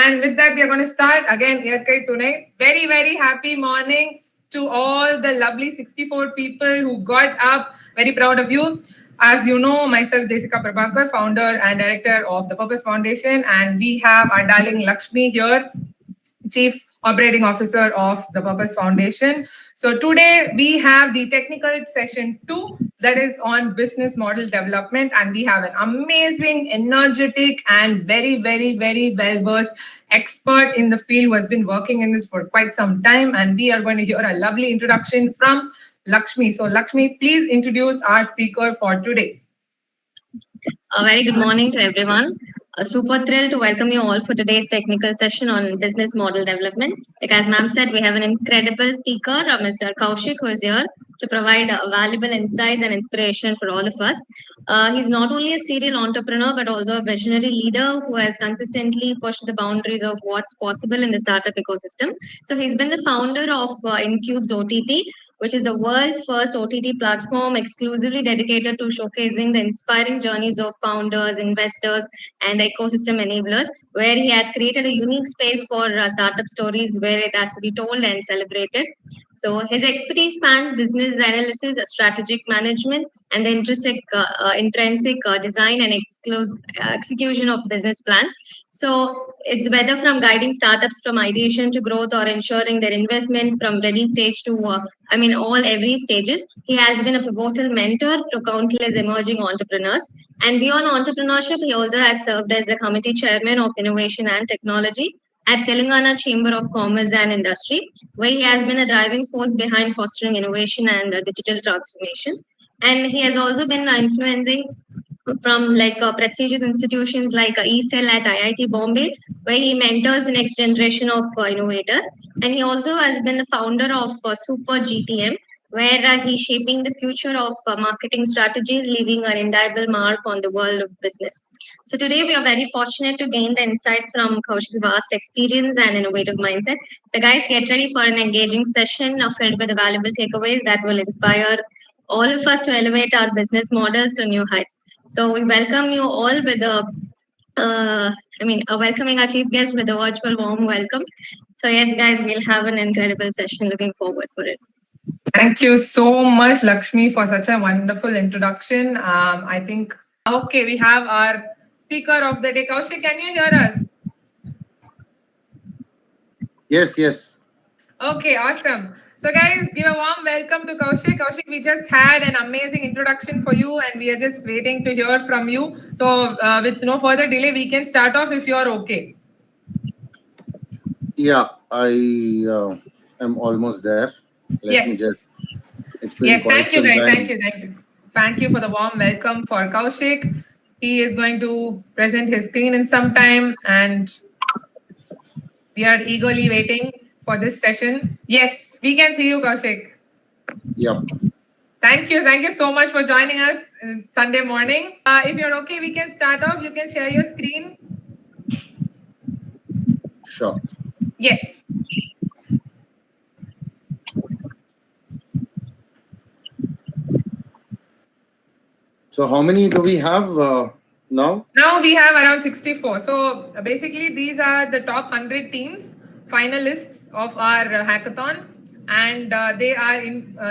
And with that, we are going to start again. Very, very happy morning to all the lovely 64 people who got up. Very proud of you. As you know, myself, Desika Prabhakar, founder and director of the Purpose Foundation, and we have our darling Lakshmi here, Chief Operating Officer of the Purpose Foundation. So today we have the technical session 2 that is on business model development, and we have an amazing, energetic, and very, very, very well-versed expert in the field who has been working in this for quite some time, and we are going to hear a lovely introduction from Lakshmi. So Lakshmi, please introduce our speaker for today. A very good morning to everyone. Super thrilled to welcome you all for today's technical session on business model development. Like as ma'am said, we have an incredible speaker, Mr. Koushik, who is here to provide valuable insights and inspiration for all of us. He's not only a serial entrepreneur, but also a visionary leader who has consistently pushed the boundaries of what's possible in the startup ecosystem. So he's been the founder of Incubez OTT, which is the world's first OTT platform exclusively dedicated to showcasing the inspiring journeys of founders, investors, and ecosystem enablers, where he has created a unique space for startup stories where it has to be told and celebrated. So his expertise spans business analysis, strategic management, and the intrinsic design and execution of business plans. So it's whether from guiding startups from ideation to growth or ensuring their investment from ready stage to every stages. He has been a pivotal mentor to countless emerging entrepreneurs. And beyond entrepreneurship, he also has served as the committee chairman of innovation and technology at Telangana Chamber of Commerce and Industry, where he has been a driving force behind fostering innovation and digital transformations. And he has also been influencing from prestigious institutions like ECEL at IIT Bombay, where he mentors the next generation of innovators. And he also has been the founder of Super GTM, where he's shaping the future of marketing strategies, leaving an indelible mark on the world of business. So today we are very fortunate to gain the insights from Kaushik's vast experience and innovative mindset. So guys, get ready for an engaging session filled with valuable takeaways that will inspire all of us to elevate our business models to new heights. So we welcome you all with welcoming our chief guest with a virtual warm welcome. So yes, guys, we'll have an incredible session. Looking forward for it. Thank you so much, Lakshmi, for such a wonderful introduction. I think, okay, we have our speaker of the day. Koushik, can you hear us? Yes. Okay, awesome. So guys, give a warm welcome to Koushik. Koushik, we just had an amazing introduction for you and we are just waiting to hear from you. So with no further delay, we can start off if you are okay. Yeah, I am almost there. Let me just... Yes, thank you guys. Thank you for the warm welcome for Koushik. He is going to present his screen in some time and we are eagerly waiting for this session. Yes, we can see you, Koushik. Yep. Thank you so much for joining us Sunday morning. If you're okay, we can start off. You can share your screen. Sure. Yes. So how many do we have now? Now we have around 64. So basically these are the top 100 teams, finalists of our hackathon, and they are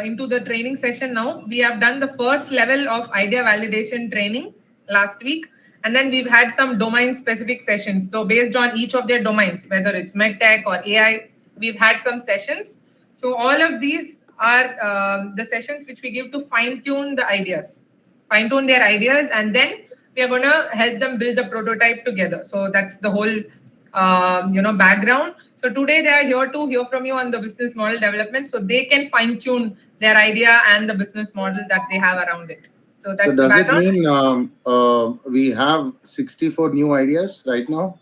into the training session now. We have done the first level of idea validation training last week, and then we've had some domain specific sessions. So based on each of their domains, whether it's medtech or AI, we've had some sessions. So all of these are the sessions which we give to fine-tune their ideas, and then we are going to help them build the prototype together. So that's the whole background. So today they are here to hear from you on the business model development, so they can fine-tune their idea and the business model that they have around it. So that's does it mean we have 64 new ideas right now?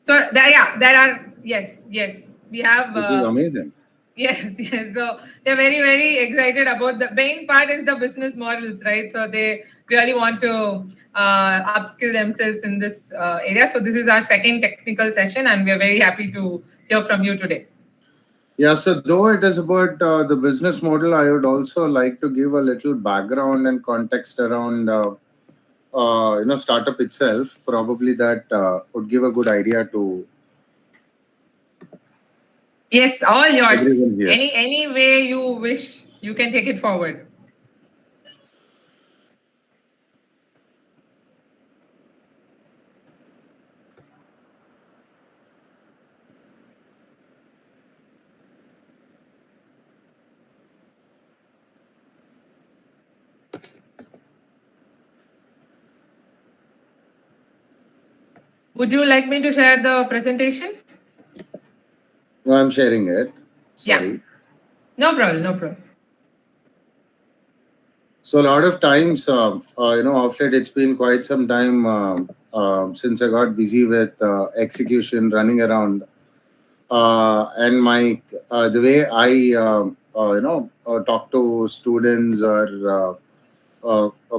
So there are yes we have, which is amazing. Yes. So they're very, very excited about the main part is the business models, right? So they really want to upskill themselves in this area. So this is our second technical session and we are very happy to hear from you today. Yeah, so though it is about the business model, I would also like to give a little background and context around startup itself. Probably that would give a good idea to Yes, all yours. Everyone here. Any way you wish, you can take it forward. Would you like me to share the presentation? No, I'm sharing it. Yeah. Sorry. No problem, no problem. So a lot of times, of late, it's been quite some time since I got busy with execution, running around, and my the way I talk to students or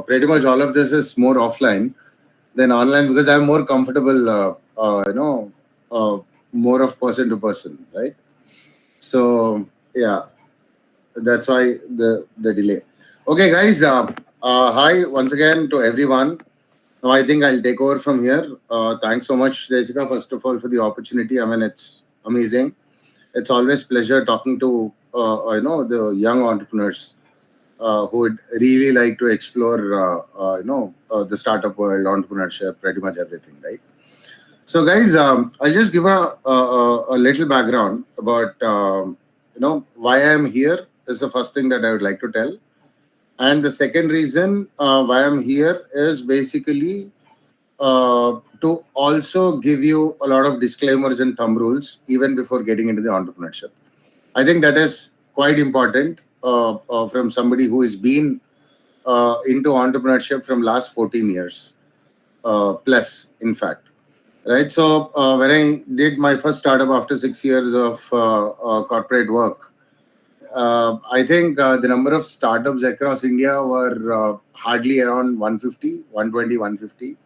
pretty much all of this is more offline than online because I'm more comfortable, more of person to person, right? So yeah, that's why the delay. Okay, guys. Hi once again to everyone. Now I think I'll take over from here. Thanks so much, Jessica. First of all, for the opportunity. I mean, it's amazing. It's always pleasure talking to the young entrepreneurs who would really like to explore the startup world, entrepreneurship, pretty much everything, right? So, guys, I'll just give a little background about why I'm here. Is the first thing that I would like to tell, and the second reason why I'm here is basically to also give you a lot of disclaimers and thumb rules even before getting into the entrepreneurship. I think that is quite important from somebody who has been into entrepreneurship from last 14 years plus, in fact. Right. So when I did my first startup after 6 years of corporate work, I think the number of startups across India were hardly around 150, 120, 150.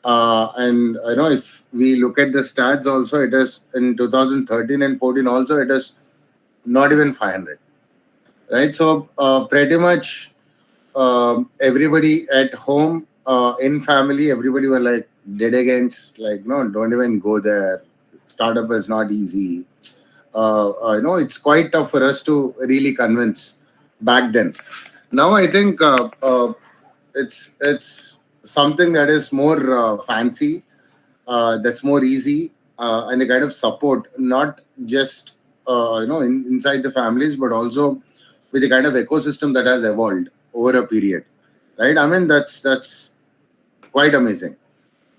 And if we look at the stats also, it is in 2013 and 14 also, it is not even 500. Right. So pretty much everybody at home, in family, everybody were like dead against, like, no, don't even go there. Startup is not easy. It's quite tough for us to really convince back then. Now I think it's something that is more fancy, that's more easy, and the kind of support, not just inside the families, but also with the kind of ecosystem that has evolved over a period, right? I mean, that's quite amazing.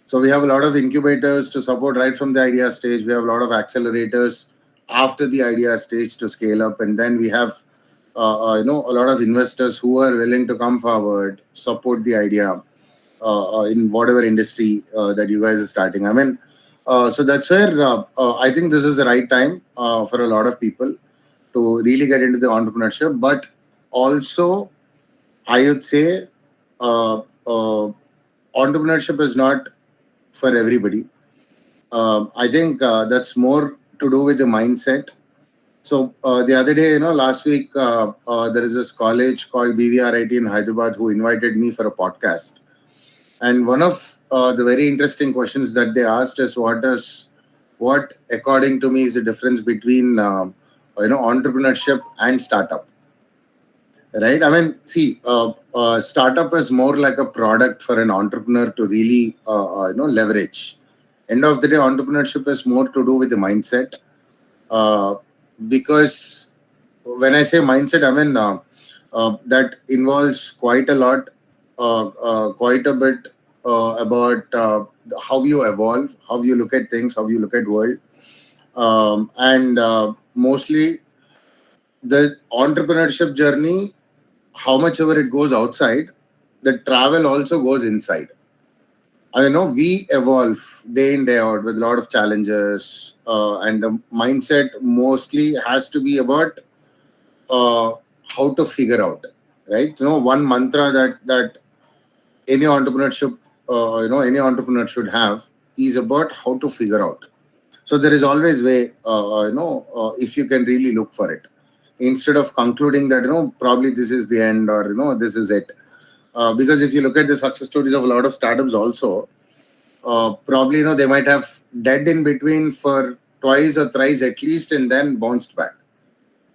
So we have a lot of incubators to support right from the idea stage. We have a lot of accelerators after the idea stage to scale up, and then we have a lot of investors who are willing to come forward, support the idea in whatever industry that you guys are starting. I mean, so that's where I think this is the right time for a lot of people to really get into the entrepreneurship. But also, I would say entrepreneurship is not for everybody. I think that's more to do with the mindset. So the other day, last week, there is this college called BVRIT in Hyderabad who invited me for a podcast. And one of the very interesting questions that they asked is what according to me is the difference between entrepreneurship and startup, right? I mean, see, startup is more like a product for an entrepreneur to really leverage. End of the day, entrepreneurship is more to do with the mindset, uh, because when I say mindset, I mean that involves quite a lot, quite a bit about how you evolve, how you look at things, how you look at world, and mostly the entrepreneurship journey. How much ever it goes outside, the travel also goes inside. I know we evolve day in day out with a lot of challenges, and the mindset mostly has to be about uh, how to figure out, right? One mantra that any entrepreneurship, any entrepreneur should have is about how to figure out. So there is always way, if you can really look for it, instead of concluding that probably this is the end, or this is it. Because if you look at the success stories of a lot of startups, also probably they might have dead in between for twice or thrice at least, and then bounced back.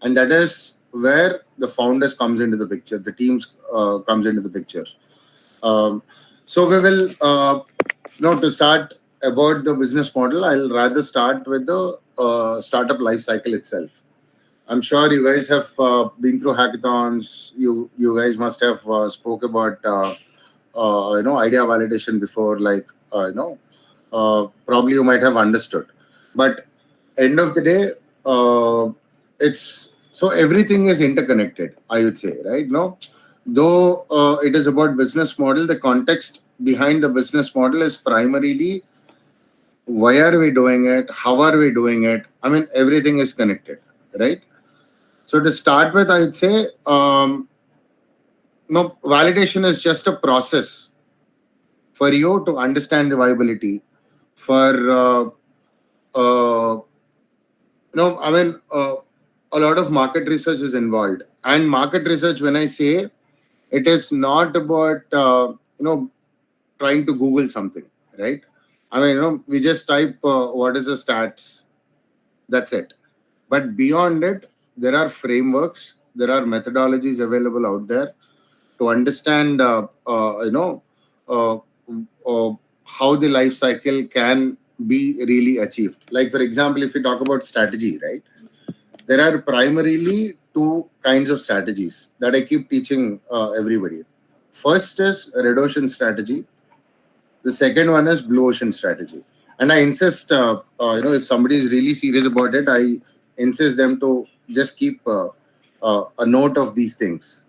And that is where the founders comes into the picture, the teams comes into the picture. So we will, to start about the business model, I'll rather start with the startup life cycle itself. I'm sure you guys have been through hackathons. You guys must have spoke about idea validation before, like probably you might have understood. But end of the day, it's so everything is interconnected, I would say, right? No, though it is about business model, the context behind the business model is primarily why are we doing it, how are we doing it. I mean, everything is connected, right? So to start with, I would say, no, validation is just a process for you to understand the viability. For a lot of market research is involved, and market research, when I say, it is not about trying to Google something, right? I mean, we just type what is the stats, that's it. But beyond it, there are frameworks, there are methodologies available out there to understand, uh, how the life cycle can be really achieved. Like, for example, if we talk about strategy, right? There are primarily two kinds of strategies that I keep teaching everybody. First is red ocean strategy. The second one is blue ocean strategy. And I insist, if somebody is really serious about it, I insist them to just keep a note of these things,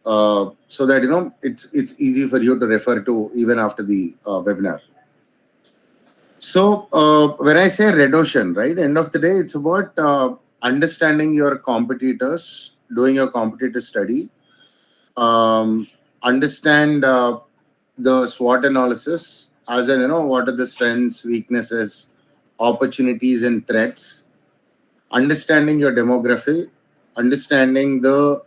so that it's easy for you to refer to even after the webinar. So when I say red ocean, right, end of the day, it's about understanding your competitors, doing your competitor study, understand the SWOT analysis, as in what are the strengths, weaknesses, opportunities, and threats. Understanding your demography, understanding the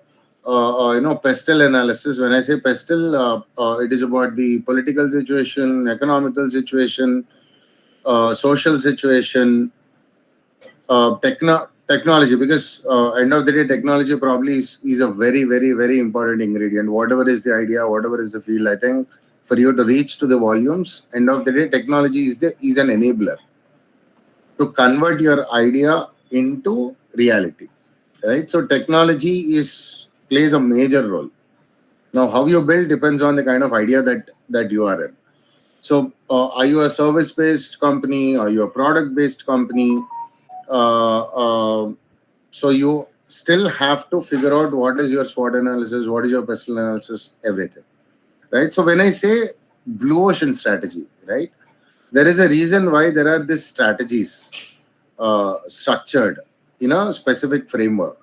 pestle analysis. When I say pestle, it is about the political situation, economical situation, social situation, technology, because end of the day, technology probably is a very, very, very important ingredient. Whatever is the idea, whatever is the field, I think for you to reach to the volumes, end of the day, technology is an enabler to convert your idea into reality, right? So technology plays a major role. Now, how you build depends on the kind of idea that you are in. So, are you a service-based company? Are you a product-based company? So you still have to figure out what is your SWOT analysis, what is your pestle analysis, everything, right? So when I say blue ocean strategy, right, there is a reason why there are these strategies structured in a specific framework.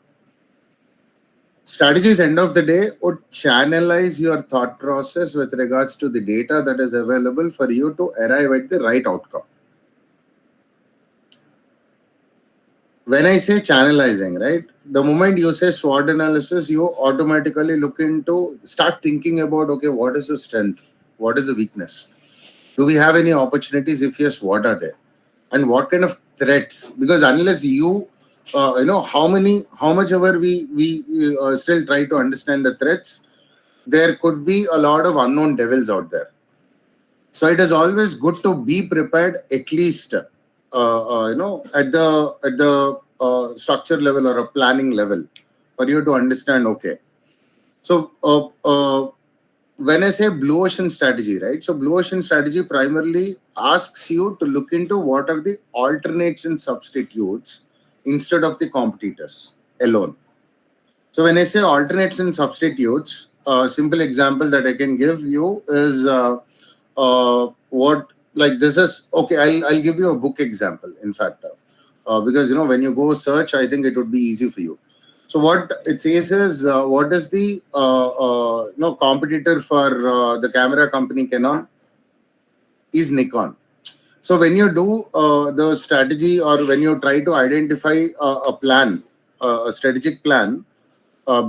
Strategies, end of the day, would channelize your thought process with regards to the data that is available for you to arrive at the right outcome. When I say channelizing, right, the moment you say SWOT analysis, you automatically start thinking about, okay, what is the strength? What is the weakness? Do we have any opportunities? If yes, what are they? And what kind of threats? Because unless how much ever we still try to understand the threats, there could be a lot of unknown devils out there. So it is always good to be prepared, at least at the structure level or a planning level, for you to understand. Okay, so when I say blue ocean strategy, right? So blue ocean strategy primarily asks you to look into what are the alternates and substitutes instead of the competitors alone. So when I say alternates and substitutes, a simple example that I can give you is what, like, this is okay. I'll give you a book example. In fact, because when you go search, I think it would be easy for you. So what it says is, what is the competitor for the camera company Canon is Nikon. So when you do the strategy, or when you try to identify a plan, a strategic plan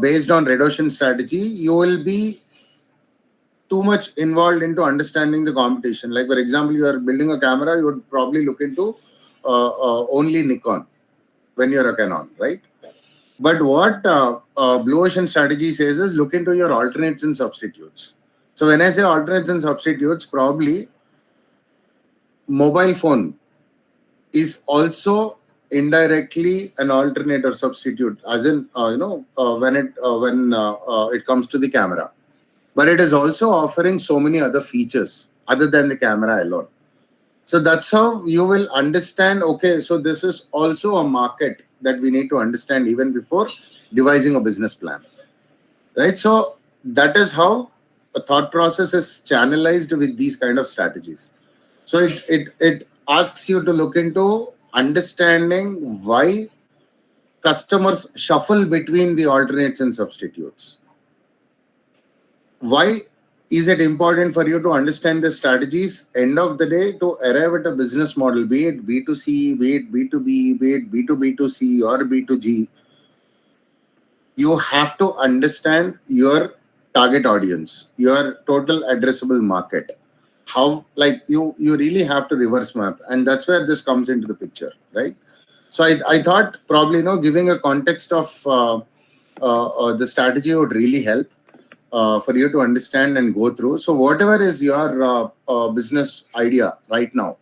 based on red ocean strategy, you will be too much involved into understanding the competition. Like, for example, you are building a camera, you would probably look into only Nikon when you're a Canon, right? But what Blue Ocean strategy says is look into your alternates and substitutes. So when I say alternates and substitutes, probably mobile phone is also indirectly an alternate or substitute, as in when it comes to the camera. But it is also offering so many other features other than the camera alone. So that's how you will understand, okay, so this is also a market that we need to understand even before devising a business plan, right? So that is how a thought process is channelized with these kind of strategies. So it asks you to look into understanding why customers shuffle between the alternates and substitutes. Why is it important for you to understand the strategies? End of the day, to arrive at a business model, be it B2C, be it B2B, be it B2B2C or B2G, you have to understand your target audience, your total addressable market. How, like, you really have to reverse map, and that's where this comes into the picture, right? So I thought probably giving a context of the strategy would really help for you to understand and go through. So whatever is your business idea right now,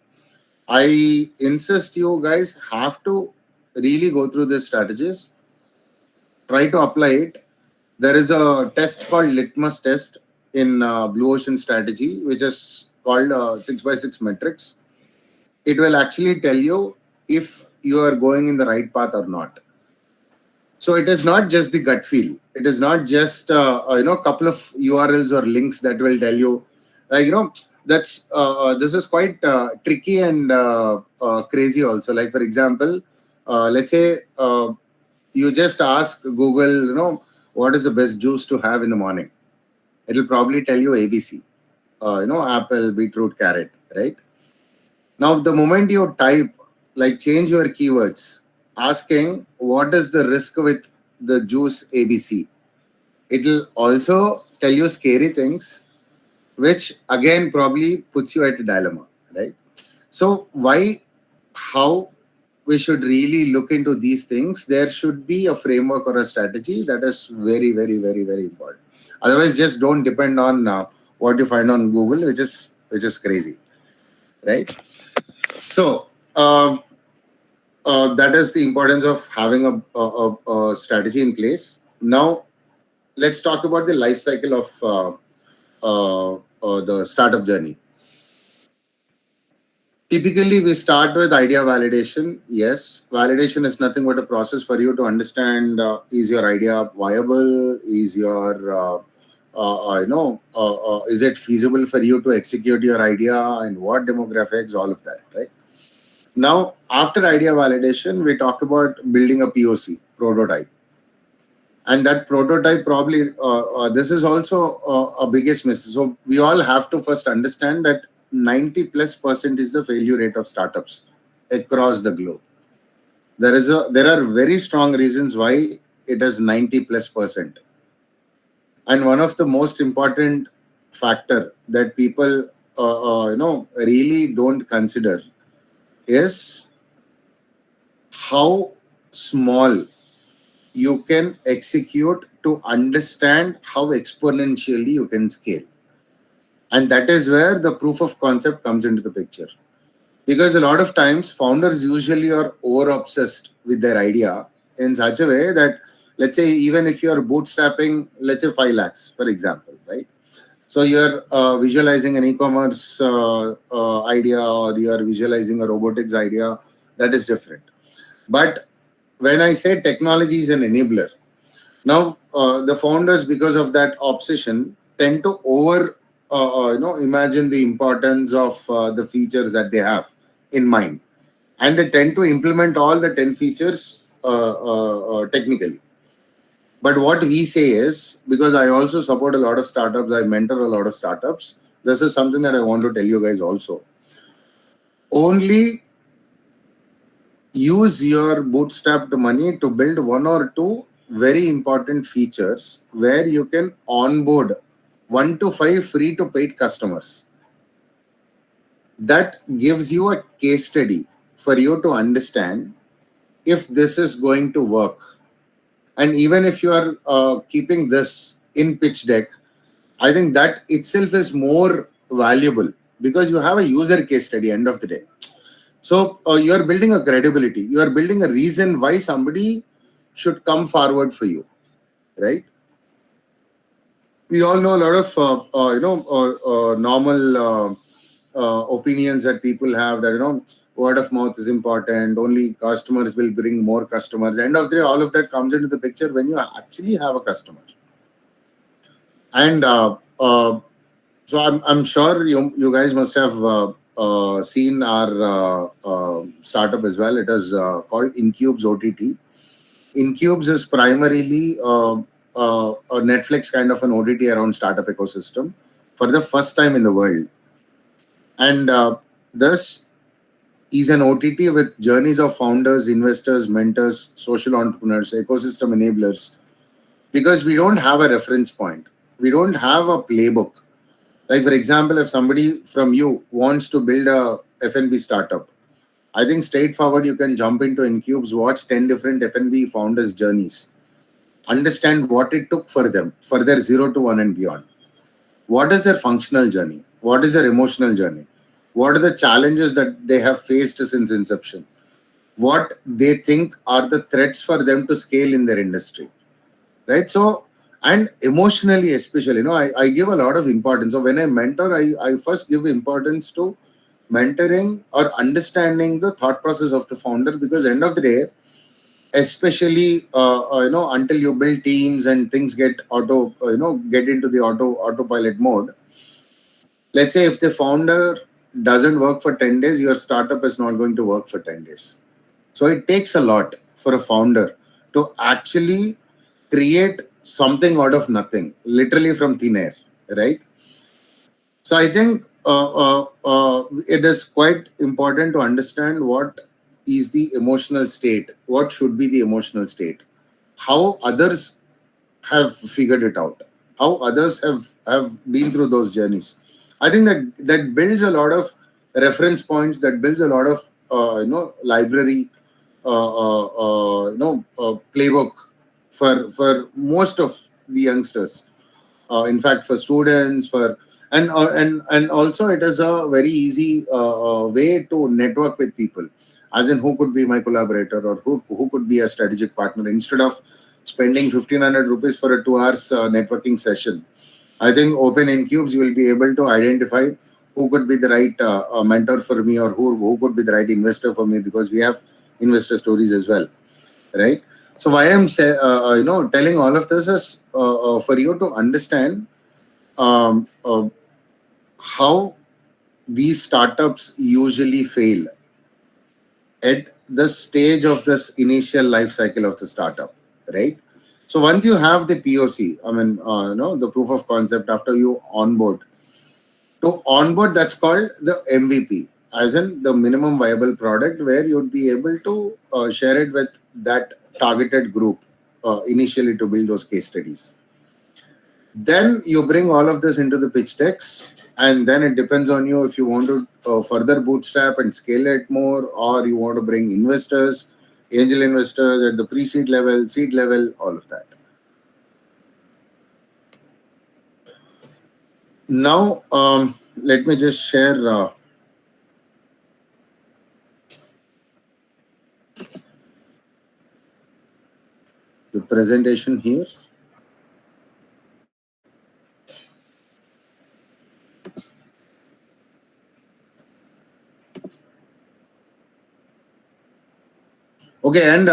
I insist you guys have to really go through these strategies, try to apply it. There is a test called litmus test in Blue Ocean strategy, which is called 6x6 metrics. It will actually tell you if you are going in the right path or not. So it is not just the gut feel. It is not just a couple of URLs or links that will tell you, that's this is quite tricky and crazy also. Like for example, let's say you just ask Google, what is the best juice to have in the morning? It'll probably tell you ABC, apple, beetroot, carrot, right? Now, the moment you type, like change your keywords, asking what is the risk with the juice ABC, it'll also tell you scary things, which again probably puts you at a dilemma, right? So, how we should really look into these things? There should be a framework or a strategy that is very, very, very, very important. Otherwise, just don't depend on what you find on Google, which is crazy, right? So that is the importance of having a strategy in place. Now, let's talk about the life cycle of the startup journey. Typically, we start with idea validation. Yes, validation is nothing but a process for you to understand is your idea viable? Is it feasible for you to execute your idea, and what demographics, all of that, right? Now, after idea validation, we talk about building a POC, prototype. And that prototype probably, this is also a biggest miss. So we all have to first understand that 90+% is the failure rate of startups across the globe. There are very strong reasons why it is 90+%. And one of the most important factor that people, really don't consider is how small you can execute to understand how exponentially you can scale. And that is where the proof of concept comes into the picture. Because a lot of times founders usually are over obsessed with their idea in such a way that, let's say, even if you're bootstrapping, let's say 5 lakhs, for example, right? So you're visualizing an e-commerce idea, or you're visualizing a robotics idea, that is different. But when I say technology is an enabler, now the founders, because of that obsession, tend to imagine the importance of the features that they have in mind, and they tend to implement all the 10 features technically. But what we say is, because I also support a lot of startups, I mentor a lot of startups, this is something that I want to tell you guys also. Only use your bootstrapped money to build 1 or 2 very important features where you can onboard 1 to 5 free to paid customers. That gives you a case study for you to understand if this is going to work. And even if you are keeping this in pitch deck, I think that itself is more valuable because you have a user case study end of the day. So you are building a credibility. You are building a reason why somebody should come forward for you, right? We all know a lot of normal opinions that people have that word of mouth is important. Only customers will bring more customers. End of the day, all of that comes into the picture when you actually have a customer. And so I'm sure you guys must have seen our startup as well. It is called Incubez OTT. Incubez is primarily a Netflix kind of an OTT around startup ecosystem for the first time in the world. And this is an OTT with journeys of founders, investors, mentors, social entrepreneurs, ecosystem enablers. Because we don't have a reference point. We don't have a playbook. Like, for example, if somebody from you wants to build a F&B startup, I think straightforward, you can jump into Incubez, watch 10 different F&B founders' journeys, understand what it took for them, for their 0 to 1 and beyond. What is their functional journey? What is their emotional journey? What are the challenges that they have faced since inception? What they think are the threats for them to scale in their industry, right? So, and emotionally especially, I give a lot of importance. So when I mentor, I first give importance to mentoring or understanding the thought process of the founder, because end of the day, especially until you build teams and things get get into the autopilot mode. Let's say if the founder doesn't work for 10 days, your startup is not going to work for 10 days. So it takes a lot for a founder to actually create something out of nothing, literally from thin air, right? So I think it is quite important to understand what is the emotional state, what should be the emotional state, how others have figured it out, how others have been through those journeys. I think that builds a lot of reference points, that builds a lot of library, playbook for most of the youngsters. In fact, for students, and also it is a very easy way to network with people, as in who could be my collaborator or who could be a strategic partner. Instead of spending 1,500 rupees for a 2 hours networking session, I think open Incubez, you will be able to identify who could be the right mentor for me, or who could be the right investor for me, because we have investor stories as well, right? So why I'm telling all of this is for you to understand how these startups usually fail at the stage of this initial life cycle of the startup, right? So once you have the POC, the proof of concept, after you onboard, that's called the MVP, as in the minimum viable product, where you'd be able to share it with that targeted group initially to build those case studies. Then you bring all of this into the pitch decks, and then it depends on you if you want to further bootstrap and scale it more, or you want to bring investors, angel investors at the pre-seed level, seed level, all of that. Now, let me just share the presentation here. Okay, and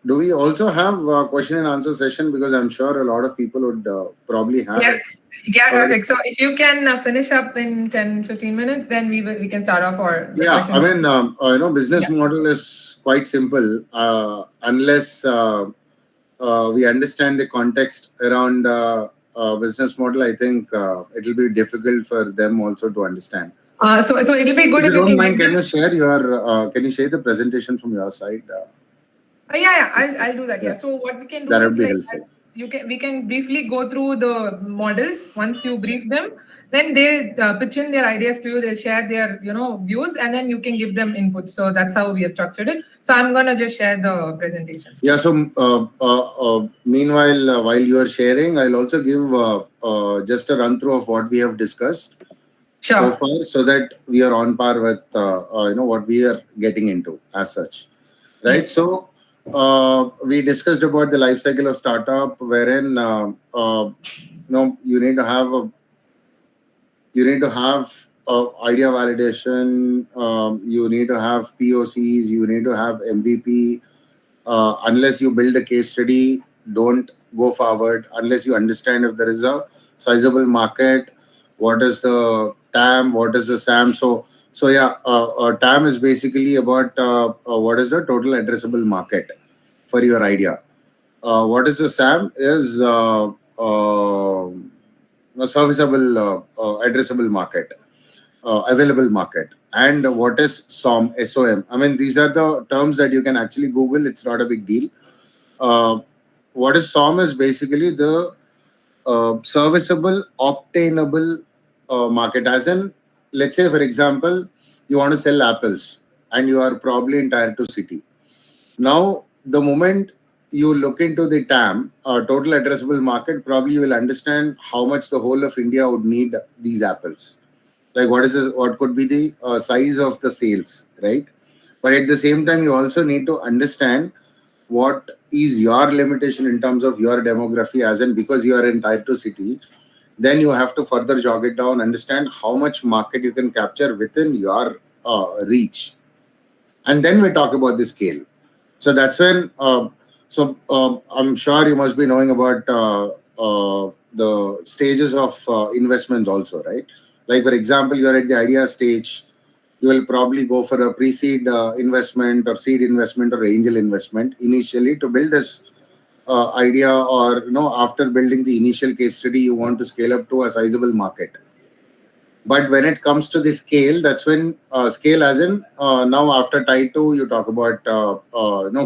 do we also have a question and answer session? Because I'm sure a lot of people would probably have. Yeah, Koushik. So if you can finish up in 10-15 minutes, then we can start off our questions. I mean, business model is quite simple unless we understand the context around business model. I think it will be difficult for them also to understand. So it will be good if you don't mind. Can you share the presentation from your side? I'll do that. Yeah. So what we can do that is would be helpful. We can briefly go through the models once you brief them. Then they pitch in their ideas to you. They'll share their views, and then you can give them input. So that's how we have structured it. So I'm gonna just share the presentation. Yeah. So meanwhile, while you are sharing, I'll also give just a run through of what we have discussed so far, so that we are on par with what we are getting into as such, right? Yes. So we discussed about the life cycle of startup, wherein you need to have idea validation, you need to have POCs, you need to have MVP. Unless you build a case study, don't go forward unless you understand if there is a sizable market, what is the TAM, what is the SAM. So yeah, TAM is basically about what is the total addressable market for your idea. What is the SAM is a serviceable addressable market, available market. And what is SOM, SOM? I mean, these are the terms that you can actually Google. It's not a big deal. What is SOM is basically the serviceable, obtainable market. As in, let's say, for example, you want to sell apples and you are probably in tier 2 city. Now, the moment you look into the TAM, total addressable market, probably you will understand how much the whole of India would need these apples. Like what could be the size of the sales, right? But at the same time, you also need to understand what is your limitation in terms of your demography, as in because you are in tier 2 city, then you have to further jog it down, understand how much market you can capture within your reach. And then we talk about the scale. So that's when, I'm sure you must be knowing about the stages of investments also, right? Like, for example, you're at the idea stage, you will probably go for a pre-seed investment or seed investment or angel investment initially to build this idea, or after building the initial case study, you want to scale up to a sizable market. But when it comes to the scale, that's when scale, as in now after tier 2, you talk about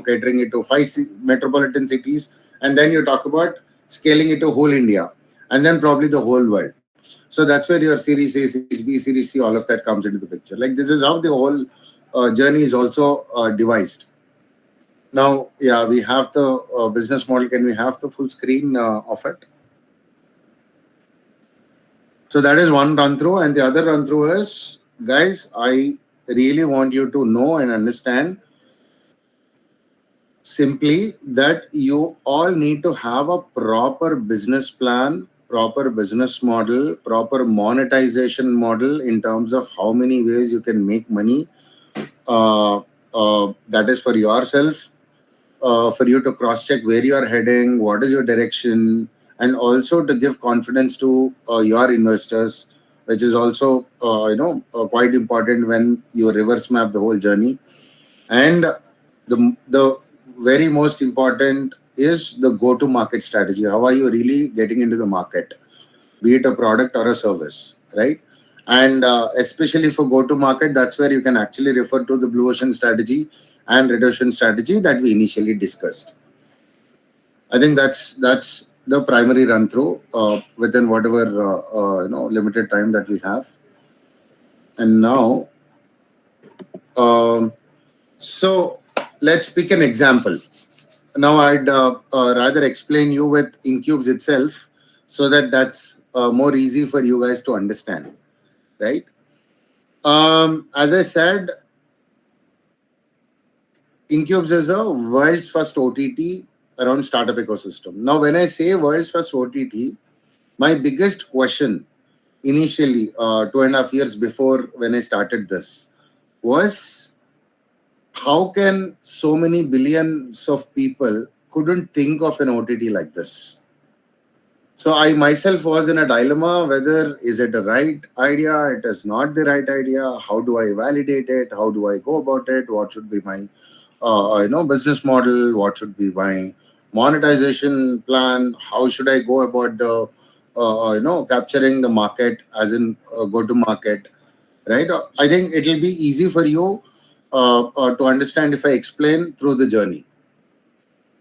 catering it to 5 metropolitan cities, and then you talk about scaling it to whole India, and then probably the whole world. So that's where your Series A, Series B, Series C, all of that comes into the picture. Like, this is how the whole journey is also devised. Now, yeah, we have the business model. Can we have the full screen of it? So that is one run through. And the other run through is, guys, I really want you to know and understand simply that you all need to have a proper business plan, proper business model, proper monetization model in terms of how many ways you can make money. That is for yourself, for you to cross check where you are heading, what is your direction, and also to give confidence to your investors, which is also quite important when you reverse map the whole journey. And the very most important is the go to market strategy. How are you really getting into the market, be it a product or a service, right? And especially for go to market, that's where you can actually refer to the blue ocean strategy and red ocean strategy that we initially discussed. I think that's the primary run through within whatever limited time that we have. And now, so let's pick an example. Now I'd rather explain you with Incubez itself, so that that's more easy for you guys to understand, right? As I said, Incubez is a world's first OTT around startup ecosystem. Now, when I say world's first OTT, my biggest question initially, 2.5 years before when I started this, was how can so many billions of people couldn't think of an OTT like this? So I myself was in a dilemma whether is it the right idea, it is not the right idea, how do I validate it, how do I go about it, what should be my business model, what should be my monetization plan, how should I go about the capturing the market, as in go to market, right? I think it will be easy for you to understand if I explain through the journey.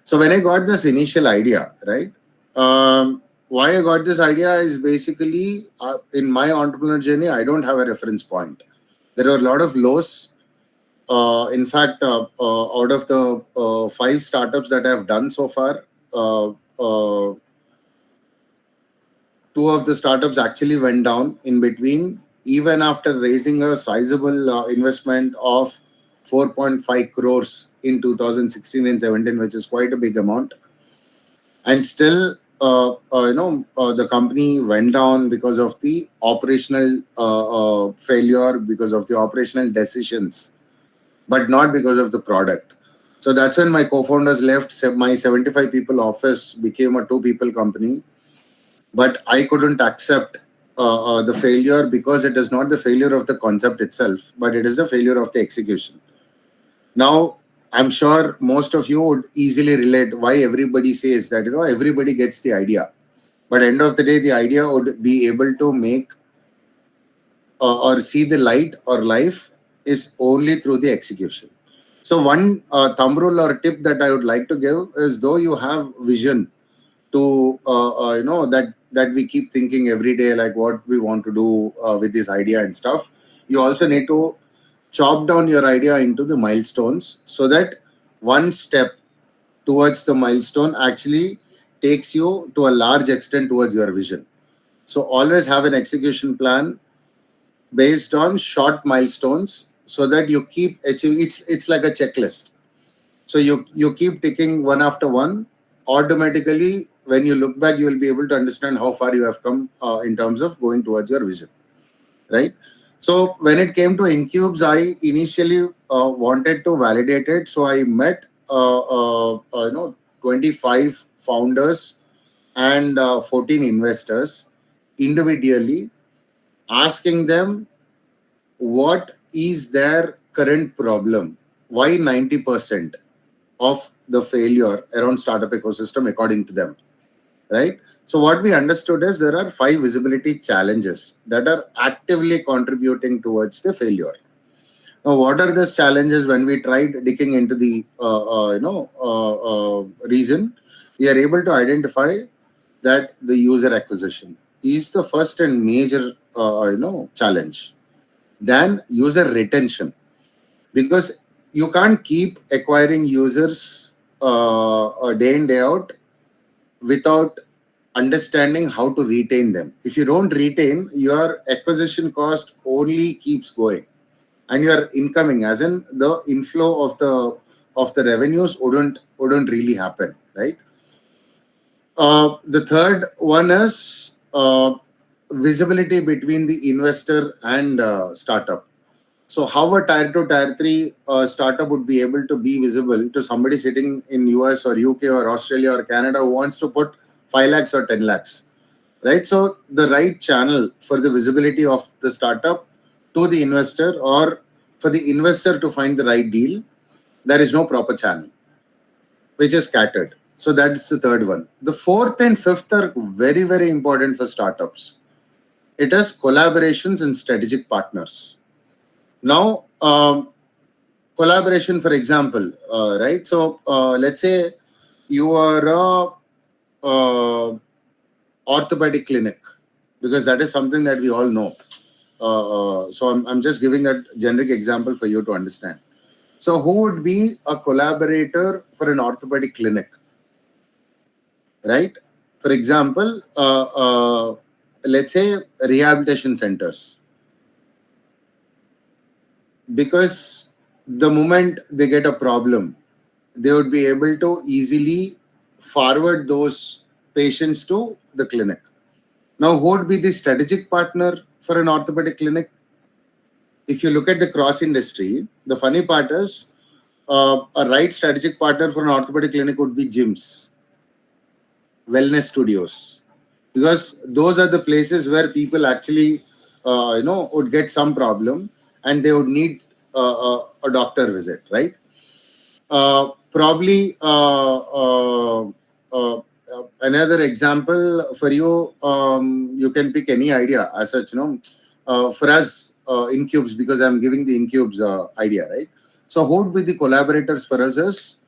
So when I got this initial idea, right, why I got this idea is basically in my entrepreneur journey, I don't have a reference point. There are a lot of lows. In fact, out of the 5 startups that I've done so far, uh, 2 of the startups actually went down in between, even after raising a sizable investment of 4.5 crores in 2016 and 17, which is quite a big amount. And still, the company went down because of the operational failure, because of the operational decisions, but not because of the product. So that's when my co-founders left. My 75 people office became a 2 people company, but I couldn't accept the failure because it is not the failure of the concept itself, but it is the failure of the execution. Now, I'm sure most of you would easily relate why everybody says that, everybody gets the idea. But end of the day, the idea would be able to make or see the light or life is only through the execution. So one thumb rule or tip that I would like to give is, though you have vision to that we keep thinking every day, like what we want to do with this idea and stuff, you also need to chop down your idea into the milestones so that one step towards the milestone actually takes you to a large extent towards your vision. So always have an execution plan based on short milestones so that you keep achieving. It's like a checklist. So you keep ticking one after one. Automatically, when you look back, you will be able to understand how far you have come in terms of going towards your vision, right? So when it came to Incubes, I initially wanted to validate it. So I met 25 founders and 14 investors individually, asking them what is their current problem, why 90% of the failure around startup ecosystem according to them, right? So what we understood is there are 5 visibility challenges that are actively contributing towards the failure. Now, what are those challenges? When we tried digging into the reason, we are able to identify that the user acquisition is the first and major challenge. Then user retention, because you can't keep acquiring users day in day out without understanding how to retain them. If you don't retain, your acquisition cost only keeps going, and your incoming, as in the inflow of the revenues, wouldn't really happen, right? The third one is visibility between the investor and startup. So how a tier 2, tier 3 startup would be able to be visible to somebody sitting in US or UK or Australia or Canada who wants to put 5 lakhs or 10 lakhs, right? So the right channel for the visibility of the startup to the investor, or for the investor to find the right deal, there is no proper channel, which is scattered. So that's the third one. The fourth and fifth are very, very important for startups. It is collaborations and strategic partners. Now, collaboration, for example, right? So let's say you are a orthopedic clinic, because that is something that we all know. So I'm just giving a generic example for you to understand. So who would be a collaborator for an orthopedic clinic, right? For example, let's say rehabilitation centers, because the moment they get a problem, they would be able to easily forward those patients to the clinic. Now, who would be the strategic partner for an orthopedic clinic? If you look at the cross industry, the funny part is a right strategic partner for an orthopedic clinic would be gyms, wellness studios, because those are the places where people actually would get some problem and they would need a doctor visit, right? Probably another example for you, you can pick any idea as such. For us, Incubes, because I'm giving the Incubes idea, right? So who would be the collaborators for us is,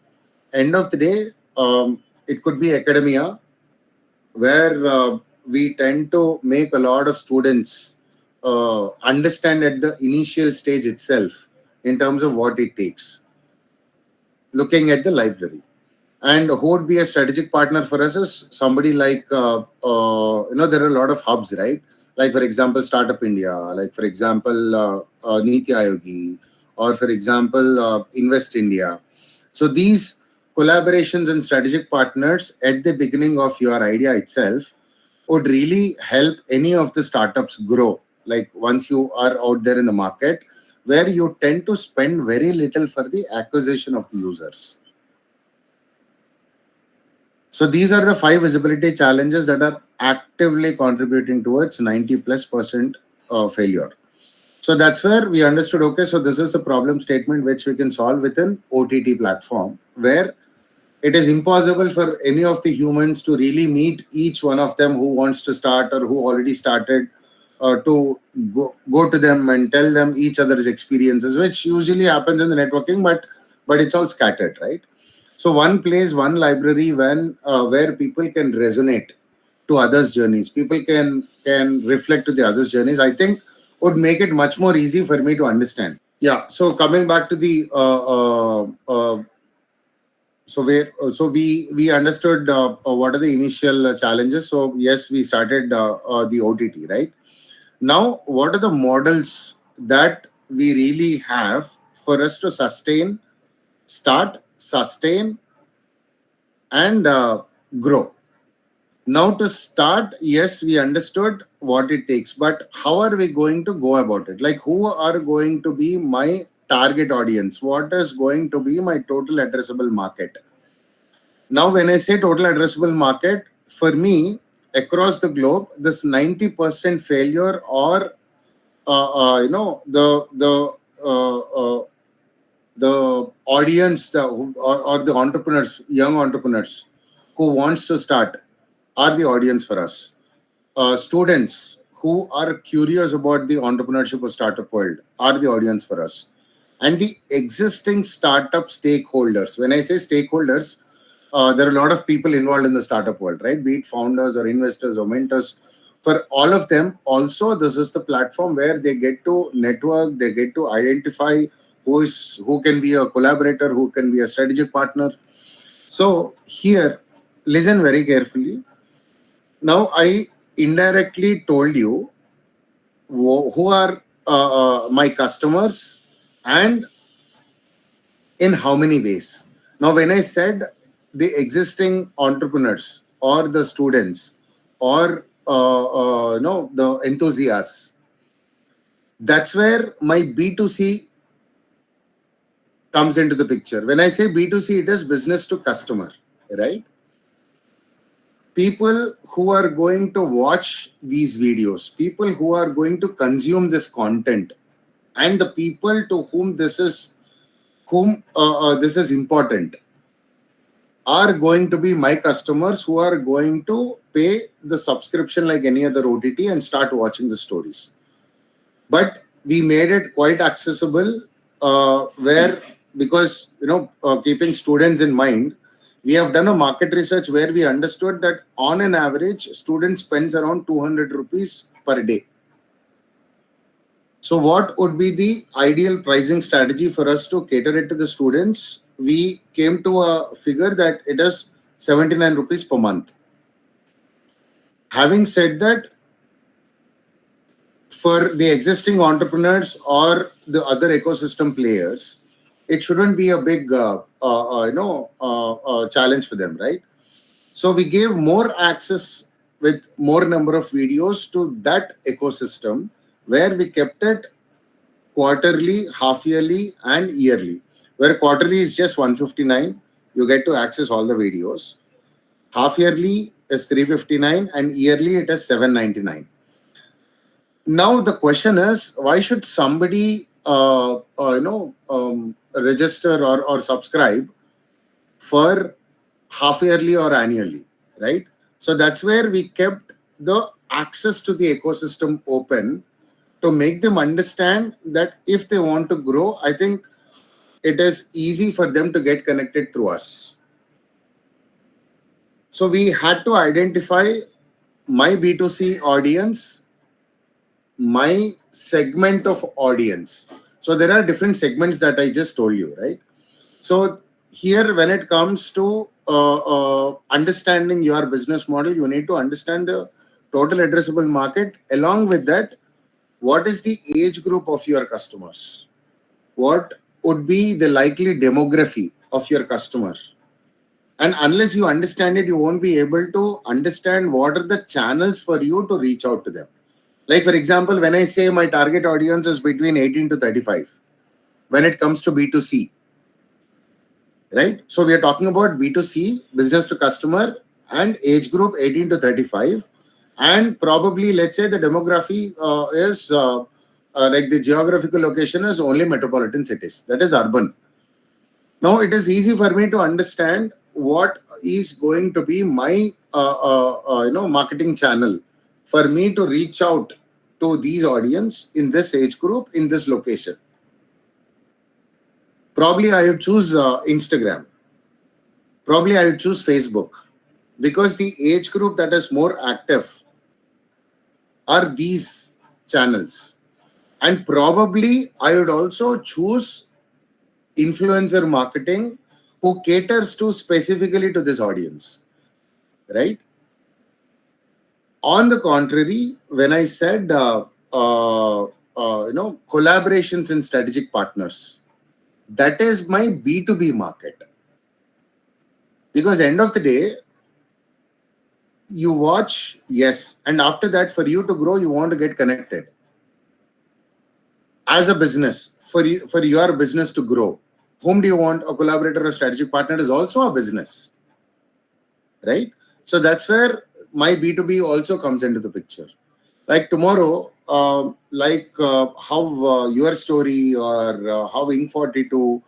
end of the day, it could be academia, where we tend to make a lot of students understand at the initial stage itself in terms of what it takes, looking at the library. And who would be a strategic partner for us is somebody like, there are a lot of hubs, right? Like, for example, Startup India, like, for example, Niti Ayogi, or, for example, Invest India. So these collaborations and strategic partners at the beginning of your idea itself would really help any of the startups grow. Like, once you are out there in the market, where you tend to spend very little for the acquisition of the users. So these are the 5 visibility challenges that are actively contributing towards 90+% failure. So that's where we understood, okay, so this is the problem statement which we can solve within OTT platform, where it is impossible for any of the humans to really meet each one of them who wants to start or who already started, to go to them and tell them each other's experiences, which usually happens in the networking, but it's all scattered, right? So one place, one library, where people can resonate to others' journeys, people can reflect to the others' journeys, I think would make it much more easy for me to understand. Yeah. So coming back to the so we understood what are the initial challenges. So yes, we started the OTT, right? Now, what are the models that we really have for us to sustain, and grow? Now, to start, yes, we understood what it takes, but how are we going to go about it? Like, who are going to be my target audience? What is going to be my total addressable market? Now, when I say total addressable market, for me, across the globe, this 90% failure, or the audience, or the entrepreneurs, young entrepreneurs who wants to start, are the audience for us. Students who are curious about the entrepreneurship or startup world are the audience for us. And the existing startup stakeholders, when I say stakeholders, there are a lot of people involved in the startup world, right? Be it founders or investors or mentors. For all of them, also, this is the platform where they get to network, they get to identify who can be a collaborator, who can be a strategic partner. So here, listen very carefully. Now, I indirectly told you who are my customers and in how many ways. Now, when I said the existing entrepreneurs or the students or the enthusiasts, that's where my B2C comes into the picture. When I say B2C, it is business to customer, right? People who are going to watch these videos, people who are going to consume this content, and the people to whom this is important are going to be my customers who are going to pay the subscription like any other OTT and start watching the stories. But we made it quite accessible, where, because keeping students in mind, we have done a market research where we understood that on an average, student spends around 200 rupees per day. So what would be the ideal pricing strategy for us to cater it to the students? We came to a figure that it is 79 rupees per month. Having said that, for the existing entrepreneurs or the other ecosystem players, it shouldn't be a big challenge for them, right? So we gave more access with more number of videos to that ecosystem, where we kept it quarterly, half yearly, and yearly. Where quarterly is just 159, you get to access all the videos. Half yearly is 359, and yearly it is 799. Now the question is, why should somebody register or subscribe for half yearly or annually, right? So that's where we kept the access to the ecosystem open to make them understand that if they want to grow, I think it is easy for them to get connected through us. So we had to identify my B2C audience, my segment of audience. So there are different segments that I just told you, right? So here, when it comes to understanding your business model, you need to understand the total addressable market. Along with that, what is the age group of your customers? What would be the likely demography of your customers? And unless you understand it, you won't be able to understand what are the channels for you to reach out to them. Like, for example, when I say my target audience is between 18 to 35, when it comes to B2C, right? So we are talking about B2C, business to customer, and age group 18 to 35. And probably, let's say the demography is like the geographical location is only metropolitan cities, that is urban. Now it is easy for me to understand what is going to be my marketing channel for me to reach out to these audience in this age group in this location. Probably I would choose Instagram. Probably I would choose Facebook, because the age group that is more active are these channels. And probably I would also choose influencer marketing who caters to specifically to this audience, right? On the contrary, when I said collaborations and strategic partners, that is my B2B market. Because end of the day, you watch, yes, and after that, for you to grow, you want to get connected. As a business, for your business to grow, whom do you want? A collaborator or strategic partner is also a business, right? So that's where my B2B also comes into the picture. Like tomorrow, how your story or how Inc42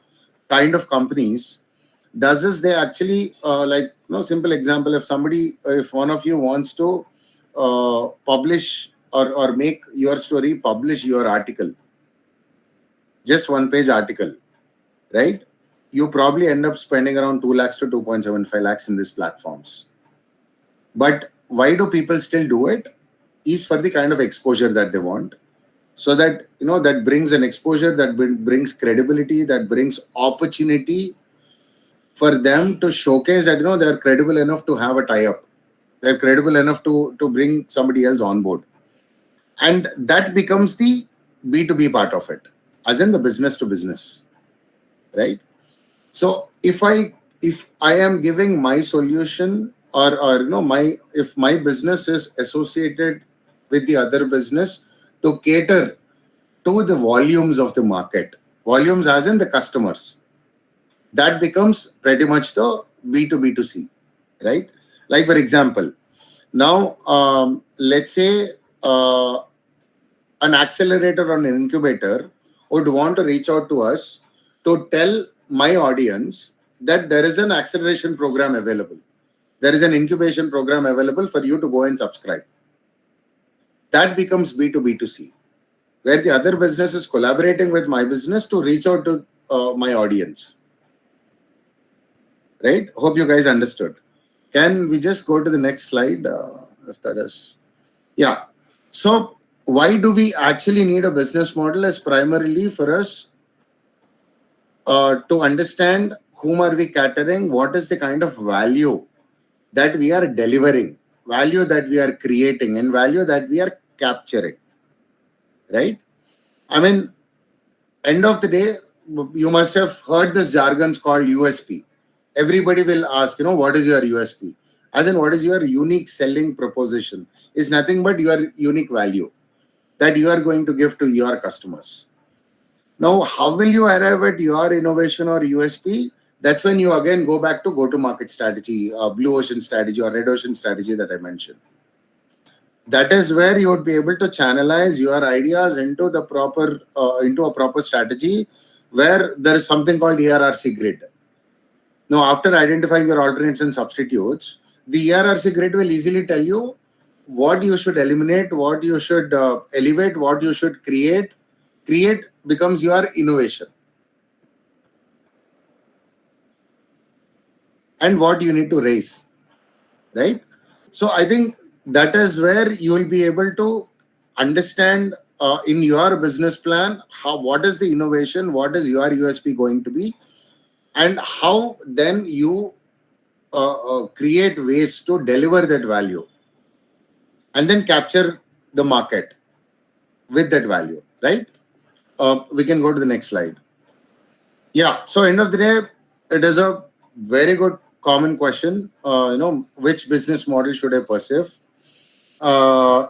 kind of companies does is they actually simple example, if one of you wants to publish or make your story, publish your article, just one page article, right? You probably end up spending around 2 lakhs to 2.75 lakhs in these platforms. But why do people still do it? Is for the kind of exposure that they want. So that, that brings an exposure, that brings credibility, that brings opportunity for them to showcase that, they're credible enough to have a tie-up. They're credible enough to bring somebody else on board. And that becomes the B2B part of it, as in the business to business, right? So if I am giving my solution or if my business is associated with the other business to cater to the volumes of the market, volumes as in the customers, that becomes pretty much the B2B2C, right? Like, for example, now let's say an accelerator or an incubator would want to reach out to us to tell my audience that there is an acceleration program available. There is an incubation program available for you to go and subscribe. That becomes B2B2C, where the other business is collaborating with my business to reach out to my audience. Right? Hope you guys understood. Can we just go to the next slide? If that is. Yeah. So why do we actually need a business model? Is primarily for us to understand whom are we catering, what is the kind of value that we are delivering, value that we are creating, and value that we are capturing, right? I mean, end of the day, you must have heard this jargons called USP. Everybody will ask, what is your USP? As in, what is your unique selling proposition? Is nothing but your unique value that you are going to give to your customers. Now, how will you arrive at your innovation or USP? That's when you again go back to go-to-market strategy, blue ocean strategy or red ocean strategy that I mentioned. That is where you would be able to channelize your ideas into a proper strategy where there is something called ERRC grid. Now, after identifying your alternates and substitutes, the ERRC grid will easily tell you what you should eliminate, what you should elevate, what you should create. Create becomes your innovation. And what you need to raise. right? So I think that is where you will be able to understand in your business plan what is the innovation, what is your USP going to be, and how then you create ways to deliver that value and then capture the market with that value, right? We can go to the next slide. Yeah. So end of the day, it is a very good common question. Which business model should I pursue?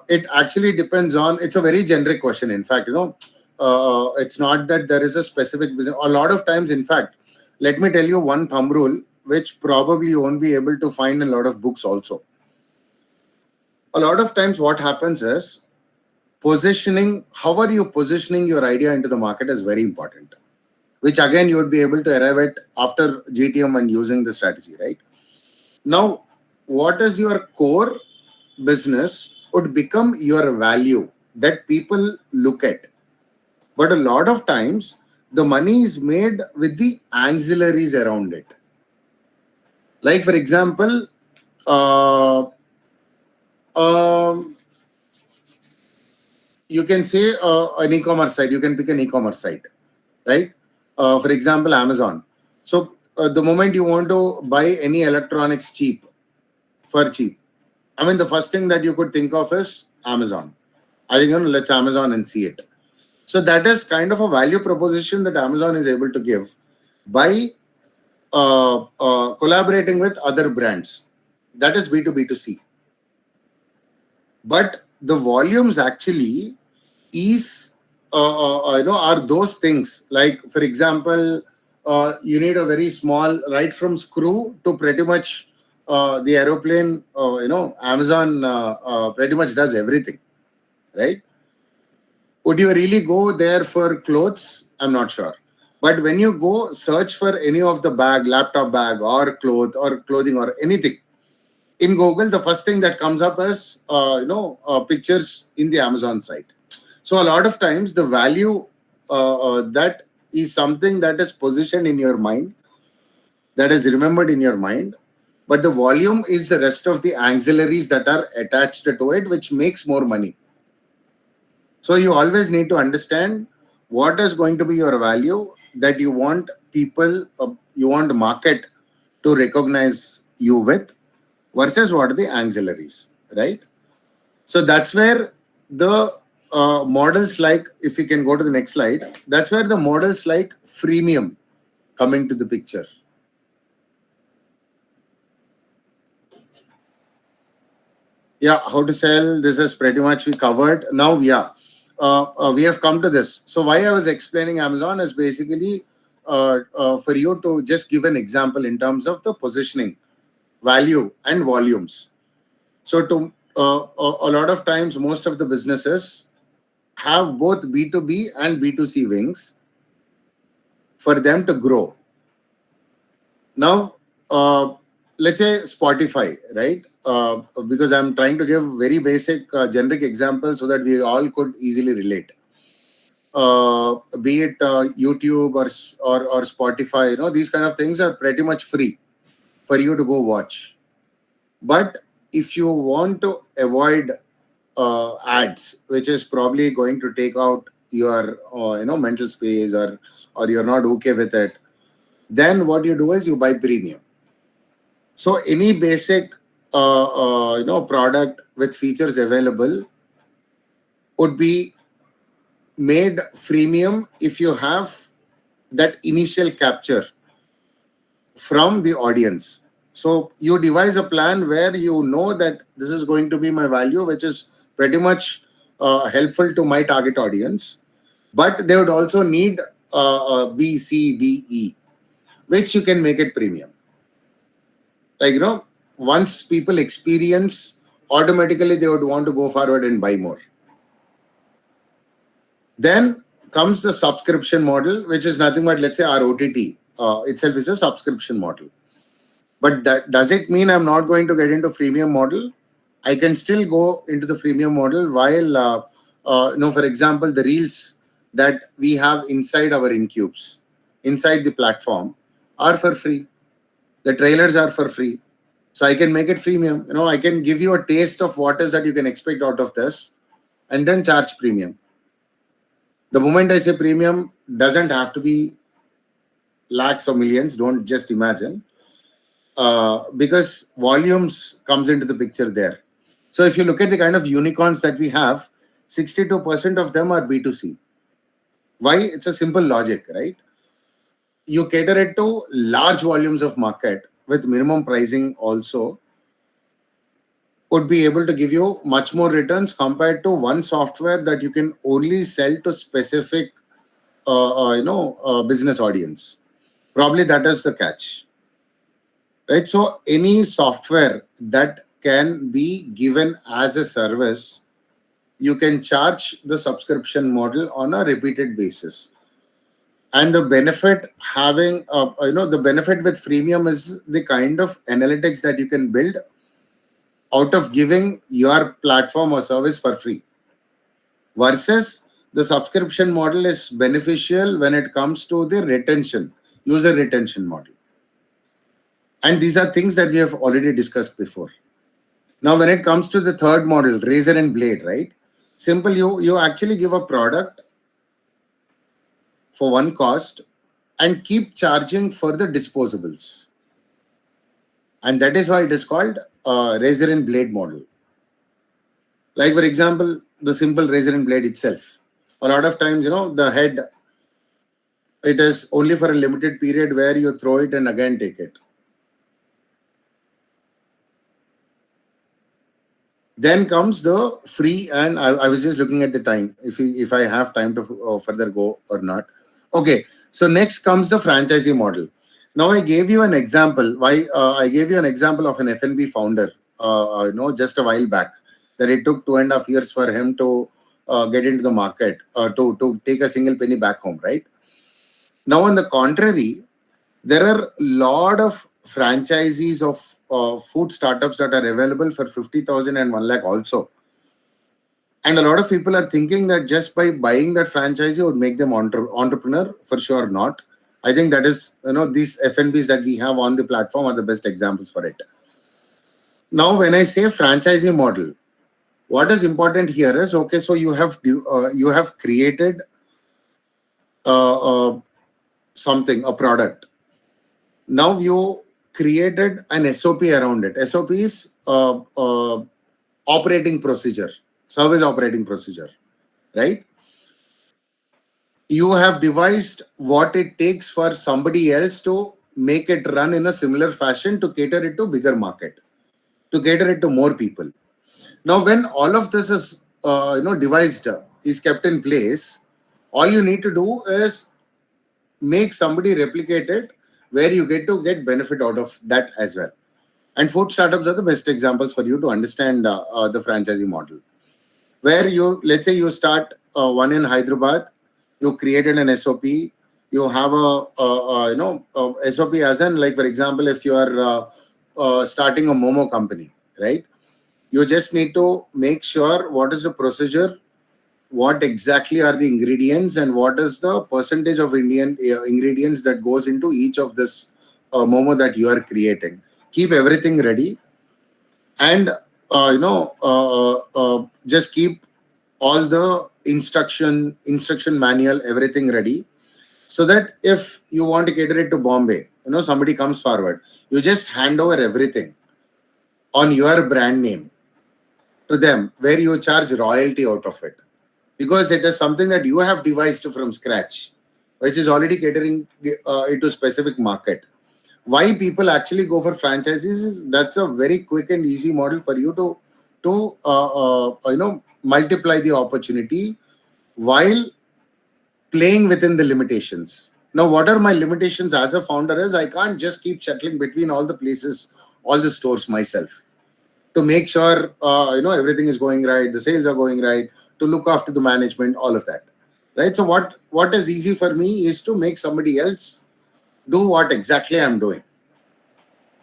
It actually depends on. It's a very generic question. In fact, it's not that there is a specific business. A lot of times, in fact, let me tell you one thumb rule, which probably you won't be able to find in a lot of books also. A lot of times, what happens is positioning. How are you positioning your idea into the market is very important, which again you would be able to arrive at after GTM and using the strategy, right? Now, what is your core business would become your value that people look at. But a lot of times, the money is made with the ancillaries around it. Like, for example, uh, um, you can say an e-commerce site. You can pick an e-commerce site, right? For example, Amazon. So the moment you want to buy any electronics cheap, I mean, the first thing that you could think of is Amazon. I think, let's Amazon and see it. So that is kind of a value proposition that Amazon is able to give by collaborating with other brands. That is B2B2C. But the volumes actually is are those things, like for example, you need a very small, right from screw to pretty much the aeroplane. Amazon pretty much does everything, right? Would you really go there for clothes? I'm not sure. But when you go search for any of the laptop bag or clothing or anything in Google, the first thing that comes up is pictures in the Amazon site. So a lot of times the value that is something that is positioned in your mind, that is remembered in your mind, but the volume is the rest of the ancillaries that are attached to it, which makes more money. So you always need to understand what is going to be your value that you want people, you want the market to recognize you with, versus what are the ancillaries, right? So that's where the models like, if you can go to the next slide, that's where the models like freemium come into the picture. Yeah, how to sell, this is pretty much we covered. Now, yeah, we have come to this. So why I was explaining Amazon is basically for you to just give an example in terms of the positioning, value and volumes. So to a lot of times, most of the businesses have both B2B and B2C wings for them to grow. Now, let's say Spotify, right? Because I'm trying to give very basic generic examples so that we all could easily relate. Be it YouTube or Spotify, these kind of things are pretty much free for you to go watch. But if you want to avoid ads, which is probably going to take out your mental space, or you're not okay with it, then what you do is you buy premium. So any basic product with features available would be made freemium if you have that initial capture from the audience. So you devise a plan where you know that this is going to be my value, which is pretty much helpful to my target audience. But they would also need B, C, D, E, which you can make it premium. Like, once people experience, automatically they would want to go forward and buy more. Then comes the subscription model, which is nothing but, let's say, our OTT itself is a subscription model. But does it mean I'm not going to get into freemium model? I can still go into the freemium model while, for example, the reels that we have inside our Incubes, inside the platform, are for free. The trailers are for free. So I can make it freemium. I can give you a taste of what is that you can expect out of this, and then charge premium. The moment I say premium, doesn't have to be lakhs or millions. Don't just imagine, because volumes comes into the picture there. So if you look at the kind of unicorns that we have, 62% of them are B2C. Why? It's a simple logic, right? You cater it to large volumes of market with minimum pricing also, would be able to give you much more returns compared to one software that you can only sell to specific business audience. Probably that is the catch, right? So any software that can be given as a service, you can charge the subscription model on a repeated basis. And the benefit having the benefit with freemium is the kind of analytics that you can build out of giving your platform or service for free, versus the subscription model is beneficial when it comes to the user retention model. And these are things that we have already discussed before. Now, when it comes to the third model, razor and blade, right? Simple, you actually give a product for one cost and keep charging for the disposables. And that is why it is called razor and blade model. Like, for example, the simple razor and blade itself. A lot of times, the head, it is only for a limited period where you throw it and again take it. Then comes the free, and I was just looking at the time, if I have time to further go or not. Okay, so next comes the franchisee model. Now I gave you an example. Why I gave you an example of an F&B founder, just a while back, that it took 2.5 years for him to get into the market, to take a single penny back home, right? Now, on the contrary, there are a lot of franchisees of food startups that are available for 50,000 and 1 lakh also. And a lot of people are thinking that just by buying that franchisee would make them entrepreneur. For sure not. I think that is, these F&Bs that we have on the platform are the best examples for it. Now, when I say franchisee model, what is important here is, okay, so you have created something, a product. Now you created an SOP around it. SOP is operating procedure, service operating procedure, right? You have devised what it takes for somebody else to make it run in a similar fashion, to cater it to bigger market, to cater it to more people. Now, when all of this is devised, is kept in place, all you need to do is make somebody replicate it, where you get benefit out of that as well. And food startups are the best examples for you to understand the franchisee model, where let's say you start one in Hyderabad, you created an SOP, you have a SOP as in, like, for example, if you are starting a Momo company, right? You just need to make sure what is the procedure, what exactly are the ingredients, and what is the percentage of Indian ingredients that goes into each of this Momo that you are creating. Keep everything ready, and just keep all the instruction manual, everything ready, so that if you want to cater it to Bombay, somebody comes forward, you just hand over everything on your brand name to them, where you charge royalty out of it, because it is something that you have devised from scratch, which is already catering it to specific market. Why people actually go for franchises is that's a very quick and easy model for you to multiply the opportunity while playing within the limitations. Now, what are my limitations as a founder is I can't just keep shuttling between all the places, all the stores myself, to make sure everything is going right, the sales are going right, to look after the management, all of that, right? So what is easy for me is to make somebody else do what exactly I'm doing,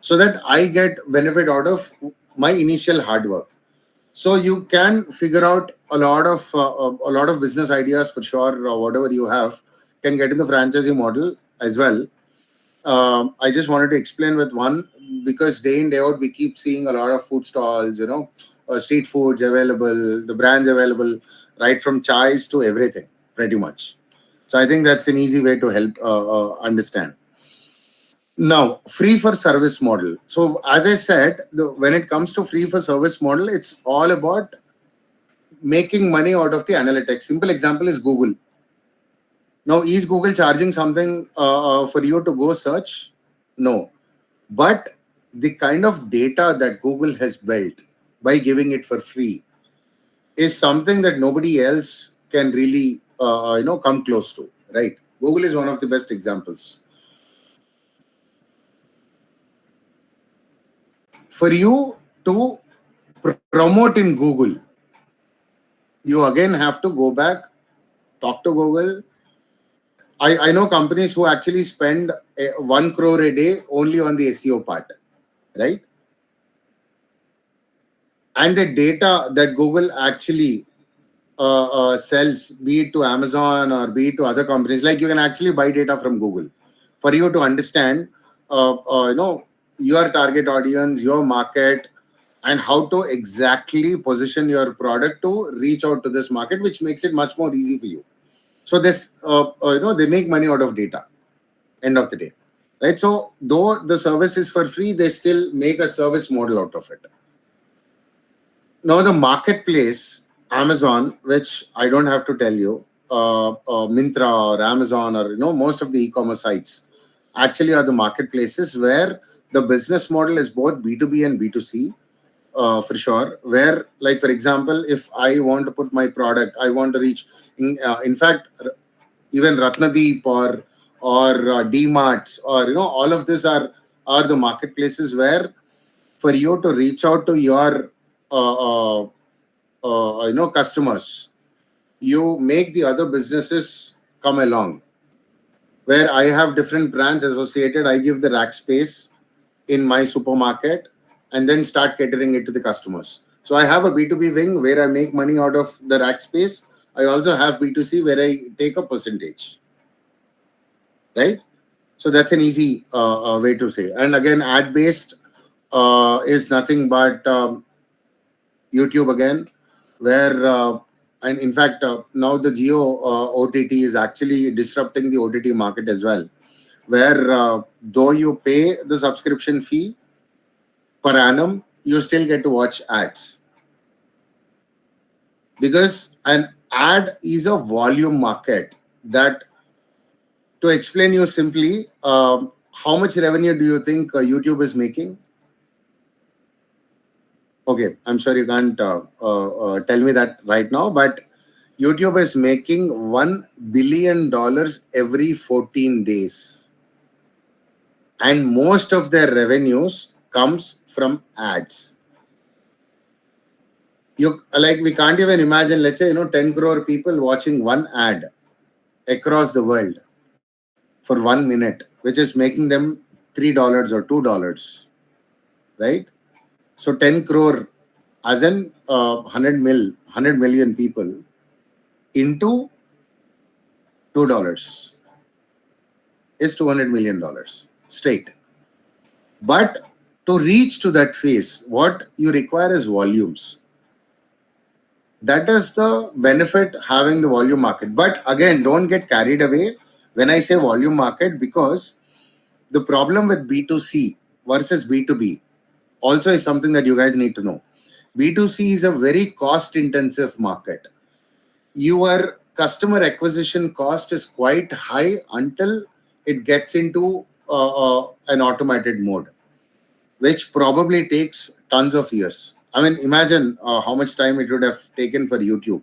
so that I get benefit out of my initial hard work. So you can figure out a lot of business ideas for sure. Whatever you have can get in the franchisee model as well. I just wanted to explain with one because day in, day out, we keep seeing a lot of food stalls, street foods available, the brands available, right from chais to everything, pretty much. So I think that's an easy way to help understand. Now, free for service model. So as I said, when it comes to free for service model, it's all about making money out of the analytics. Simple example is Google. Now, is Google charging something for you to go search? No. But the kind of data that Google has built by giving it for free is something that nobody else can really, come close to, right? Google is one of the best examples. For you to promote in Google, you again have to go back, talk to Google. I know companies who actually spend 1 crore a day only on the SEO part, right? And the data that Google actually sells, be it to Amazon or be it to other companies, like you can actually buy data from Google for you to understand, your target audience, your market, and how to exactly position your product to reach out to this market, which makes it much more easy for you. So this, they make money out of data. End of the day, right? So though the service is for free, they still make a service model out of it. Now the marketplace, Amazon, which I don't have to tell you, Myntra or Amazon or most of the e-commerce sites actually are the marketplaces where the business model is both B2B and B2C, for sure. Where, like for example, if I want to put my product, I want to reach, in fact, even Ratnadeep or D-Marts or all of these are the marketplaces where for you to reach out to your customers, you make the other businesses come along. Where I have different brands associated, I give the rack space in my supermarket and then start catering it to the customers. So I have a B2B wing where I make money out of the rack space. I also have B2C where I take a percentage, right? So that's an easy way to say. And again, ad based is nothing but YouTube again, where and in fact now the Geo OTT is actually disrupting the OTT market as well, where though you pay the subscription fee per annum, you still get to watch ads, because an ad is a volume market. That, to explain you simply, how much revenue do you think YouTube is making? Okay, I'm sure you can't tell me that right now, but YouTube is making $1 billion every 14 days. And most of their revenues comes from ads. We can't even imagine, let's say, 10 crore people watching one ad across the world for 1 minute, which is making them $3 or $2, right? So 10 crore as in 100 million people into $2 is $200 million straight. But to reach to that phase, what you require is volumes. That is the benefit having the volume market. But again, don't get carried away when I say volume market, because the problem with B2C versus B2B also is something that you guys need to know. B2C is a very cost intensive market. Your customer acquisition cost is quite high until it gets into an automated mode, which probably takes tons of years. I mean, imagine how much time it would have taken for YouTube,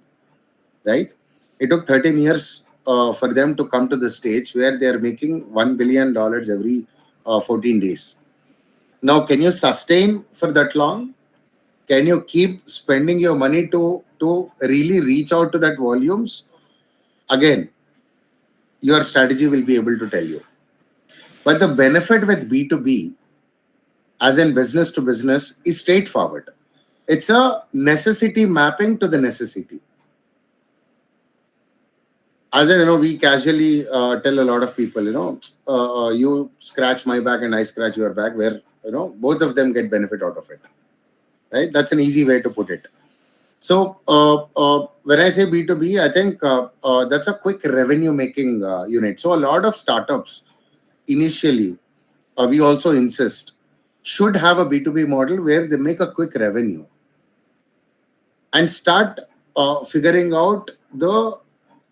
right? It took 13 years for them to come to the stage where they are making $1 billion every 14 days. Now, can you sustain for that long? Can you keep spending your money to really reach out to that volumes? Again, your strategy will be able to tell you. But the benefit with B2B, as in business to business, is straightforward. It's a necessity mapping to the necessity. As in, we casually tell a lot of people, you scratch my back and I scratch your back, where both of them get benefit out of it, right? That's an easy way to put it. So when I say B2B, I think that's a quick revenue making unit. So a lot of startups initially, we also insist, should have a B2B model where they make a quick revenue and start figuring out the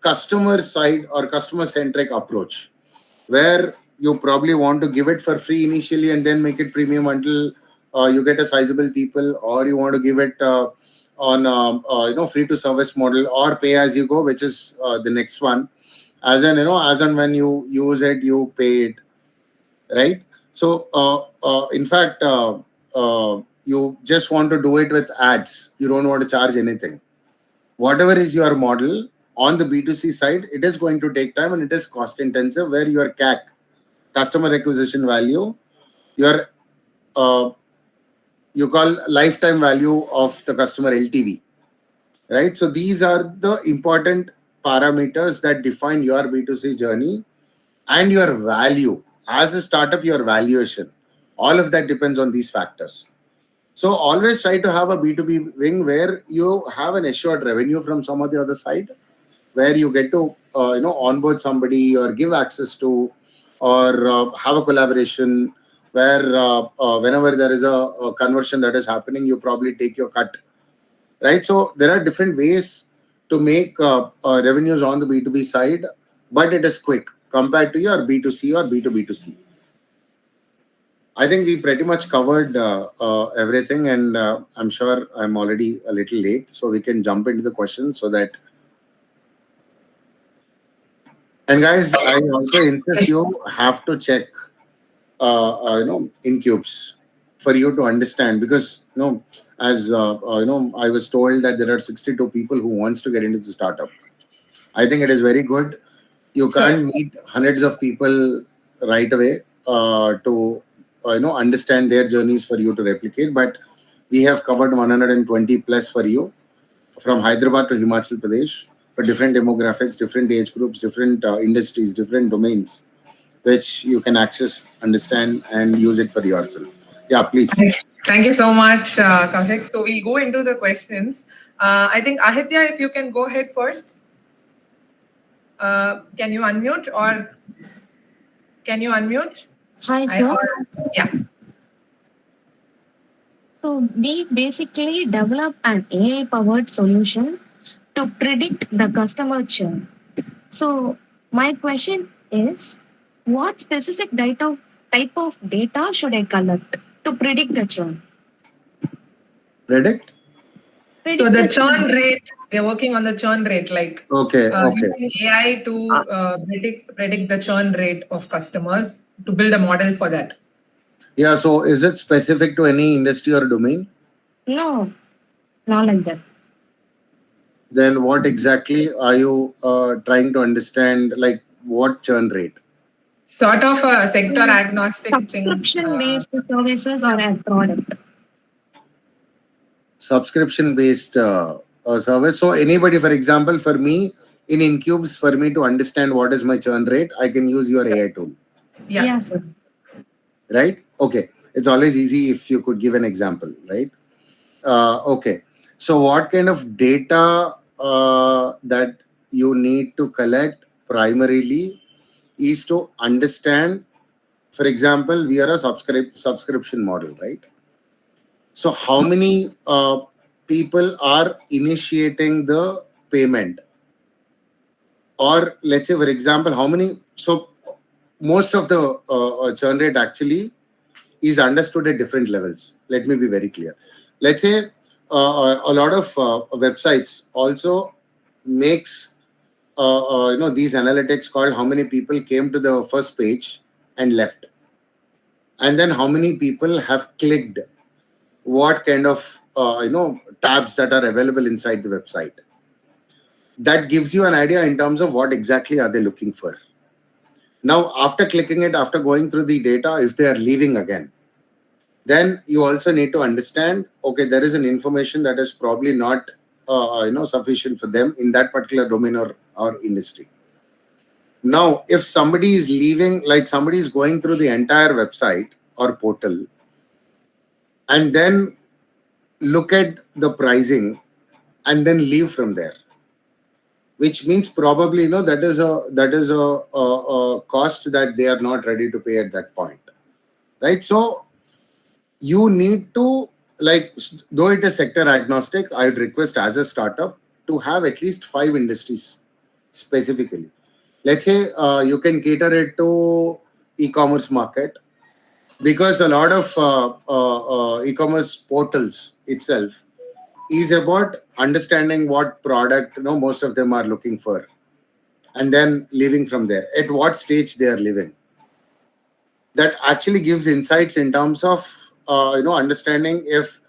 customer side or customer centric approach, where you probably want to give it for free initially and then make it premium until you get a sizable people, or you want to give it on free to service model or pay as you go, which is the next one. As and when you use it, you pay it, right? So in fact, you just want to do it with ads. You don't want to charge anything. Whatever is your model on the B2C side, it is going to take time and it is cost intensive, where your CAC, customer acquisition value, your you call lifetime value of the customer, LTV, right? So these are the important parameters that define your B2C journey and your value. As a startup, your valuation, all of that depends on these factors. So always try to have a B2B wing where you have an assured revenue from some of the other side, where you get to onboard somebody or give access to, or have a collaboration where whenever there is a conversion that is happening, you probably take your cut, right? So there are different ways to make revenues on the B2B side, but it is quick compared to your B2C or B2B2C. I think we pretty much covered everything, and I'm sure I'm already a little late, so we can jump into the questions so that. And guys, I also insist you have to check, Incubes for you to understand, because as I was told that there are 62 people who wants to get into the startup. I think it is very good. You can't meet hundreds of people right away to understand their journeys for you to replicate, but we have covered 120 plus for you, from Hyderabad to Himachal Pradesh, for different demographics, different age groups, different industries, different domains, which you can access, understand, and use it for yourself. Yeah, please. Thank you so much, Koushik. So we'll go into the questions. I think Ahitya, if you can go ahead first. Can you unmute, or can you unmute? Hi, sir. Yeah. So we basically develop an AI-powered solution to predict the customer churn. So my question is, what specific type of data should I collect to predict the churn? Predict? So the churn rate, they're working on the churn rate, like using AI to predict the churn rate of customers, to build a model for that. Yeah, so is it specific to any industry or domain? No, not like that. Then what exactly are you trying to understand, like what churn rate? Sort of a sector agnostic Subscription-based services or a product. Subscription-based service. So anybody, for example, for me, in Incubes, for me to understand what is my churn rate, I can use your AI tool. Yeah, sir. Right? Okay. It's always easy if you could give an example, right? Okay. So what kind of data that you need to collect primarily is to understand, for example, we are a subscription model, right? So how many people are initiating the payment? Or let's say, for example, how many, so most of the churn rate actually is understood at different levels. Let me be very clear. Let's say a lot of websites also makes these analytics called how many people came to the first page and left, and then how many people have clicked what kind of tabs that are available inside the website. That gives you an idea in terms of what exactly are they looking for. Now, after clicking it, after going through the data, if they are leaving again, then you also need to understand, okay, there is an information that is probably not sufficient for them in that particular domain or industry. Now, if somebody is leaving, like somebody is going through the entire website or portal and then look at the pricing and then leave from there, which means probably that is a cost that they are not ready to pay at that point, right? So you need to, like, though it is sector agnostic, I would request as a startup to have at least 5 industries specifically. Let's say you can cater it to e-commerce market, because a lot of e-commerce portals itself is about understanding what product most of them are looking for, and then living from there, at what stage they are living. That actually gives insights in terms of understanding if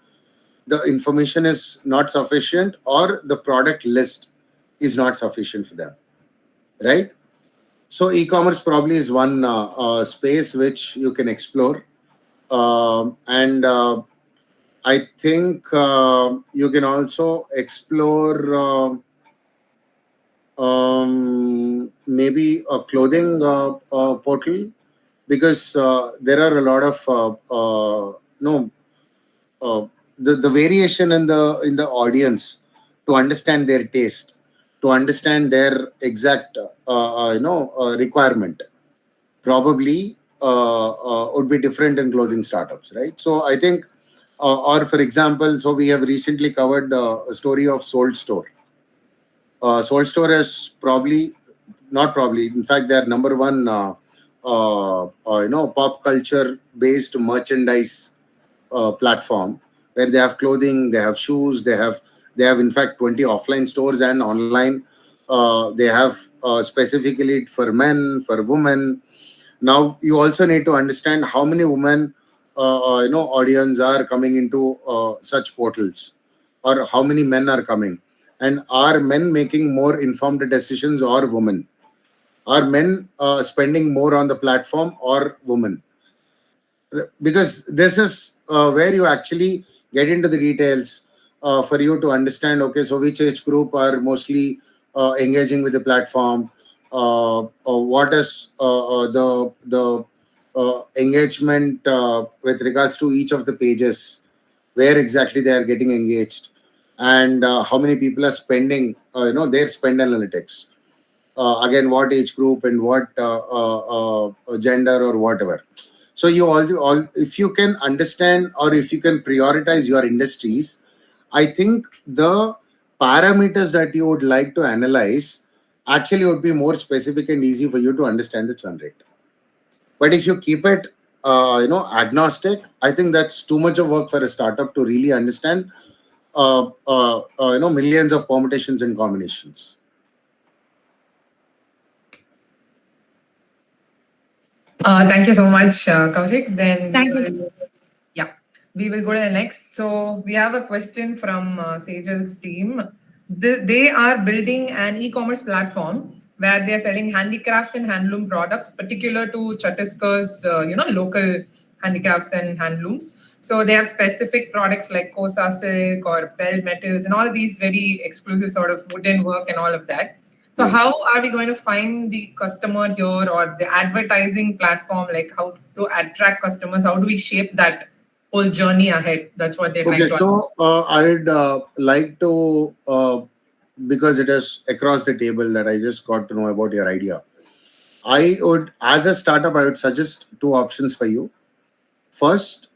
the information is not sufficient or the product list is not sufficient for them, right? So e-commerce probably is one space which you can explore. And I think you can also explore maybe a clothing portal, because there are a lot of the variation in the audience, to understand their taste, to understand their exact requirement, probably would be different in clothing startups, right? So I think, or for example, so we have recently covered a story of Sold Store. Soul Store is probably, not probably, in fact, they're number one, pop culture based merchandise platform, where they have clothing, they have shoes, they have in fact 20 offline stores and online. They have specifically for men, for women. Now you also need to understand how many women, audience are coming into such portals, or how many men are coming, and are men making more informed decisions or women? Are men spending more on the platform or women? Because this is where you actually get into the details for you to understand, okay, so which age group are mostly engaging with the platform, what is the engagement with regards to each of the pages, where exactly they are getting engaged, and how many people are spending their spend analytics, again, what age group and what gender or whatever. So you all if you can understand, or if you can prioritize your industries, I think the parameters that you would like to analyze actually would be more specific and easy for you to understand the churn rate. But if you keep it agnostic, I think that's too much of work for a startup to really understand millions of permutations and combinations. Thank you so much, Koushik. Then Thank you. yeah, we will go to the next. So we have a question from Sejal's team. They are building an e-commerce platform where they are selling handicrafts and handloom products, particular to Chhattisgarh's, local handicrafts and handlooms. So they have specific products like kosa silk or bell metals and all these very exclusive sort of wooden work and all of that. So how are we going to find the customer here, or the advertising platform, like how to attract customers? How do we shape that whole journey ahead? That's what they're trying Okay, to. so I'd like to, because it is across the table that I just got to know about your idea. I would, as a startup, I would suggest 2 options for you. First,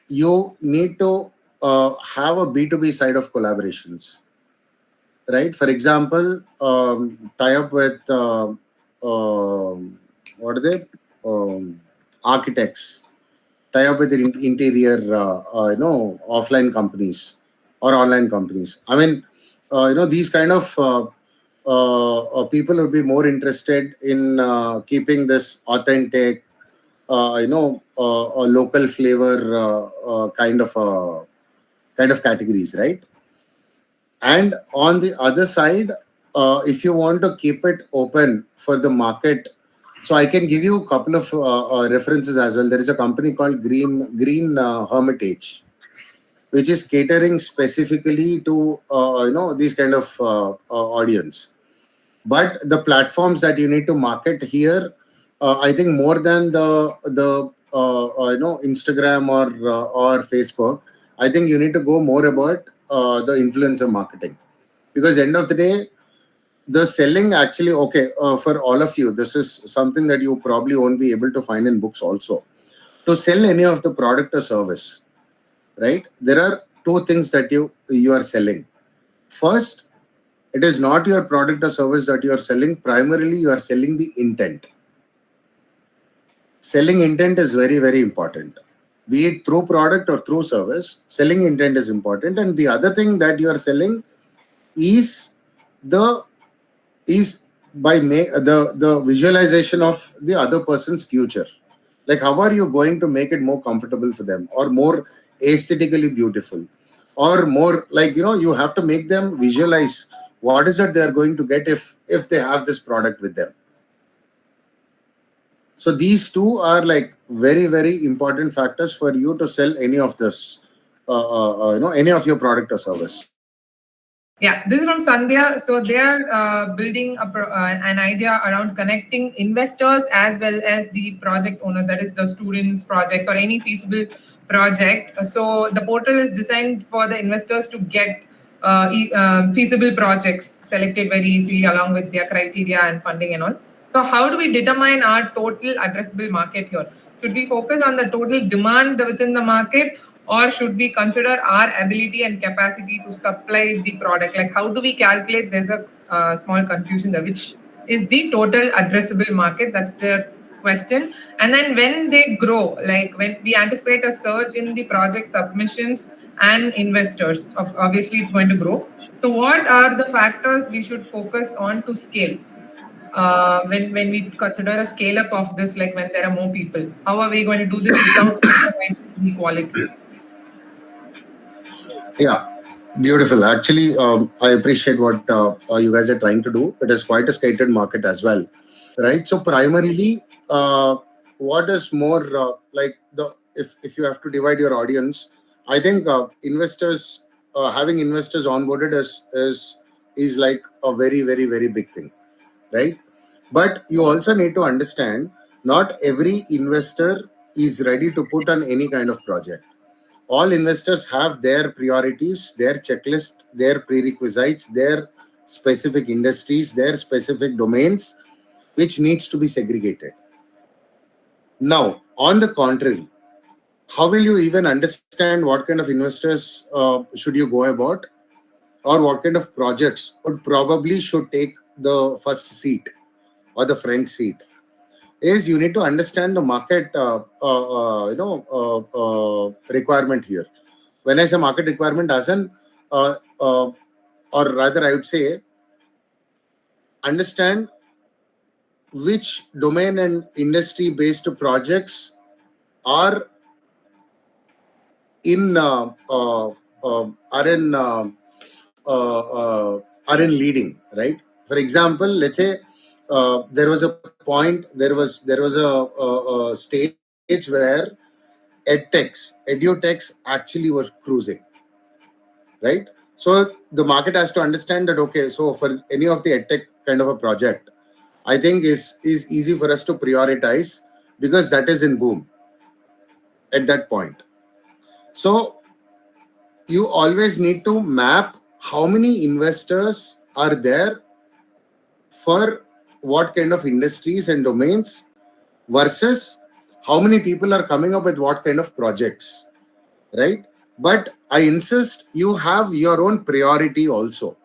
you need to have a B2B side of collaborations, right? For example, tie up with what are they? Architects. Tie up with the interior, offline companies or online companies. I mean, these kind of people would be more interested in keeping this authentic, a local flavor kind of categories, right? And on the other side, if you want to keep it open for the market, so I can give you a couple of references as well. There is a company called Green Hermitage, which is catering specifically to these kind of audience. But the platforms that you need to market here, I think more than the Instagram or Facebook. I think you need to go more about the influencer marketing, because end of the day, the selling actually, okay, for all of you, this is something that you probably won't be able to find in books also. To sell any of the product or service, right? There are two things that you are selling. First, it is not your product or service that you are selling. Primarily, you are selling the intent. Selling intent is very, very important. Be it through product or through service, selling intent is important. And the other thing that you are selling is the is by the visualization of the other person's future. Like, how are you going to make it more comfortable for them, or more aesthetically beautiful, or more like, you have to make them visualize what is it they are going to get if they have this product with them. So these two are like very, very important factors for you to sell any of this, any of your product or service. Yeah, this is from Sandhya. So they are building an idea around connecting investors as well as the project owner, that is the students' projects or any feasible project. So the portal is designed for the investors to get feasible projects selected very easily along with their criteria and funding and all. So how do we determine our total addressable market here? Should we focus on the total demand within the market, or should we consider our ability and capacity to supply the product? Like, how do we calculate? There's a small confusion there, which is the total addressable market? That's the question. And then when they grow, like when we anticipate a surge in the project submissions and investors, obviously it's going to grow. So what are the factors we should focus on to scale? When we consider a scale up of this, like when there are more people, how are we going to do this without compromising the quality? Yeah, beautiful. Actually, I appreciate what you guys are trying to do. It is quite a skated market as well, right? So primarily, what is more like the if you have to divide your audience, I think investors having investors onboarded is like a very, very, very big thing, right? But you also need to understand, not every investor is ready to put on any kind of project. All investors have their priorities, their checklist, their prerequisites, their specific industries, their specific domains, which needs to be segregated. Now, on the contrary, how will you even understand what kind of investors should you go about, or what kind of projects would probably should take the first seat or the front seat? Is you need to understand the market requirement here. When I say market requirement, as an or rather I would say, understand which domain and industry based projects are in are in are in leading, right? For example, let's say there was a point, there was a stage where edutechs actually were cruising, right? So the market has to understand that, okay, so for any of the edtech kind of a project, I think is easy for us to prioritize, because that is in boom at that point. So you always need to map how many investors are there for what kind of industries and domains, versus how many people are coming up with what kind of projects, right? But I insist you have your own priority also.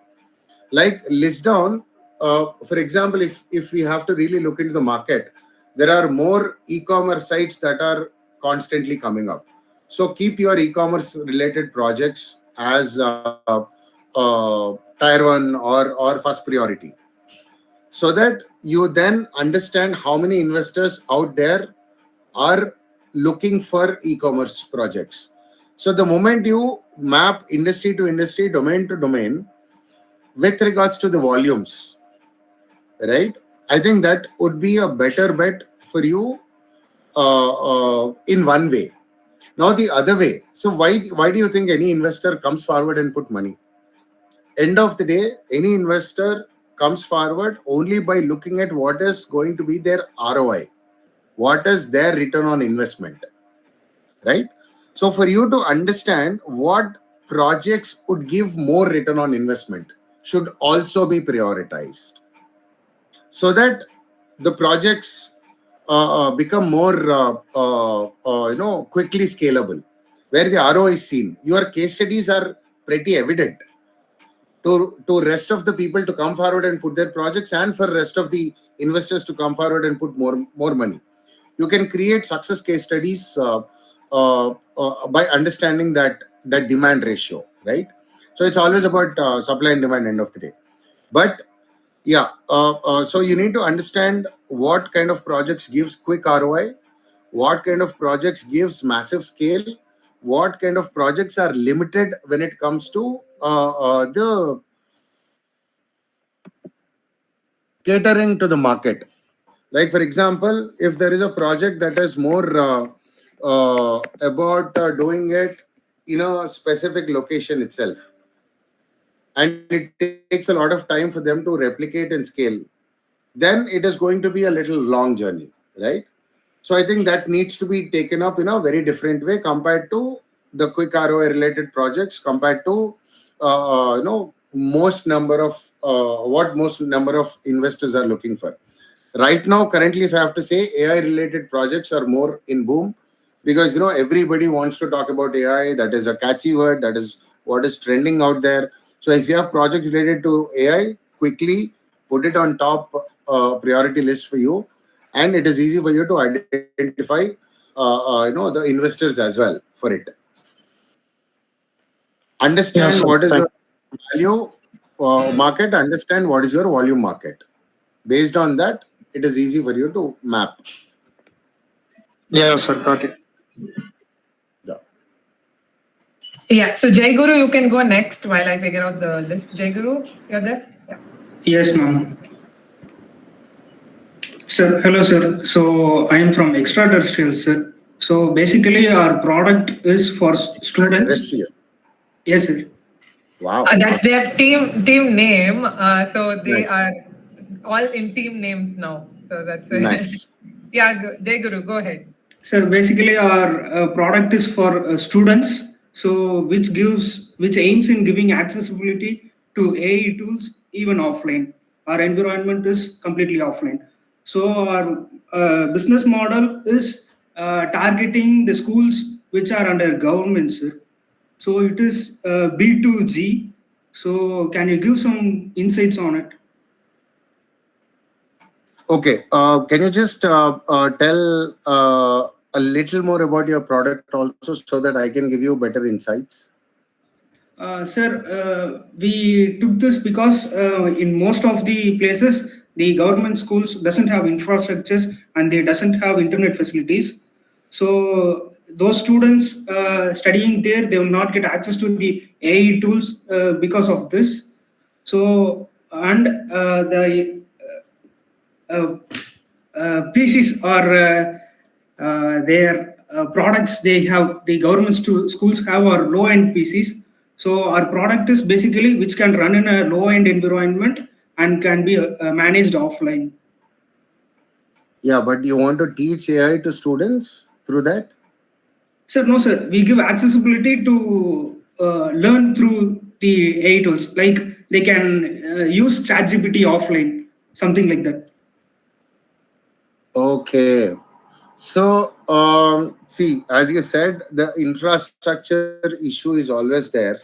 Like, list down, for example, if we have to really look into the market, there are more e-commerce sites that are constantly coming up. So keep your e-commerce related projects as tier one or first priority, so that you then understand how many investors out there are looking for e-commerce projects. So the moment you map industry to industry, domain to domain, with regards to the volumes, right? I think that would be a better bet for you in one way. Now the other way. So why do you think any investor comes forward and put money? End of the day, any investor comes forward only by looking at what is going to be their ROI. what is their return on investment, right? So for you to understand what projects would give more return on investment should also be prioritized, so that the projects become more quickly scalable, where the ROI is seen. Your case studies are pretty evident to rest of the people to come forward and put their projects, and for rest of the investors to come forward and put more money. You can create success case studies by understanding that demand ratio, right? So it's always about supply and demand end of the day. But yeah, so you need to understand what kind of projects gives quick ROI, what kind of projects gives massive scale, what kind of projects are limited when it comes to the catering to the market. Like for example, if there is a project that is more about doing it in a specific location itself, and it takes a lot of time for them to replicate and scale, then it is going to be a little long journey, right? So I think that needs to be taken up in a very different way compared to the quick ROI related projects, compared to most number of what most number of investors are looking for. Right now, currently, if I have to say, AI related projects are more in boom, because everybody wants to talk about AI. That is a catchy word. That is what is trending out there. So if you have projects related to AI, quickly put it on top priority list for you, and it is easy for you to identify the investors as well for it. Yeah, Understand sir. what is Thank. your value market. Understand what is your volume market. Based on that, it is easy for you to map. Yeah, sir. Got it. Yeah. Yeah. So Jai Guru, you can go next while I figure out the list. Jai Guru, you're there? Yeah. Yes, ma'am. Sir, hello, sir. So I am from extraterrestrial, sir. So basically, our product is for students. Terrestrial. Yes, sir. Wow. That's their team name. So they Nice. are all in team names now. So that's it. Nice. Yeah, Jai Guru, go ahead. Sir, basically, our product is for students. So which aims in giving accessibility to AI tools even offline. Our environment is completely offline. So our business model is targeting the schools which are under government, sir. So it is B2G. So can you give some insights on it? Okay. Can you just tell a little more about your product also, so that I can give you better insights? Sir, we took this because in most of the places, the government schools doesn't have infrastructures and they doesn't have internet facilities. So those students studying there, they will not get access to the AI tools because of this. So and the PCs are their products they have, the government schools have are low end PCs. So our product is basically which can run in a low end environment and can be managed offline. Yeah, but you want to teach AI to students through that? Sir, no, sir. We give accessibility to learn through the AI tools. Like they can use ChatGPT offline, something like that. Okay. So, see, as you said, the infrastructure issue is always there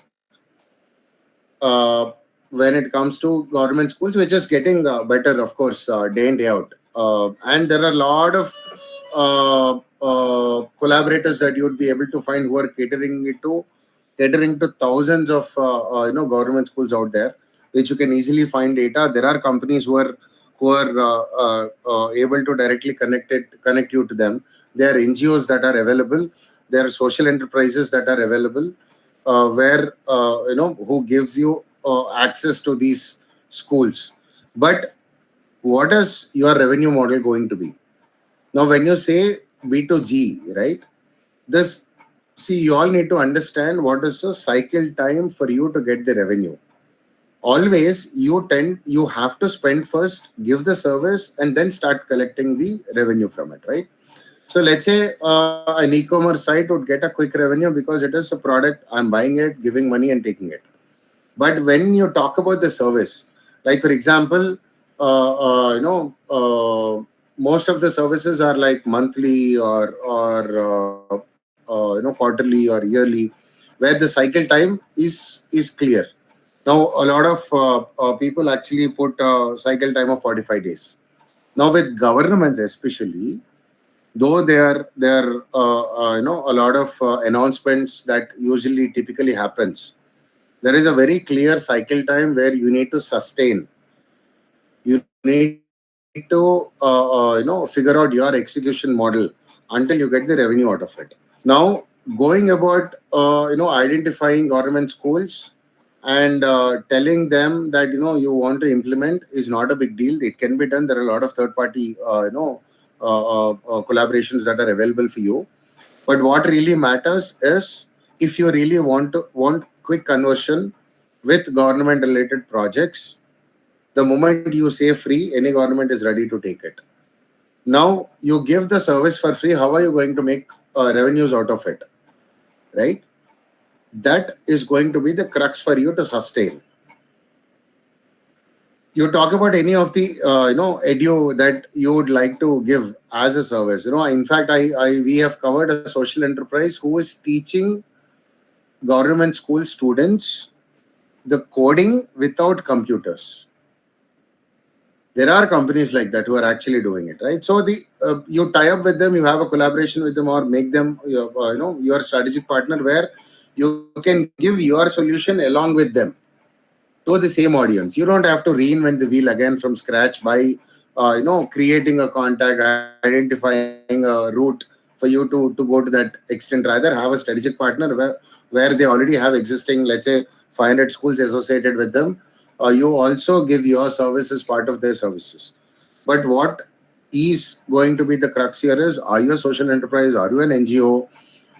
when it comes to government schools, which is getting better, of course, day in, day out. And there are a lot of collaborators that you would be able to find who are catering to thousands of government schools out there, which you can easily find data. There are companies who are able to directly connect you to them. There are NGOs that are available. There are social enterprises that are available, where who gives you access to these schools. But what is your revenue model going to be? Now, when you say B2G, right? This, see, you all need to understand what is the cycle time for you to get the revenue. Always, you have to spend first, give the service, and then start collecting the revenue from it, right? So let's say an e-commerce site would get a quick revenue because it is a product, I'm buying it, giving money and taking it. But when you talk about the service, like for example, most of the services are like monthly or quarterly or yearly, where the cycle time is clear. Now a lot of people actually put cycle time of 45 days. Now with governments especially, though there are a lot of announcements that usually typically happens, there is a very clear cycle time where you need to sustain. You need to figure out your execution model until you get the revenue out of it. Now, going about identifying government schools and telling them that you want to implement is not a big deal. It can be done. There are a lot of third party collaborations that are available for you. But what really matters is if you really want quick conversion with government related projects, the moment you say free, any government is ready to take it. Now you give the service for free, how are you going to make revenues out of it? Right? That is going to be the crux for you to sustain. You talk about any of the edu that you would like to give as a service. In fact, we have covered a social enterprise who is teaching government school students the coding without computers. There are companies like that who are actually doing it, right? So you tie up with them, you have a collaboration with them, or make them your strategic partner, where you can give your solution along with them to the same audience. You don't have to reinvent the wheel again from scratch by creating a contact, identifying a route for you to go to that extent. Rather, have a strategic partner where they already have existing, let's say, 500 schools associated with them. You also give your service as part of their services. But what is going to be the crux here is, are you a social enterprise? Are you an NGO?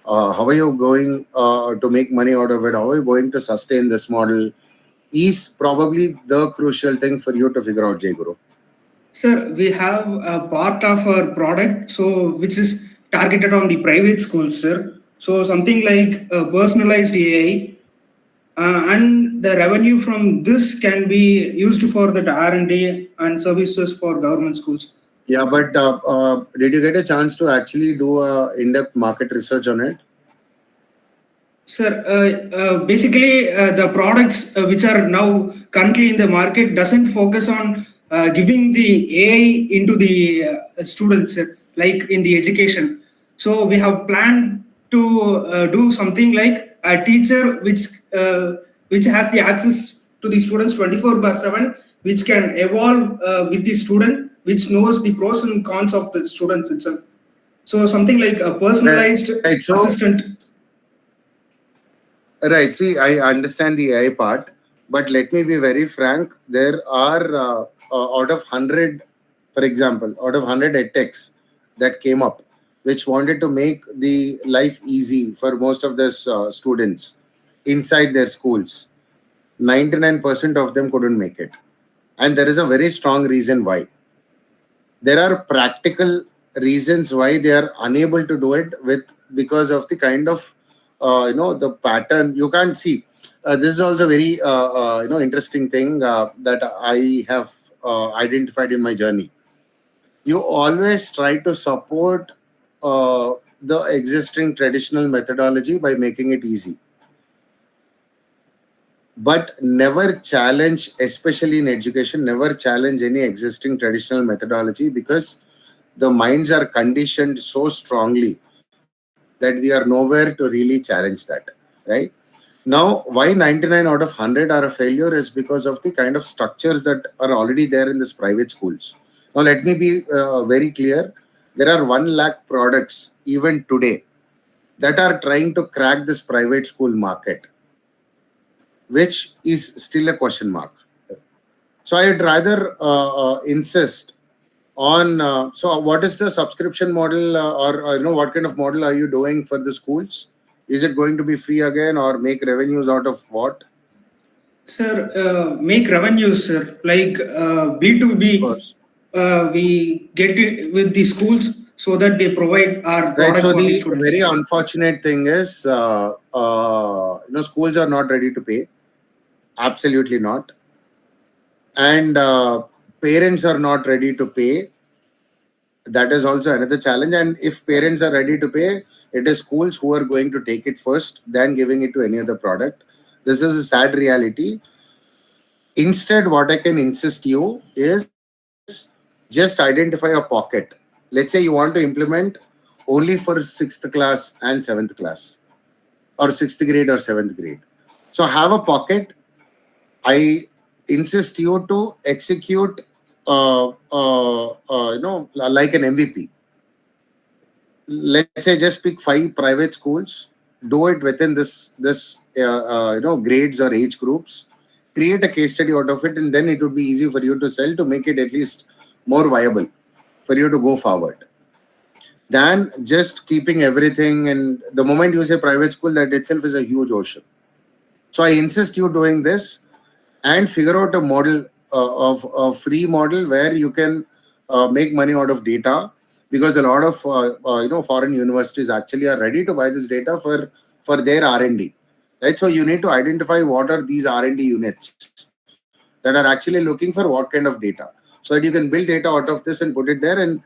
How are you going to make money out of it? How are you going to sustain this model? Is probably the crucial thing for you to figure out, Jay Guru. Sir, we have a part of our product, so which is targeted on the private schools, sir. So something like personalized AI, and the revenue from this can be used for the R&D and services for government schools. Yeah, but did you get a chance to actually do in-depth market research on it? Sir, basically the products which are now currently in the market doesn't focus on giving the AI into the students, like in the education. So we have planned to do something like a teacher which has the access to the students 24/7, which can evolve with the student, which knows the pros and cons of the students itself. So something like a personalized assistant. Right. See, I understand the AI part, but let me be very frank. There are out of 100, for example, out of 100 edtechs that came up, which wanted to make the life easy for most of the students inside their schools. 99% of them couldn't make it. And there is a very strong reason why. There are practical reasons why they are unable to do it because of the kind of the pattern you can't see. This is also very interesting thing that I have identified in my journey. You always try to support the existing traditional methodology by making it easy, but never challenge, especially in education, never challenge any existing traditional methodology, because the minds are conditioned so strongly that we are nowhere to really challenge that, right? Now, why 99 out of 100 are a failure is because of the kind of structures that are already there in these private schools. Now, let me be very clear. There are 1 lakh products even today that are trying to crack this private school market, which is still a question mark. So I'd rather insist on, so what is the subscription model or what kind of model are you doing for the schools? Is it going to be free again, or make revenues out of what? Sir, make revenues, sir. Like B2B, we get it with the schools. so that they provide our Right. product So for the the students. very unfortunate thing is, schools are not ready to pay. Absolutely not. And parents are not ready to pay. That is also another challenge. And if parents are ready to pay, it is schools who are going to take it first, than giving it to any other product. This is a sad reality. Instead, what I can insist you is just identify a pocket. Let's say you want to implement only for sixth class and seventh class, or sixth grade or seventh grade. So have a pocket. I insist you to execute, like an MVP. Let's say just pick 5 private schools, do it within this grades or age groups, create a case study out of it, and then it would be easy for you to sell, to make it at least more viable for you to go forward, than just keeping everything. And the moment you say private school, that itself is a huge ocean. So I insist you doing this, and figure out a model, of a free model where you can make money out of data, because a lot of foreign universities actually are ready to buy this data for their R&D, right? So you need to identify what are these R&D units that are actually looking for what kind of data, so that you can build data out of this and put it there. And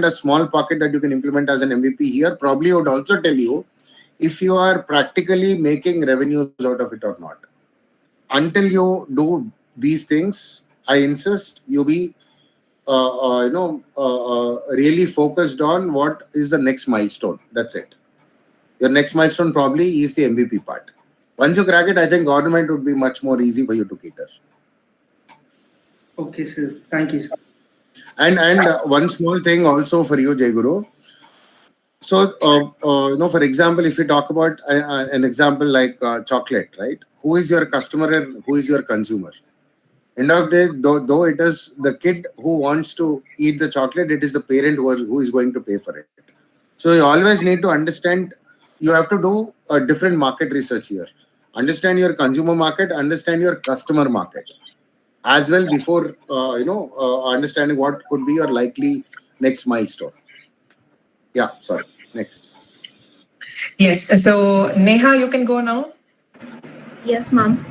a small pocket that you can implement as an MVP here probably would also tell you if you are practically making revenues out of it or not. Until you do these things, I insist you be really focused on what is the next milestone. That's it. Your next milestone probably is the MVP part. Once you crack it, I think government would be much more easy for you to cater. Okay, sir. Thank you, sir. And one small thing also for you, Jai Guru. So, for example, if we talk about an example like chocolate, right? Who is your customer and who is your consumer? End of the day, though it is the kid who wants to eat the chocolate, it is the parent who is going to pay for it. So you always need to understand, you have to do a different market research here. Understand your consumer market, understand your customer market as well, before understanding what could be your likely next milestone. Yeah, sorry. Next. Yes. So Neha, you can go now. Yes, ma'am.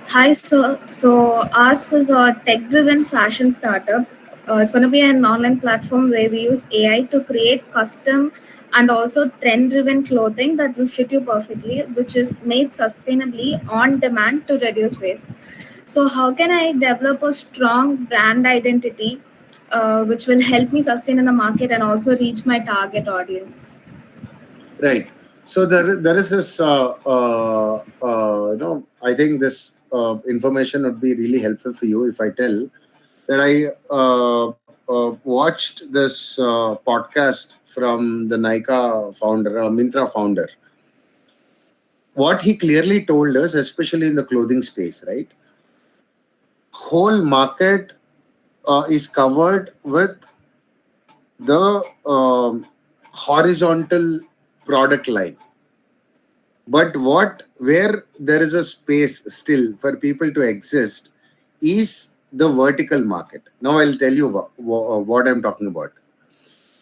Hi, sir. So, ours is a tech driven fashion startup. It's going to be an online platform where we use AI to create custom and also trend driven clothing that will fit you perfectly, which is made sustainably on demand to reduce waste. So, how can I develop a strong brand identity which will help me sustain in the market and also reach my target audience? Right. So there is this, I think this information would be really helpful for you if I tell that I watched this podcast from the Nika founder, Mintra founder. What he clearly told us, especially in the clothing space, right? Whole market is covered with the horizontal product line. But where there is a space still for people to exist is the vertical market. Now I'll tell you what I'm talking about.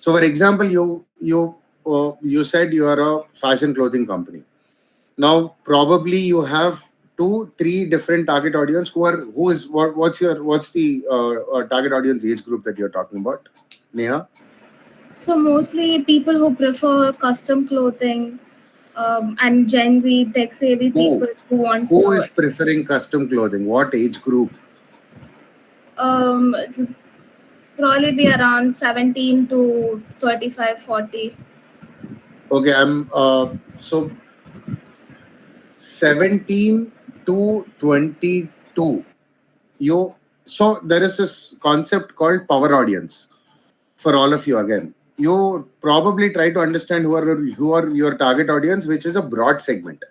So, for example, you said you are a fashion clothing company. Now probably you have 2-3 different target audience. What's the target audience age group that you're talking about, Neha? So mostly people who prefer custom clothing and Gen Z tech savvy Who people who wants who to is preferring custom clothing? What age group? it'll probably be around 17 to 35, 40. Okay, I'm so 17 to 22. So there is this concept called power audience for all of you. Again, you probably try to understand who are your target audience, which is a broad segment.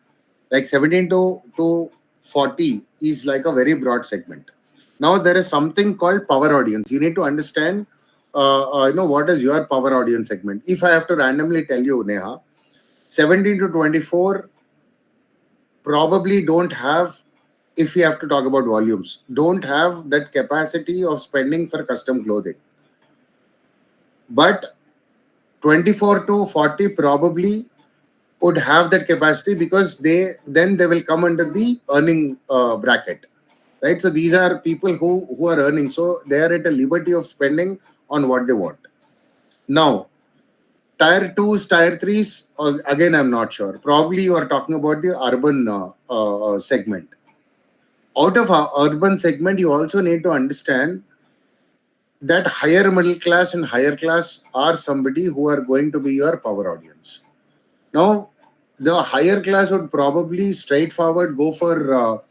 Like 17 to 40 is like a very broad segment. Now there is something called power audience. You need to understand, what is your power audience segment. If I have to randomly tell you, Neha, 17 to 24 probably don't have, if we have to talk about volumes, don't have that capacity of spending for custom clothing. But 24 to 40 probably would have that capacity, because they will come under the earning bracket, right? So these are people who are earning, so they are at a liberty of spending on what they want. Now, tier 2s, tier 3s, again, I'm not sure. Probably you are talking about the urban segment. Out of our urban segment, you also need to understand that higher middle class and higher class are somebody who are going to be your power audience. Now, the higher class would probably straightforward go for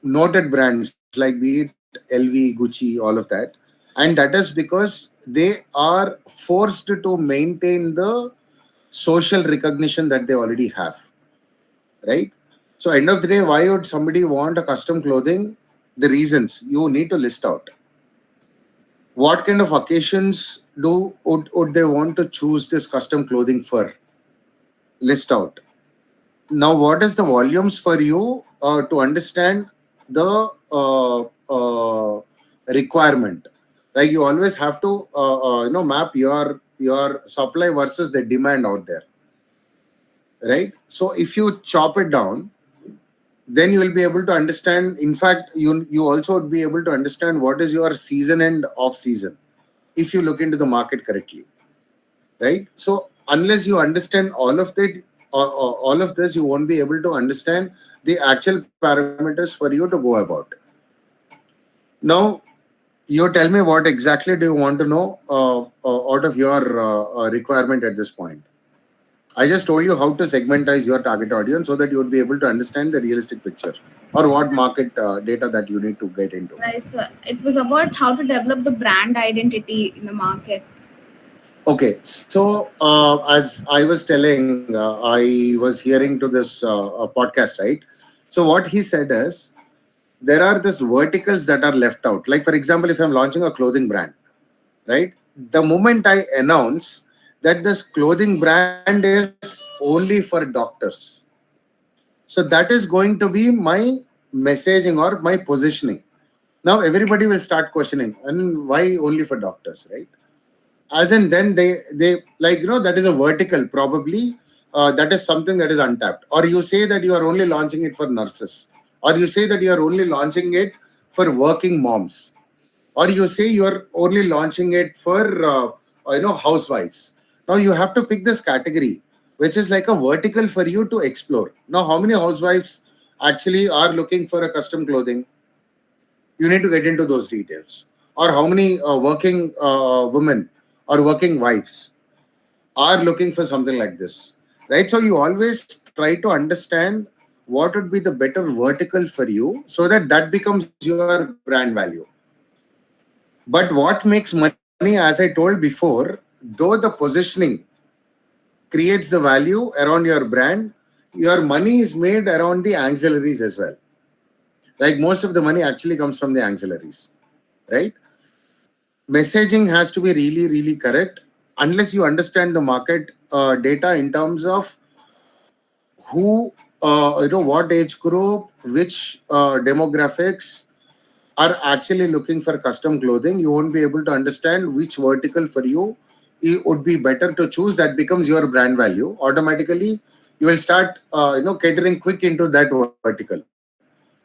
noted brands like be it LV, Gucci, all of that. And that is because they are forced to maintain the social recognition that they already have, right? So end of the day, why would somebody want a custom clothing? The reasons you need to list out. What kind of occasions would they want to choose this custom clothing for? List out. Now, what is the volumes for you to understand the requirement? Like you always have to map your supply versus the demand out there, right? So if you chop it down, then you will be able to understand. In fact, you also would be able to understand what is your season and off season if you look into the market correctly, right? So unless you understand all of that, all of this, you won't be able to understand the actual parameters for you to go about. Now, you tell me what exactly do you want to know out of your requirement at this point. I just told you how to segmentize your target audience so that you would be able to understand the realistic picture or what market data that you need to get into. Right. So it was about how to develop the brand identity in the market. Okay, so as I was telling, I was hearing to this podcast, right? So what he said is there are these verticals that are left out. Like for example, if I'm launching a clothing brand, right? The moment I announce that this clothing brand is only for doctors, so that is going to be my messaging or my positioning. Now everybody will start questioning, and why only for doctors, right? As in then they like, that is a vertical probably, that is something that is untapped. Or you say that you are only launching it for nurses, or you say that you are only launching it for working moms, or you say you are only launching it for housewives. Now you have to pick this category which is like a vertical for you to explore. Now how many housewives actually are looking for a custom clothing? You need to get into those details. Or how many working women or working wives are looking for something like this, right? So you always try to understand what would be the better vertical for you so that that becomes your brand value. But what makes money, as I told before, though the positioning creates the value around your brand, your money is made around the ancillaries as well. Like most of the money actually comes from the ancillaries, right? Messaging has to be really, really correct. Unless you understand the market data in terms of who, what age group, which demographics are actually looking for custom clothing, you won't be able to understand which vertical for you it would be better to choose. That becomes your brand value. Automatically, you will start, catering quick into that vertical.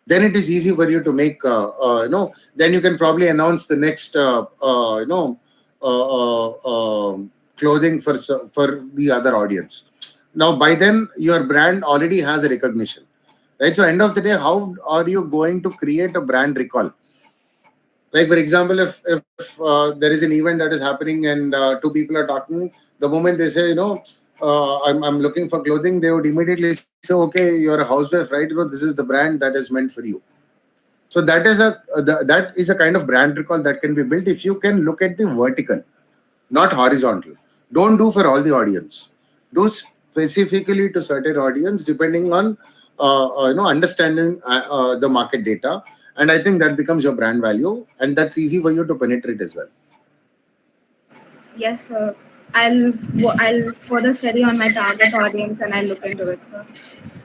Then it is easy for you to make, then you can probably announce the next, clothing for the other audience. Now, by then, your brand already has a recognition, right? So, end of the day, how are you going to create a brand recall? Like, for example, if there is an event that is happening and two people are talking, the moment they say, I'm looking for clothing, they would immediately say, okay, you're a housewife, right? This is the brand that is meant for you. So that is a kind of brand recall that can be built if you can look at the vertical, not horizontal. Don't do for all the audience. Do specifically to certain audience depending on understanding the market data, and I think that becomes your brand value, and that's easy for you to penetrate as well. Yes, sir. I'll further study on my target audience and I'll look into it, sir.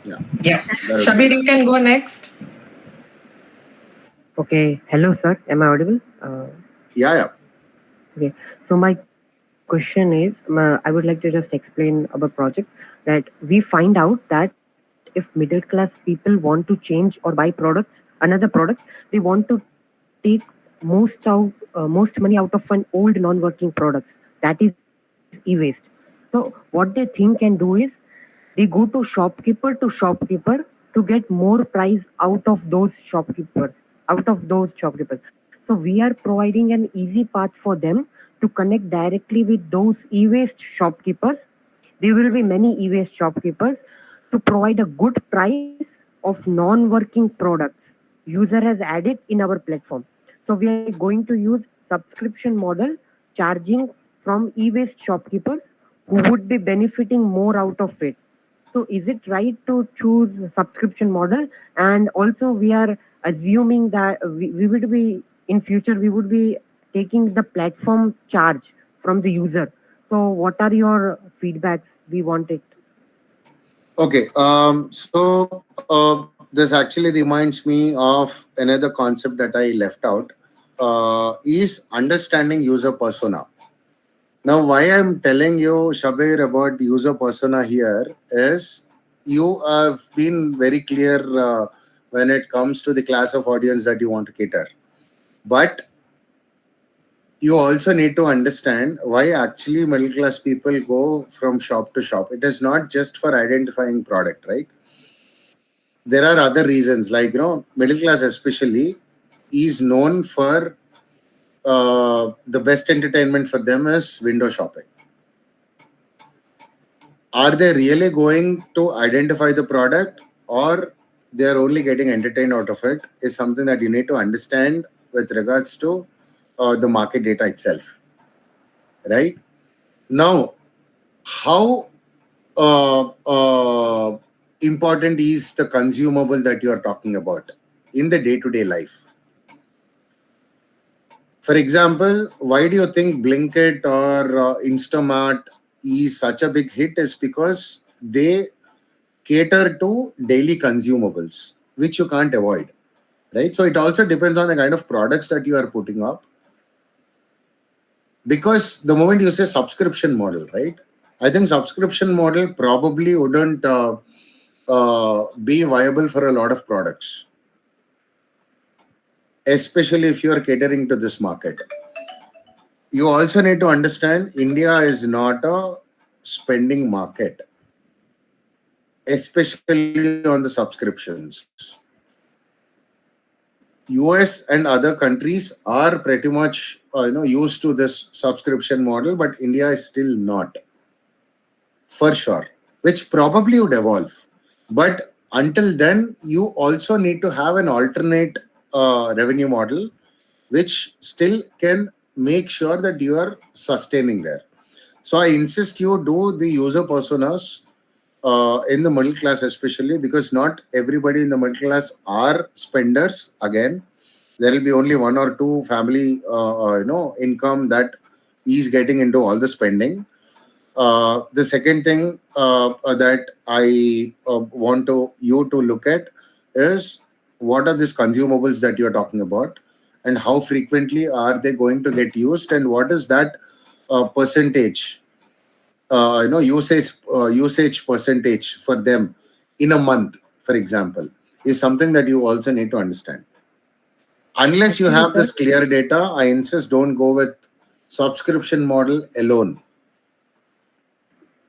Yeah. That would Shabir, you can go next. Okay. Hello, sir. Am I audible? yeah. Okay. So my question is, I would like to just explain our project that we find out that if middle class people want to change or buy products, another product, they want to take most money out of an old non-working products, that is e-waste. So what they think and do is they go to shopkeeper to get more price out of those shopkeepers. So we are providing an easy path for them to connect directly with those e-waste shopkeepers. There will be many e-waste shopkeepers to provide a good price of non-working products user has added in our platform. So we are going to use subscription model, charging from e-waste shopkeepers who would be benefiting more out of it. So is it right to choose subscription model? And also we are assuming that we would be in future we would be taking the platform charge from the user. So what are your feedbacks? We want it. Okay. This actually reminds me of another concept that I left out. Is understanding user persona. Now, why I'm telling you, Shabir, about user persona here is you have been very clear when it comes to the class of audience that you want to cater. But you also need to understand why actually middle class people go from shop to shop. It is not just for identifying product, right? There are other reasons, like, middle class especially is known for the best entertainment for them is window shopping. Are they really going to identify the product, or they are only getting entertained out of it, is something that you need to understand with regards to the market data itself, right? Now, how important is the consumable that you are talking about in the day-to-day life? For example, why do you think Blinkit or Instamart is such a big hit? Is because they cater to daily consumables, which you can't avoid, right? So it also depends on the kind of products that you are putting up. Because the moment you say subscription model, right? I think subscription model probably wouldn't be viable for a lot of products, especially if you are catering to this market. You also need to understand India is not a spending market, especially on the subscriptions. US and other countries are pretty much used to this subscription model, but India is still not, for sure, which probably would evolve. But until then, you also need to have an alternate revenue model, which still can make sure that you are sustaining there. So I insist you do the user personas in the middle class, especially because not everybody in the middle class are spenders. Again, there will be only one or two family, income that is getting into all the spending. The second thing that I want you to look at is what are these consumables that you are talking about, and how frequently are they going to get used, and what is that percentage, usage percentage for them in a month, for example, is something that you also need to understand. Unless you have this clear data, I insist don't go with subscription model alone.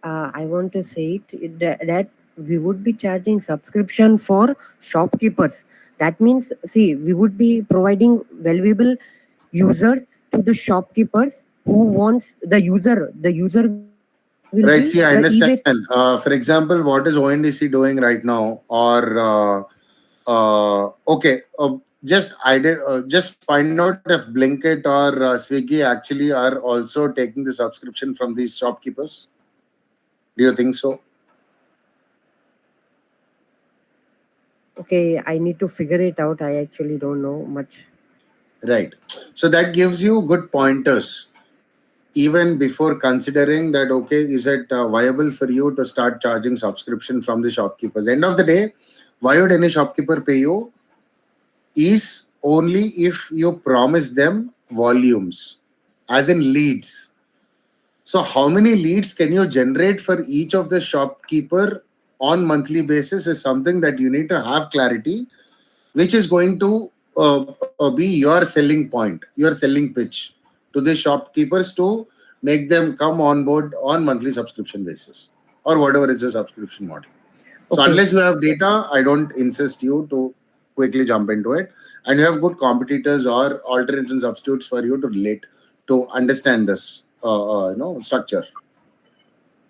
I want to say that we would be charging subscription for shopkeepers. That means, see, we would be providing valuable users to the shopkeepers who wants the user. The user will be Right. See, I the e-waste. understand. For example, what is ONDC doing right now? Or just find out if Blinkit or Swiggy actually are also taking the subscription from these shopkeepers. Do you think so? Okay, I need to figure it out. I actually don't know much. Right. So that gives you good pointers even before considering that, okay, is it viable for you to start charging subscription from the shopkeepers? End of the day, why would any shopkeeper pay you is only if you promise them volumes, as in leads. So how many leads can you generate for each of the shopkeeper on monthly basis is something that you need to have clarity, which is going to be your selling point, your selling pitch to the shopkeepers to make them come on board on monthly subscription basis or whatever is the subscription model. So Okay. unless you have data, I don't insist you to quickly jump into it. And you have good competitors or alternates and substitutes for you to relate to understand this structure.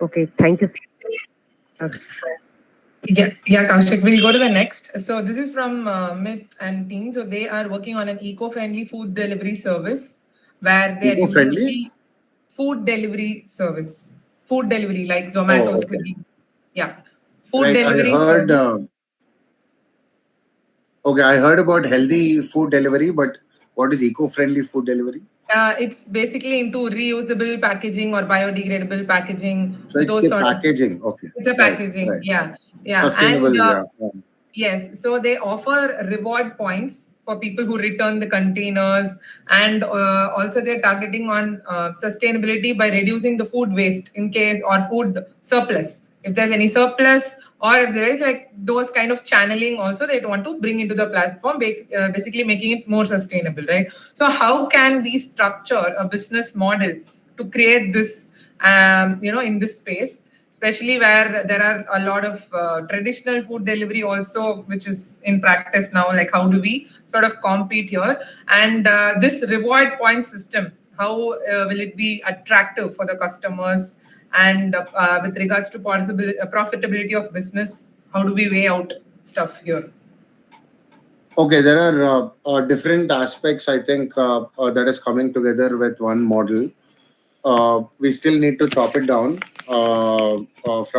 Okay. Thank you. Yeah, Kaushik, we'll go to the next. So this is from Myth and team. So they are working on an eco-friendly food delivery service where they are using Eco-friendly? the food delivery service. Food delivery like Oh, Zomato, okay. Swiggy. Yeah. Food Right. delivery service. Okay, I heard about healthy food delivery, but what is eco-friendly food delivery? It's basically into reusable packaging or biodegradable packaging, So it's those the sort of. packaging. Okay. It's a Right. packaging. Right. Yeah. Sustainable. And Yeah. yes, so they offer reward points for people who return the containers, and also they're targeting on sustainability by reducing the food waste in case or food surplus. If there's any surplus or if there is like those kind of channeling, also they want to bring into the platform, basically making it more sustainable, right? So how can we structure a business model to create this, in this space? Especially where there are a lot of traditional food delivery also, which is in practice now. Like, how do we sort of compete here? And this reward point system, how will it be attractive for the customers? And with regards to possible profitability of business, how do we weigh out stuff here? Okay, there are different aspects, I think, that is coming together with one model. We still need to chop it down from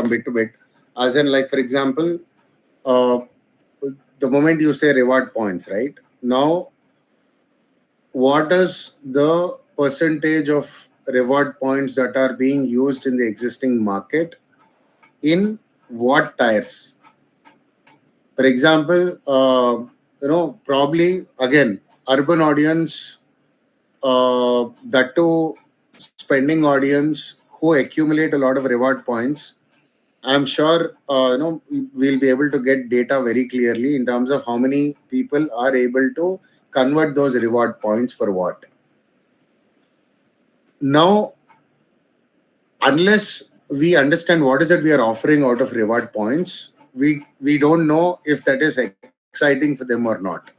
bit to bit. As in, like, for example, uh, the moment you say reward points, right? Now, what is the percentage of reward points that are being used in the existing market in what tires? For example, probably again, urban audience, that too spending audience who accumulate a lot of reward points. I'm sure we'll be able to get data very clearly in terms of how many people are able to convert those reward points for what. Now, unless we understand what is it we are offering out of reward points, we don't know if that is exciting for them or not.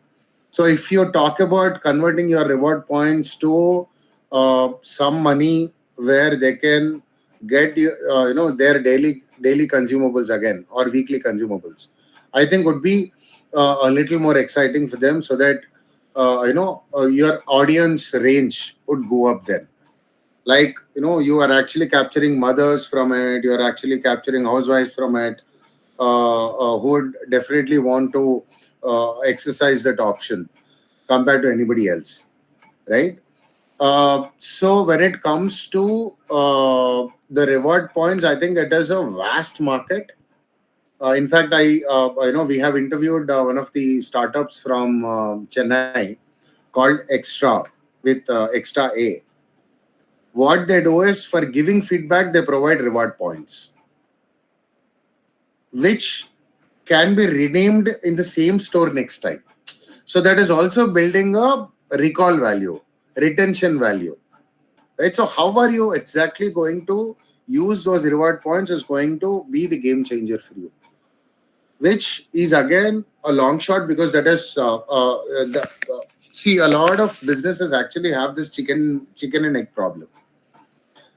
So if you talk about converting your reward points to some money where they can get their daily consumables again or weekly consumables, I think would be a little more exciting for them, so that your audience range would go up then. Like, you are actually capturing mothers from it, you are actually capturing housewives from it, who would definitely want to exercise that option compared to anybody else, right? So when it comes to the reward points, I think it is a vast market. In fact, we have interviewed one of the startups from Chennai called Extra, with Extra A. What they do is, for giving feedback, they provide reward points, which can be redeemed in the same store next time. So that is also building a recall value, retention value, right? So how are you exactly going to use those reward points is going to be the game changer for you, which is again a long shot, because that is see, a lot of businesses actually have this chicken and egg problem.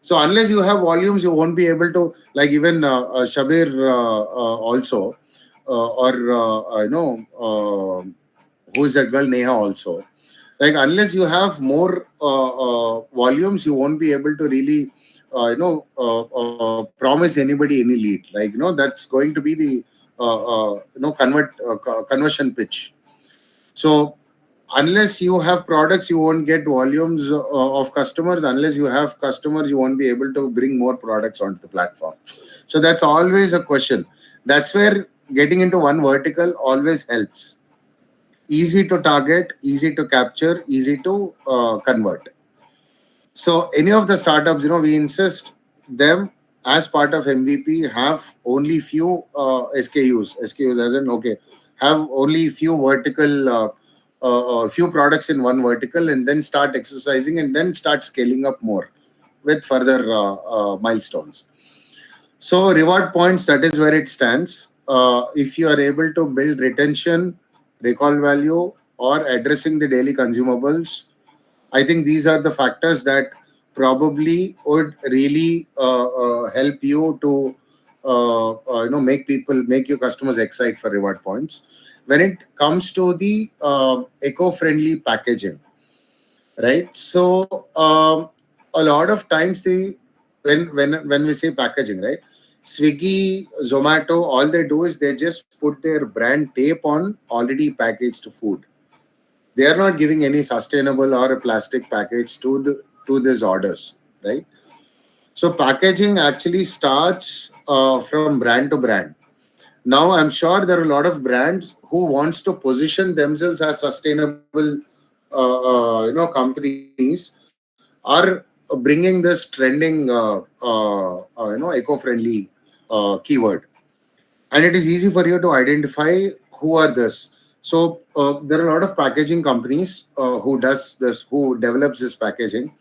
So unless you have volumes, you won't be able to, like even Shabir also, who is that girl, Neha also. Like, unless you have more volumes, you won't be able to really, promise anybody any lead. Like, that's going to be the conversion pitch. So unless you have products, you won't get volumes of customers. Unless you have customers, you won't be able to bring more products onto the platform. So that's always a question. That's where getting into one vertical always helps. Easy to target, easy to capture, easy to convert. So any of the startups, we insist them as part of MVP have only few SKUs as in, okay, have only few vertical, few products in one vertical, and then start exercising and then start scaling up more with further milestones. So reward points, that is where it stands. If you are able to build retention, recall value, or addressing the daily consumables, I think these are the factors that probably would really help you to make your customers excite for reward points. When it comes to the eco-friendly packaging, right? So a lot of times when we say packaging, right? Swiggy, Zomato, all they do is they just put their brand tape on already packaged food. They are not giving any sustainable or a plastic package to these orders, right? So packaging actually starts from brand to brand. Now I'm sure there are a lot of brands who wants to position themselves as sustainable companies are bringing this trending eco-friendly keyword, and it is easy for you to identify who are this. So there are a lot of packaging companies who does this, who develops this packaging.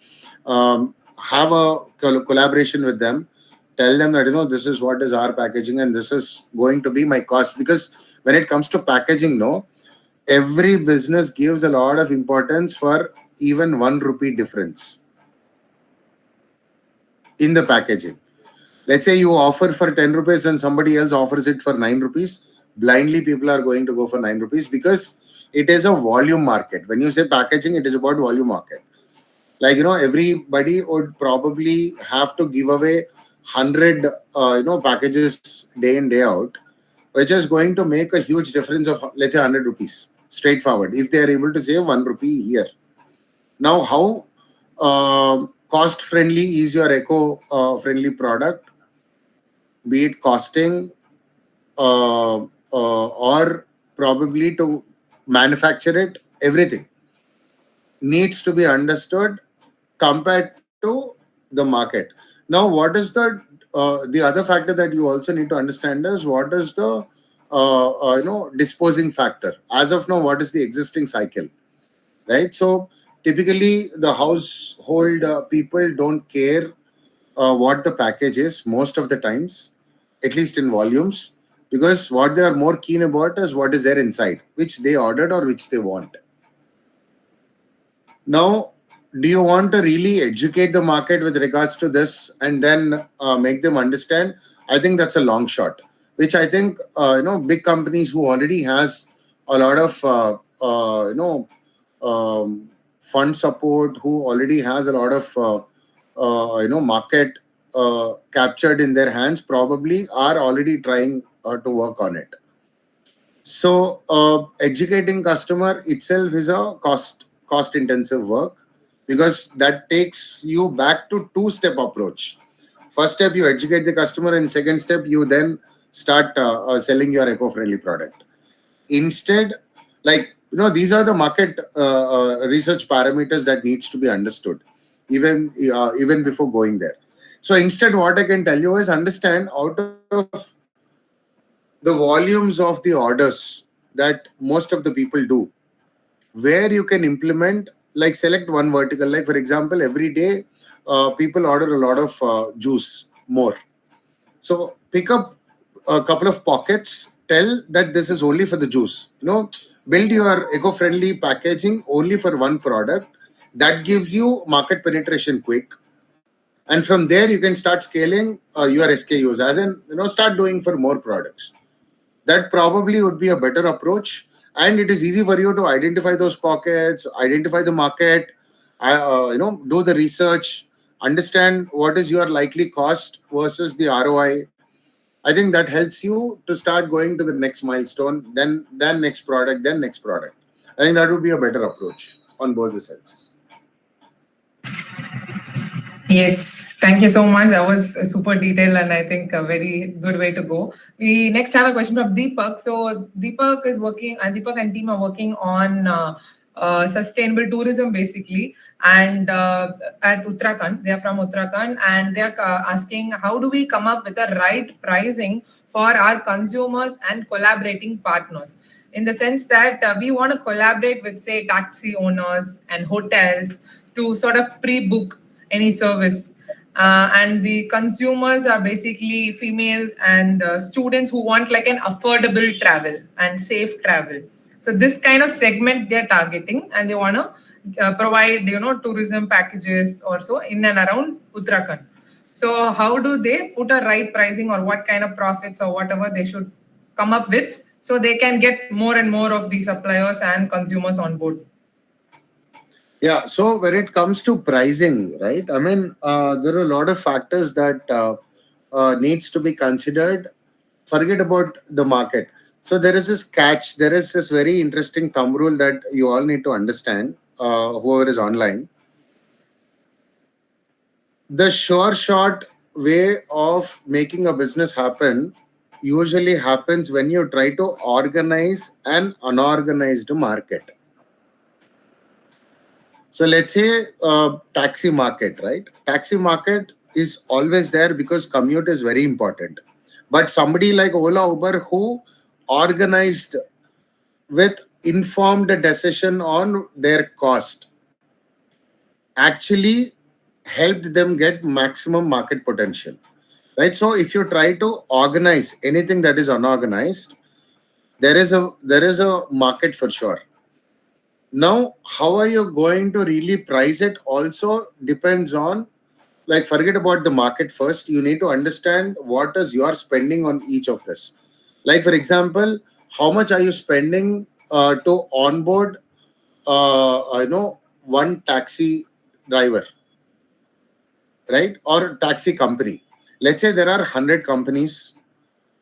Have a collaboration with them. Tell them that this is what is our packaging and this is going to be my cost. Because when it comes to packaging, every business gives a lot of importance for even 1 rupee difference in the packaging. Let's say you offer for 10 rupees and somebody else offers it for 9 rupees. Blindly, people are going to go for 9 rupees because it is a volume market. When you say packaging, it is about volume market. Like, everybody would probably have to give away 100, packages day in, day out, which is going to make a huge difference of, let's say, 100 rupees straightforward if they are able to save 1 rupee here. Now, how cost friendly is your eco friendly product? Be it costing or probably to manufacture it, everything needs to be understood compared to the market. Now, what is the other factor that you also need to understand is what is the disposing factor. As of now, what is the existing cycle, right? So typically, the household people don't care what the package is most of the times, at least in volumes, because what they are more keen about is what is there inside, which they ordered or which they want. Now, do you want to really educate the market with regards to this and then make them understand? I think that's a long shot, which I think big companies who already has a lot of fund support, who already has a lot of market captured in their hands, probably are already trying to work on it. So educating customer itself is a cost intensive work, because that takes you back to two-step approach. First step, you educate the customer, and second step, you then start selling your eco-friendly product. Instead, like, these are the market research parameters that needs to be understood even before going there. So instead, what I can tell you is understand out of the volumes of the orders that most of the people do, where you can implement, like select one vertical. Like, for example, every day people order a lot of juice more. So pick up a couple of pockets, tell that this is only for the juice. Build your eco-friendly packaging only for one product. That gives you market penetration quick. And from there, you can start scaling your SKUs, as in, start doing for more products. That probably would be a better approach. And it is easy for you to identify those pockets, identify the market, do the research, understand what is your likely cost versus the ROI. I think that helps you to start going to the next milestone, then next product, then next product. I think that would be a better approach on both the senses. Yes, thank you so much. That was super detailed and I think a very good way to go. We next have a question from Deepak. So Deepak and team are working on sustainable tourism basically, and at Uttarakhand. They are from Uttarakhand, and they are asking how do we come up with the right pricing for our consumers and collaborating partners. In the sense that we want to collaborate with, say, taxi owners and hotels to sort of pre-book any service. And the consumers are basically female and students who want like an affordable travel and safe travel. So this kind of segment they're targeting, and they want to provide tourism packages also in and around Uttarakhand. So how do they put a right pricing, or what kind of profits or whatever they should come up with, so they can get more and more of the suppliers and consumers on board? Yeah, so when it comes to pricing, right? I mean, there are a lot of factors that needs to be considered. Forget about the market. So there is this catch. There is this very interesting thumb rule that you all need to understand. Whoever is online, the sure shot way of making a business happen usually happens when you try to organize an unorganized market. So let's say taxi market, right? Taxi market is always there because commute is very important. But somebody like Ola, Uber, who organized with informed decision on their cost, actually helped them get maximum market potential, right? So if you try to organize anything that is unorganized, there is a market for sure. Now, how are you going to really price it also depends on, like, forget about the market first. You need to understand what is your spending on each of this. Like, for example, how much are you spending to onboard, one taxi driver, right? Or taxi company. Let's say there are 100 companies.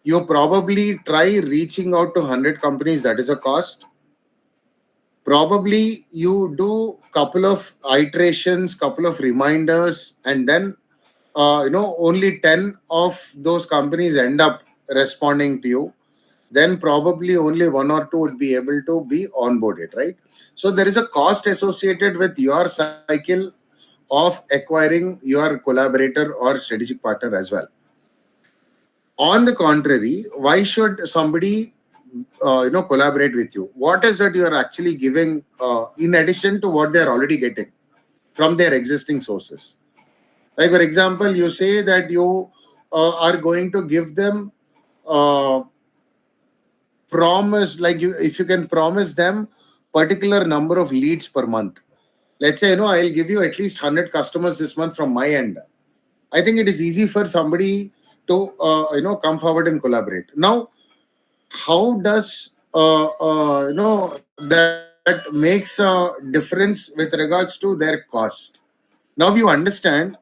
You probably try reaching out to 100 companies. That is a cost. Probably you do couple of iterations, couple of reminders, and then only 10 of those companies end up responding to you. Then probably only one or two would be able to be onboarded, right? So there is a cost associated with your cycle of acquiring your collaborator or strategic partner as well. On the contrary, why should somebody collaborate with you? What is that you are actually giving in addition to what they are already getting from their existing sources? Like, for example, you say that you are going to give them promise, like, if you can promise them particular number of leads per month. Let's say, I'll give you at least 100 customers this month from my end. I think it is easy for somebody to come forward and collaborate. Now, how does that makes a difference with regards to their cost? Now you understand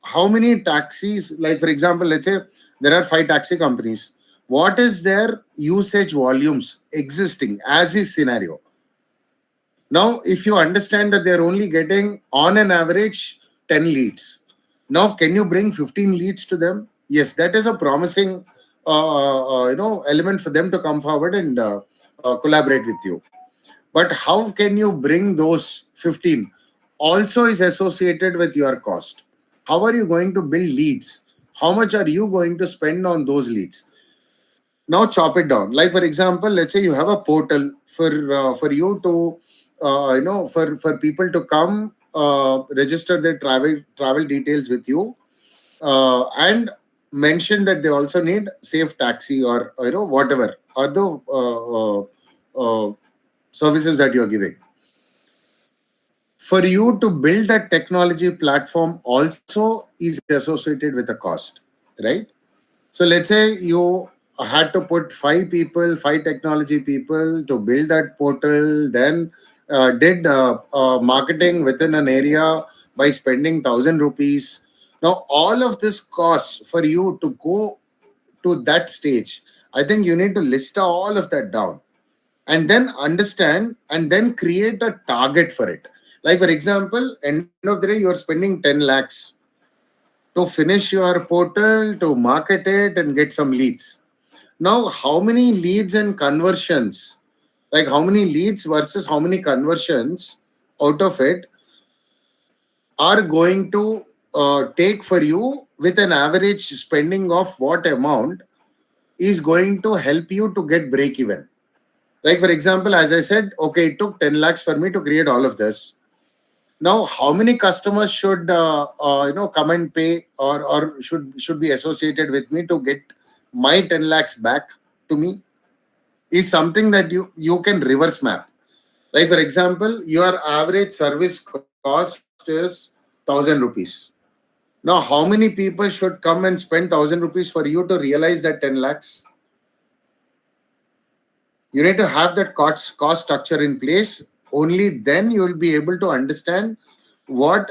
how many taxis, like, for example, let's say there are 5 taxi companies. What is their usage volumes existing as is scenario? Now, if you understand that they're only getting on an average 10 leads, now can you bring 15 leads to them? Yes, that is a promising element for them to come forward and collaborate with you. But how can you bring those 15? Also is associated with your cost. How are you going to build leads? How much are you going to spend on those leads? Now chop it down. Like, for example, let's say you have a portal for you to for people to come register their travel details with you, and mention that they also need safe taxi or whatever are the services that you're giving. For you to build that technology platform also is associated with a cost, right? So let's say you had to put 5 technology people to build that portal, then did marketing within an area by spending 1,000 rupees. Now, all of this costs for you to go to that stage. I think you need to list all of that down and then understand and then create a target for it. Like, for example, end of the day, you're spending 10 lakhs to finish your portal, to market it and get some leads. Now, how many leads and conversions, Like how many leads versus how many conversions out of it are going to take for you with an average spending of what amount is going to help you to get break even. Like for example, as I said, okay, it took 10 lakhs for me to create all of this. Now, how many customers should come and pay or should be associated with me to get my 10 lakhs back to me is something that you can reverse map. Like for example, your average service cost is 1,000 rupees. Now, how many people should come and spend 1,000 rupees for you to realize that 10 lakhs? You need to have that cost structure in place. Only then you will be able to understand what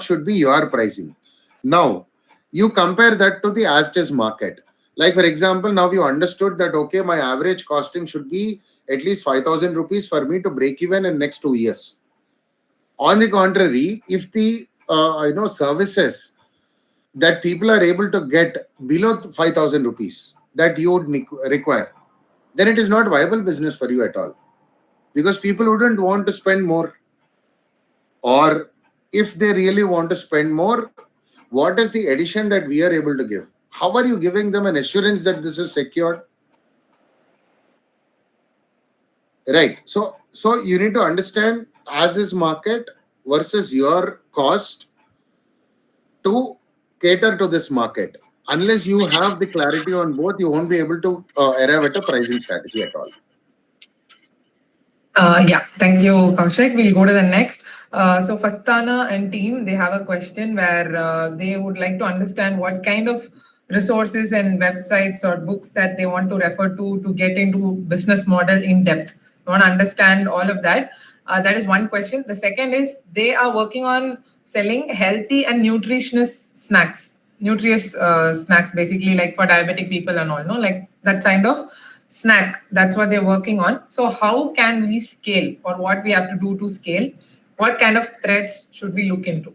should be your pricing. Now, you compare that to the as-is market. Like for example, now you understood that, okay, my average costing should be at least 5,000 rupees for me to break even in next 2 years. On the contrary, if the services that people are able to get below 5,000 rupees that you would require, then it is not viable business for you at all, because people wouldn't want to spend more. Or if they really want to spend more, what is the addition that we are able to give? How are you giving them an assurance that this is secured? Right. So you need to understand as is market versus your cost to cater to this market. Unless you have the clarity on both, you won't be able to arrive at a pricing strategy at all. Yeah, thank you, Koushik. We'll go to the next. So Fastana and team, they have a question where they would like to understand what kind of resources and websites or books that they want to refer to get into business model in depth. They want to understand all of that. That is one question. The second is they are working on selling healthy and nutritious snacks. Nutritious snacks, basically like for diabetic people and all, no, like that kind of snack. That's what they're working on. So how can we scale, or what we have to do to scale? What kind of threats should we look into?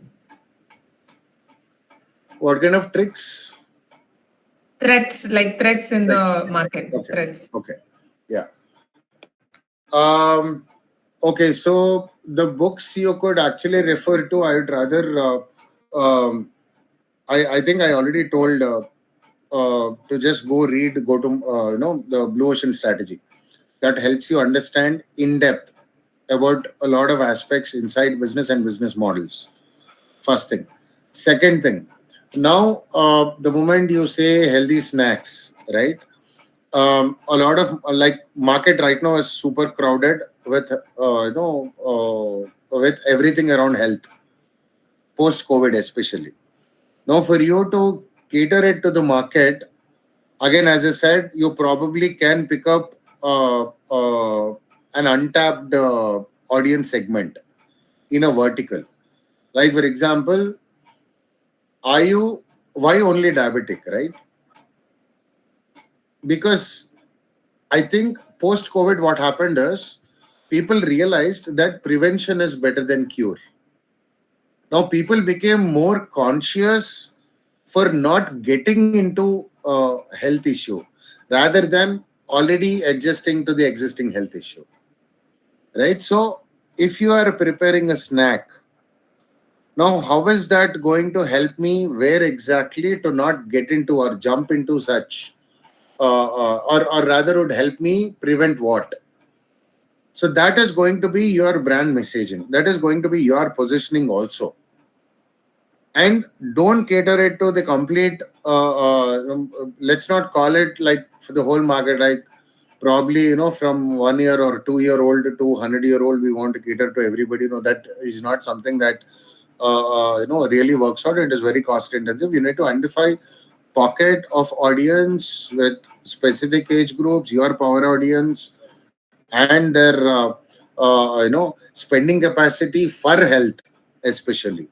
What kind of tricks? Threats, like threats in the market. Okay. Threats. Okay. Yeah. Okay. So the books you could actually refer to, I would rather. I think I already told to just go to the Blue Ocean Strategy. That helps you understand in depth about a lot of aspects inside business and business models. First thing. Second thing. Now, the moment you say healthy snacks, right? A lot of like market right now is super crowded with with everything around health, post COVID especially. Now, for you to cater it to the market, again, as I said, you probably can pick up an untapped audience segment in a vertical. Like for example, why only diabetic, right? Because I think post COVID, what happened is people realized that prevention is better than cure. Now people became more conscious for not getting into a health issue rather than already adjusting to the existing health issue. Right? So if you are preparing a snack, now how is that going to help me where exactly to not get into or jump into such or rather would help me prevent what? So that is going to be your brand messaging. That is going to be your positioning also. And don't cater it to the complete, let's not call it like for the whole market, like probably, from 1 year or 2 year old to 100-year old, we want to cater to everybody. That is not something that, really works out. It is very cost intensive. You need to identify pocket of audience with specific age groups, your power audience, and their spending capacity for health especially,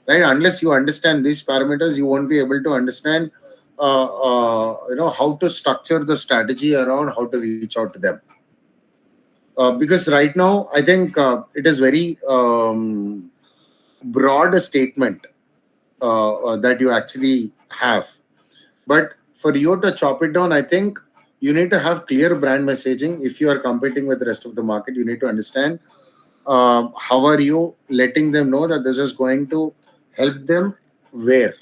right? Unless you understand these parameters, you won't be able to understand how to structure the strategy around how to reach out to them, because right now I think it is very broad a statement that you actually have. But for you to chop it down, I think you need to have clear brand messaging. If you are competing with the rest of the market, you need to understand how are you letting them know that this is going to help them where.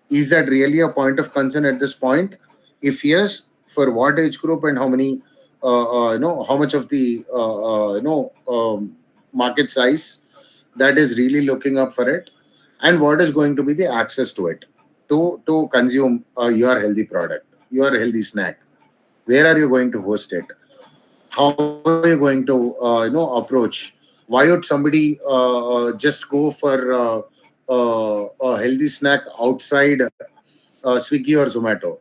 Is that really a point of concern at this point? If yes, for what age group and how many, how much of the, market size that is really looking up for it, and what is going to be the access to it to consume your healthy product, your healthy snack. Where are you going to host it? How are you going to, approach? Why would somebody just go for a healthy snack outside Swiggy or Zomato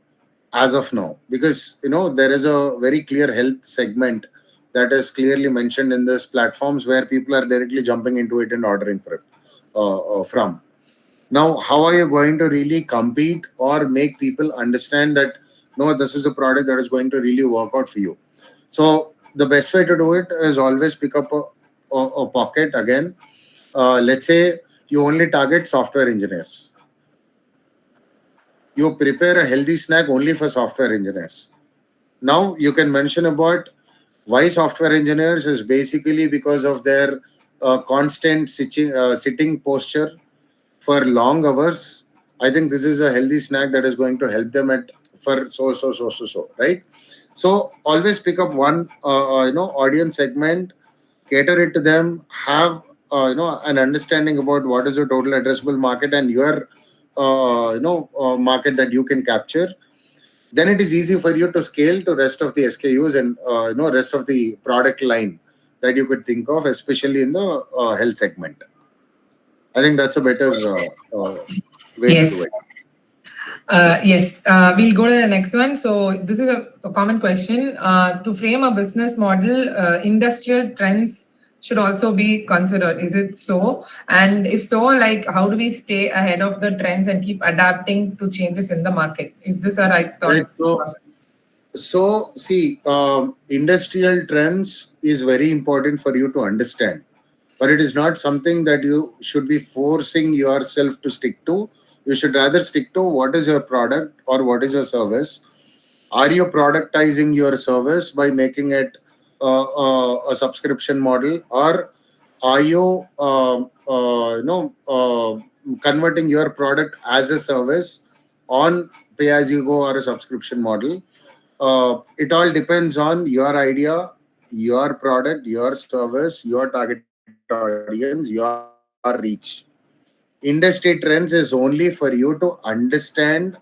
as of now? Because there is a very clear health segment that is clearly mentioned in these platforms where people are directly jumping into it and ordering from. Now, how are you going to really compete or make people understand that no, this is a product that is going to really work out for you? So the best way to do it is always pick up a pocket again. Let's say you only target software engineers. You prepare a healthy snack only for software engineers. Now you can mention about why software engineers is basically because of their constant sitting posture for long hours. I think this is a healthy snack that is going to help them at for so, right? So always pick up one audience segment, cater it to them, have an understanding about what is the total addressable market and your market that you can capture. Then it is easy for you to scale to rest of the SKUs and rest of the product line that you could think of, especially in the health segment. I think that's a better way to do Yes. it. Yes, we'll go to the next one. So this is a common question. To frame a business model, industrial trends should also be considered. Is it so? And if so, like how do we stay ahead of the trends and keep adapting to changes in the market? Is this a right thought Right. process? So see, industrial trends is very important for you to understand, but it is not something that you should be forcing yourself to stick to. You should rather stick to what is your product or what is your service. Are you productizing your service by making it a subscription model, or are you converting your product as a service on pay as you go or a subscription model? It all depends on your idea, your product, your service, your target audience, your reach. Industry trends is only for you to understand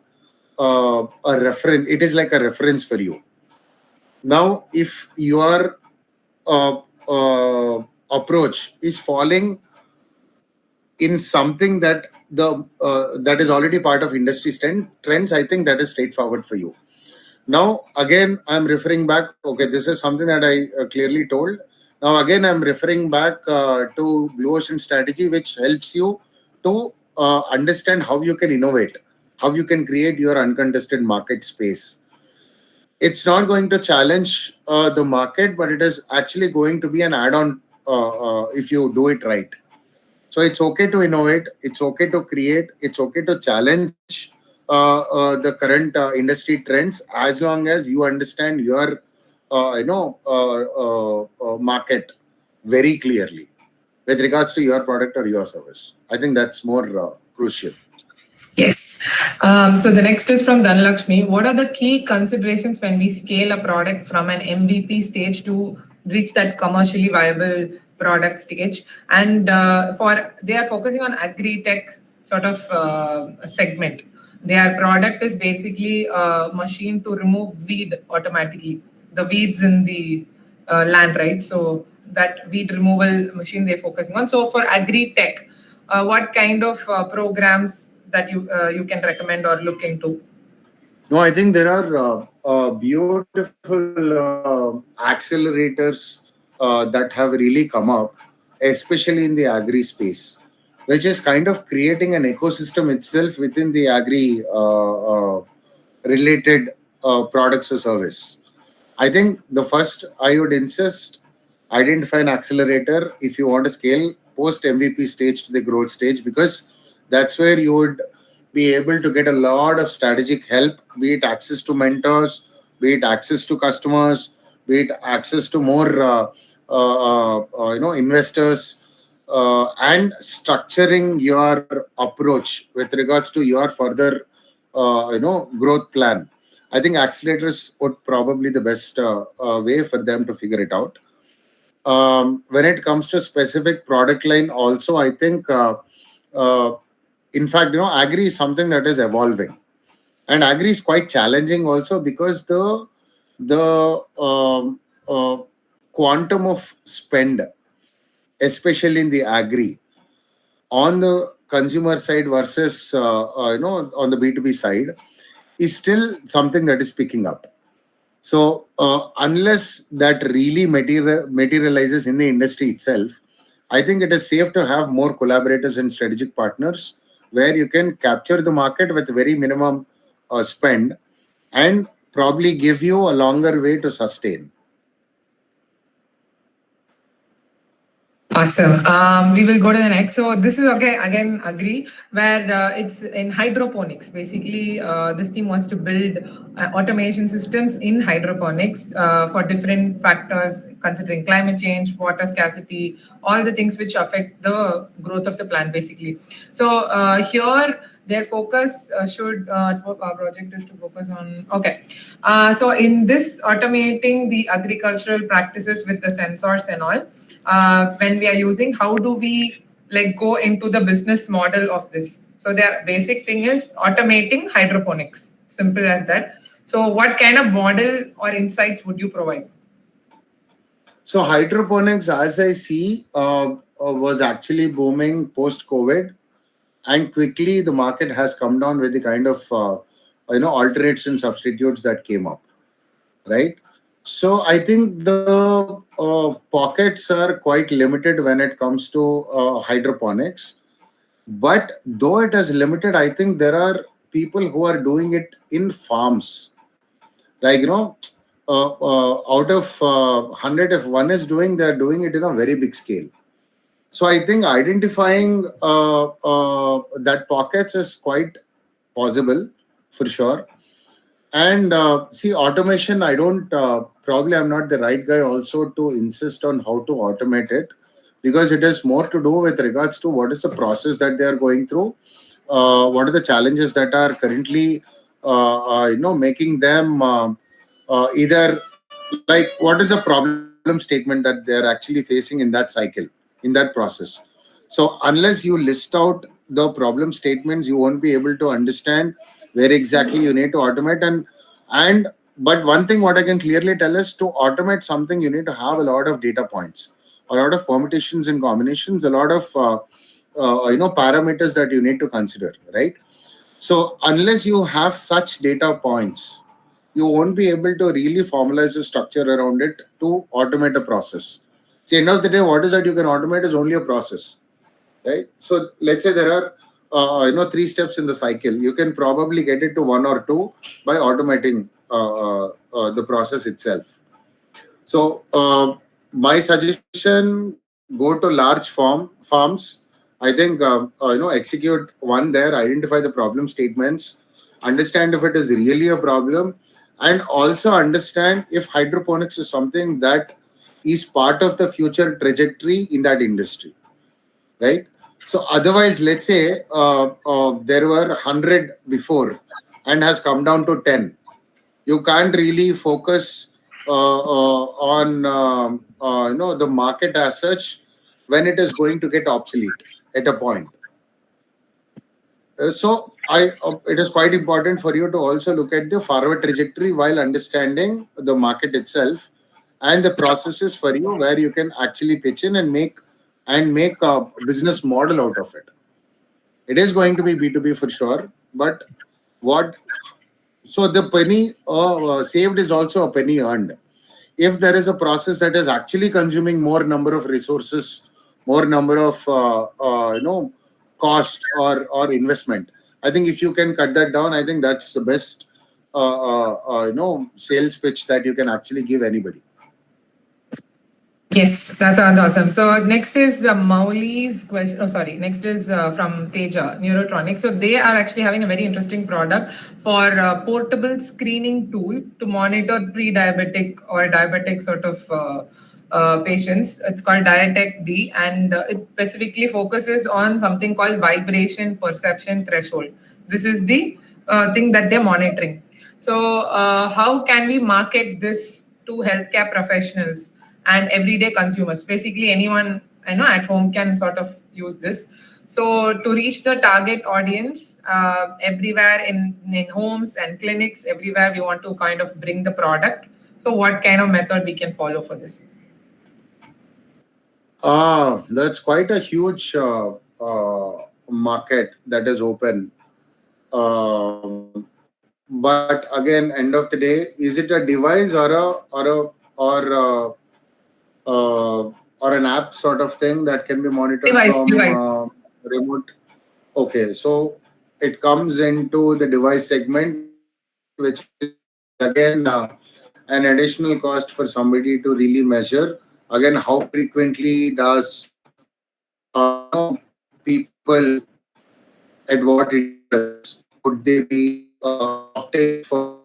a reference. It is like a reference for you. Now, if your approach is falling in something that is already part of industry trends, I think that is straightforward for you. Now, again, I'm referring back. Okay, this is something that I clearly told. Now, again, I'm referring back to Blue Ocean strategy, which helps you to understand how you can innovate, how you can create your uncontested market space. It's not going to challenge the market, but it is actually going to be an add-on if you do it right. So it's okay to innovate. It's okay to create. It's okay to challenge the current industry trends as long as you understand your market very clearly with regards to your product or your service. I think that's more crucial. Yes. So the next is from Dhanlakshmi. What are the key considerations when we scale a product from an MVP stage to reach that commercially viable product stage? And they are focusing on agri-tech sort of segment. Their product is basically a machine to remove weed automatically, the weeds in the land, right? So that weed removal machine they're focusing on. So for agri-tech, what kind of programs that you can recommend or look into? No, I think there are beautiful accelerators that have really come up, especially in the agri space, which is kind of creating an ecosystem itself within the agri related products or service. I think the first I would insist identify an accelerator if you want to scale post MVP stage to the growth stage, because that's where you would be able to get a lot of strategic help, be it access to mentors, be it access to customers, be it access to more investors, and structuring your approach with regards to your further growth plan. I think accelerators would probably the best way for them to figure it out. When it comes to specific product line, also I think, uh, in fact, agri is something that is evolving, and agri is quite challenging also because the quantum of spend, especially in the agri, on the consumer side versus on the B2B side, is still something that is picking up. So unless that really materializes in the industry itself, I think it is safe to have more collaborators and strategic partners where you can capture the market with very minimum spend and probably give you a longer way to sustain. Awesome. We will go to the next. So this is okay. Again, agree where it's in hydroponics. Basically, this team wants to build automation systems in hydroponics for different factors, considering climate change, water scarcity, all the things which affect the growth of the plant. Basically, so here their focus our project is to focus on. Okay, so in this automating the agricultural practices with the sensors and all. When we are using, how do we like go into the business model of this? So the basic thing is automating hydroponics, simple as that. So what kind of model or insights would you provide? So hydroponics, as I see, was actually booming post COVID, and quickly the market has come down with the kind of alternates and substitutes that came up, right? So I think the pockets are quite limited when it comes to hydroponics. But though it is limited, I think there are people who are doing it in farms. Like, out of 100, if one is doing, they're doing it in a very big scale. So I think identifying that pockets is quite possible for sure. And see, automation, I don't, probably I'm not the right guy also to insist on how to automate it, because it is more to do with regards to what is the process that they are going through, what are the challenges that are currently, making them either, like, what is the problem statement that they are actually facing in that cycle, in that process. So unless you list out the problem statements, you won't be able to understand where exactly you need to automate. And but one thing what I can clearly tell is, to automate something you need to have a lot of data points, a lot of permutations and combinations, a lot of parameters that you need to consider, right? So unless you have such data points, you won't be able to really formalize a structure around it to automate a process. At the end of the day, what is that you can automate is only a process, right? So let's say there are 3 steps in the cycle. You can probably get it to 1 or 2 by automating the process itself. So my suggestion: go to large farms. I think execute one there, identify the problem statements, understand if it is really a problem, and also understand if hydroponics is something that is part of the future trajectory in that industry, right? So otherwise, let's say there were 100 before and has come down to 10. You can't really focus on the market as such when it is going to get obsolete at a point. So it is quite important for you to also look at the forward trajectory while understanding the market itself and the processes for you where you can actually pitch in and make a business model out of it. It is going to be B2B for sure, but so the penny saved is also a penny earned. If there is a process that is actually consuming more number of resources, more number of cost or investment, I think if you can cut that down, I think that's the best sales pitch that you can actually give anybody. Yes, that sounds awesome. So next is Mauli's question. Oh, sorry. Next is from Teja, Neurotronics. So they are actually having a very interesting product for portable screening tool to monitor pre-diabetic or diabetic sort of patients. It's called Diatech D, and it specifically focuses on something called vibration perception threshold. This is the thing that they're monitoring. So how can we market this to healthcare professionals and everyday consumers? Basically, anyone at home can sort of use this. So to reach the target audience everywhere in homes and clinics, everywhere we want to kind of bring the product. So what kind of method we can follow for this? That's quite a huge market that is open. But again, end of the day, is it a device or an app sort of thing that can be monitored from Device. remote? Okay, so it comes into the device segment, which is again an additional cost for somebody to really measure. Again, how frequently does people at what intervals would they be opting for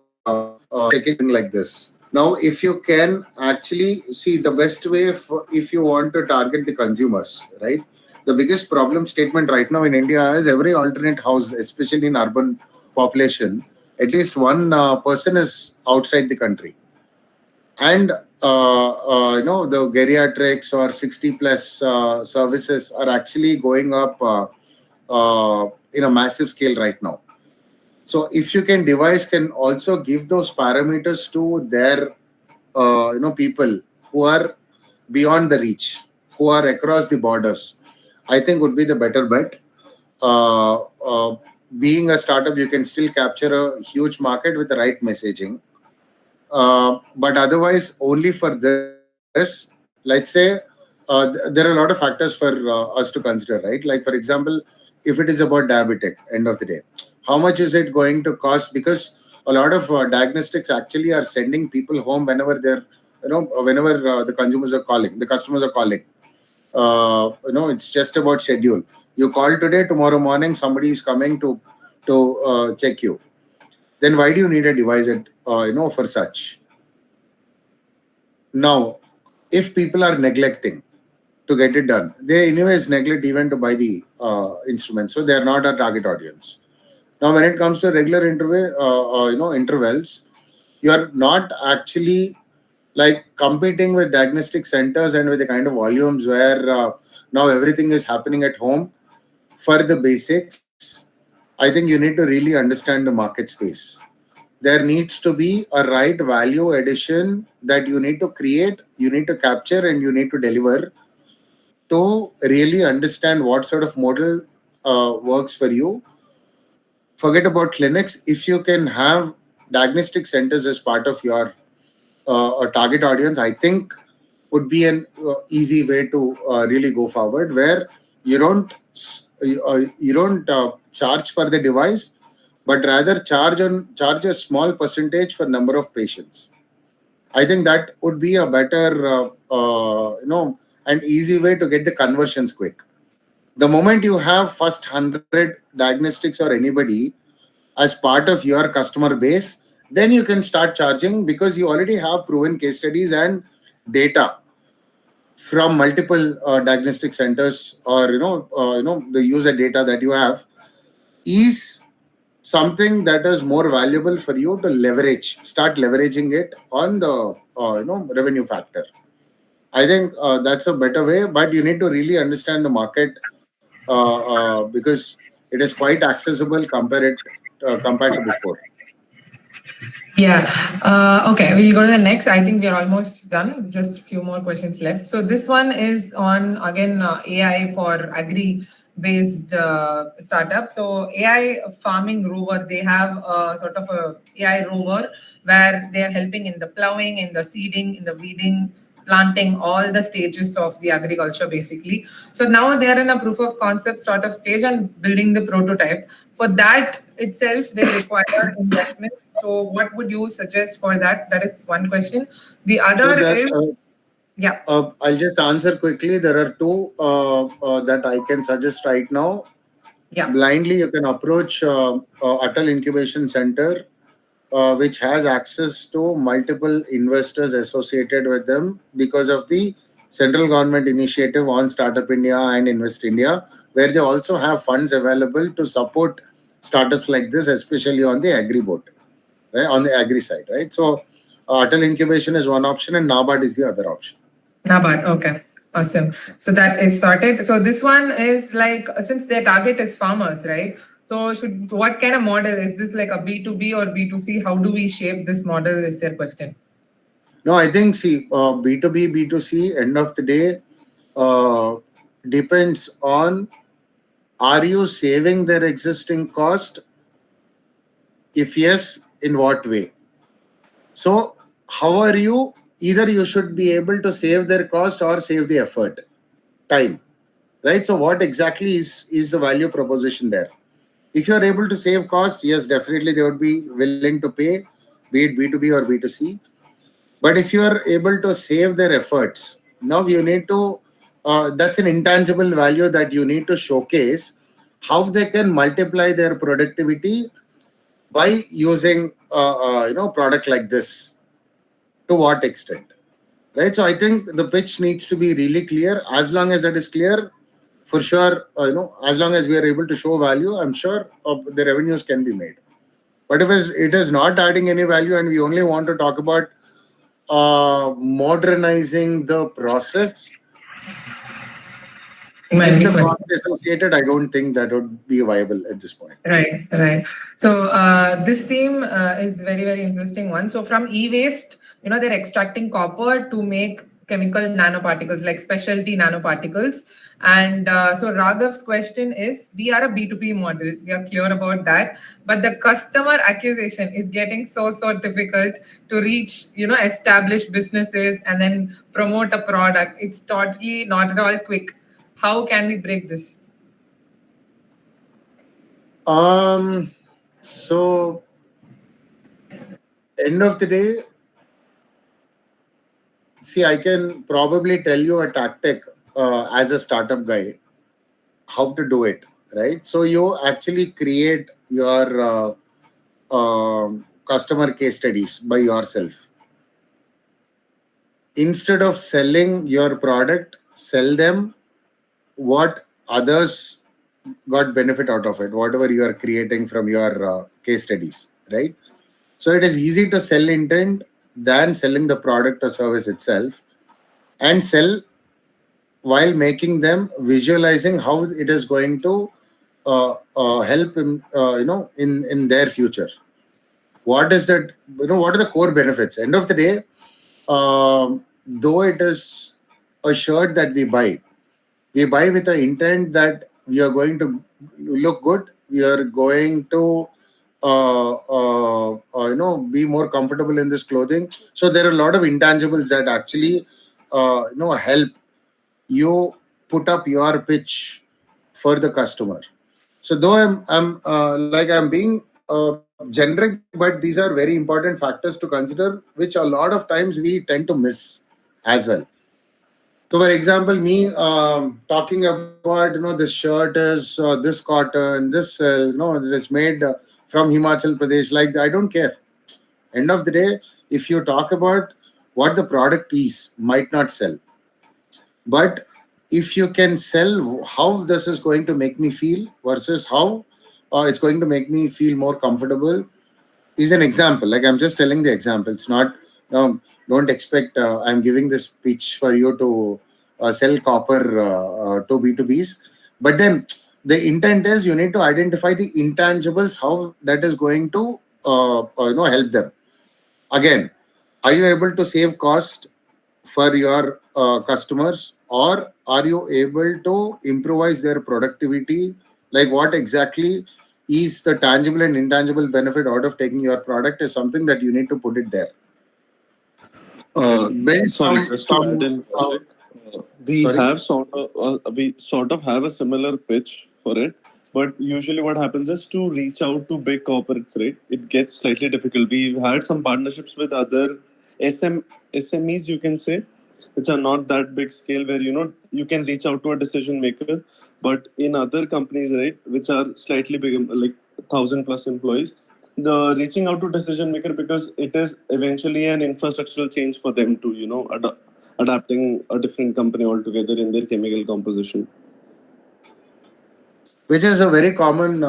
checking like this? Now, if you can actually see the best way for, if you want to target the consumers, right? The biggest problem statement right now in India is every alternate house, especially in urban population, at least one person is outside the country. And the geriatrics or 60 plus services are actually going up in a massive scale right now. So if you can device can also give those parameters to their people who are beyond the reach, who are across the borders, I think would be the better bet. Uh, uh, Being a startup, you can still capture a huge market with the right messaging. But otherwise, only for this, let's say, there are a lot of factors for us to consider, right? Like, for example, if it is about diabetic, end of the day, how much is it going to cost? Because a lot of diagnostics actually are sending people home whenever whenever the consumers are calling, the customers are calling. It's just about schedule. You call today, tomorrow morning, somebody is coming to check you. Then why do you need a device for such? Now, if people are neglecting to get it done, they anyways neglect even to buy the instrument, so they are not a target audience. Now, when it comes to regular intervals, you are not actually like competing with diagnostic centers and with the kind of volumes where now everything is happening at home. For the basics, I think you need to really understand the market space. There needs to be a right value addition that you need to create, you need to capture, and you need to deliver to really understand what sort of model works for you. Forget about clinics. If you can have diagnostic centers as part of your target audience, I think would be an easy way to really go forward, where you don't charge for the device, but rather charge a small percentage for number of patients. I think that would be a better an easy way to get the conversions quick. The moment you have first 100 diagnostics or anybody as part of your customer base, then you can start charging, because you already have proven case studies and data from multiple diagnostic centers, or the user data that you have is something that is more valuable for you to leverage, start leveraging it on the revenue factor. I think that's a better way, but you need to really understand the market, because it is quite accessible compared to before. Yeah. Okay, we'll go to the next. I think we are almost done. Just a few more questions left. So this one is on again AI for agri-based startup. So AI farming rover. They have a sort of a AI rover where they are helping in the plowing, in the seeding, in the weeding, planting, all the stages of the agriculture basically. So now they are in a proof of concept sort of stage and building the prototype. For that itself, they require investment. So what would you suggest for that? That is one question. The So other that is Yeah. I'll just answer quickly. There are two that I can suggest right now. Yeah. Blindly, you can approach Atal Incubation Center, which has access to multiple investors associated with them because of the central government initiative on Startup India and Invest India, where they also have funds available to support startups like this, especially on the agri board, right? On the agri side, right? So, Atal Incubation is one option, and NABARD is the other option. NABARD. Okay. Awesome. So that is sorted. So this one is like, since their target is farmers, right? So what kind of model is this, like a B2B or B2C? How do we shape this model is their question. No, I think, see, B2B, B2C, end of the day, depends on, are you saving their existing cost? If yes, in what way? So, how are you? Either you should be able to save their cost or save the effort, time, right? So, what exactly is the value proposition there? If you are able to save cost, yes, definitely they would be willing to pay, be it B2B or B2C. But if you are able to save their efforts, now you need to, that's an intangible value that you need to showcase how they can multiply their productivity by using, product like this. To what extent, right? So I think the pitch needs to be really clear. As long as that is clear, for sure, as long as we are able to show value, I'm sure the revenues can be made. But if it is not adding any value and we only want to talk about modernizing the process with the cost associated, I don't think that would be viable at this point. Right, right. So this theme is very, very interesting one. So from e-waste, they're extracting copper to make chemical nanoparticles, like specialty nanoparticles. And so Raghav's question is, we are a B2B model. We are clear about that. But the customer acquisition is getting so difficult to reach, established businesses and then promote a product. It's totally not at all quick. How can we break this? So end of the day, see, I can probably tell you a tactic as a startup guy, how to do it, right? So you actually create your customer case studies by yourself. Instead of selling your product, sell them what others got benefit out of it, whatever you are creating from your case studies, right? So it is easy to sell intent than selling the product or service itself, and sell while making them visualizing how it is going to help in their future. What is that? What are the core benefits? End of the day, though it is a shirt that we buy with the intent that we are going to look good, we are going to be more comfortable in this clothing. So there are a lot of intangibles that actually help you put up your pitch for the customer. So though I'm being generic, but these are very important factors to consider, which a lot of times we tend to miss as well. So, for example, me talking about this shirt is this cotton, this it is made from Himachal Pradesh. Like, I don't care. End of the day, if you talk about what the product is, might not sell. But if you can sell how this is going to make me feel versus how it's going to make me feel more comfortable, is an example. Like, I'm just telling the example. It's not. Don't expect I'm giving this pitch for you to sell copper to B2Bs. But then the intent is you need to identify the intangibles, how that is going to help them. Again, are you able to save cost for your customers, or are you able to improvise their productivity? Like, what exactly is the tangible and intangible benefit out of taking your product is something that you need to put it there. Sorry, just to add in, Koushik, we sort of have a similar pitch for it, but usually what happens is to reach out to big corporates, right? It gets slightly difficult. We've had some partnerships with other SMEs, you can say, which are not that big scale, where you can reach out to a decision maker. But in other companies, right, which are slightly bigger, like 1,000+ employees, the reaching out to decision maker, because it is eventually an infrastructural change for them to adapting a different company altogether in their chemical composition. Which is a very common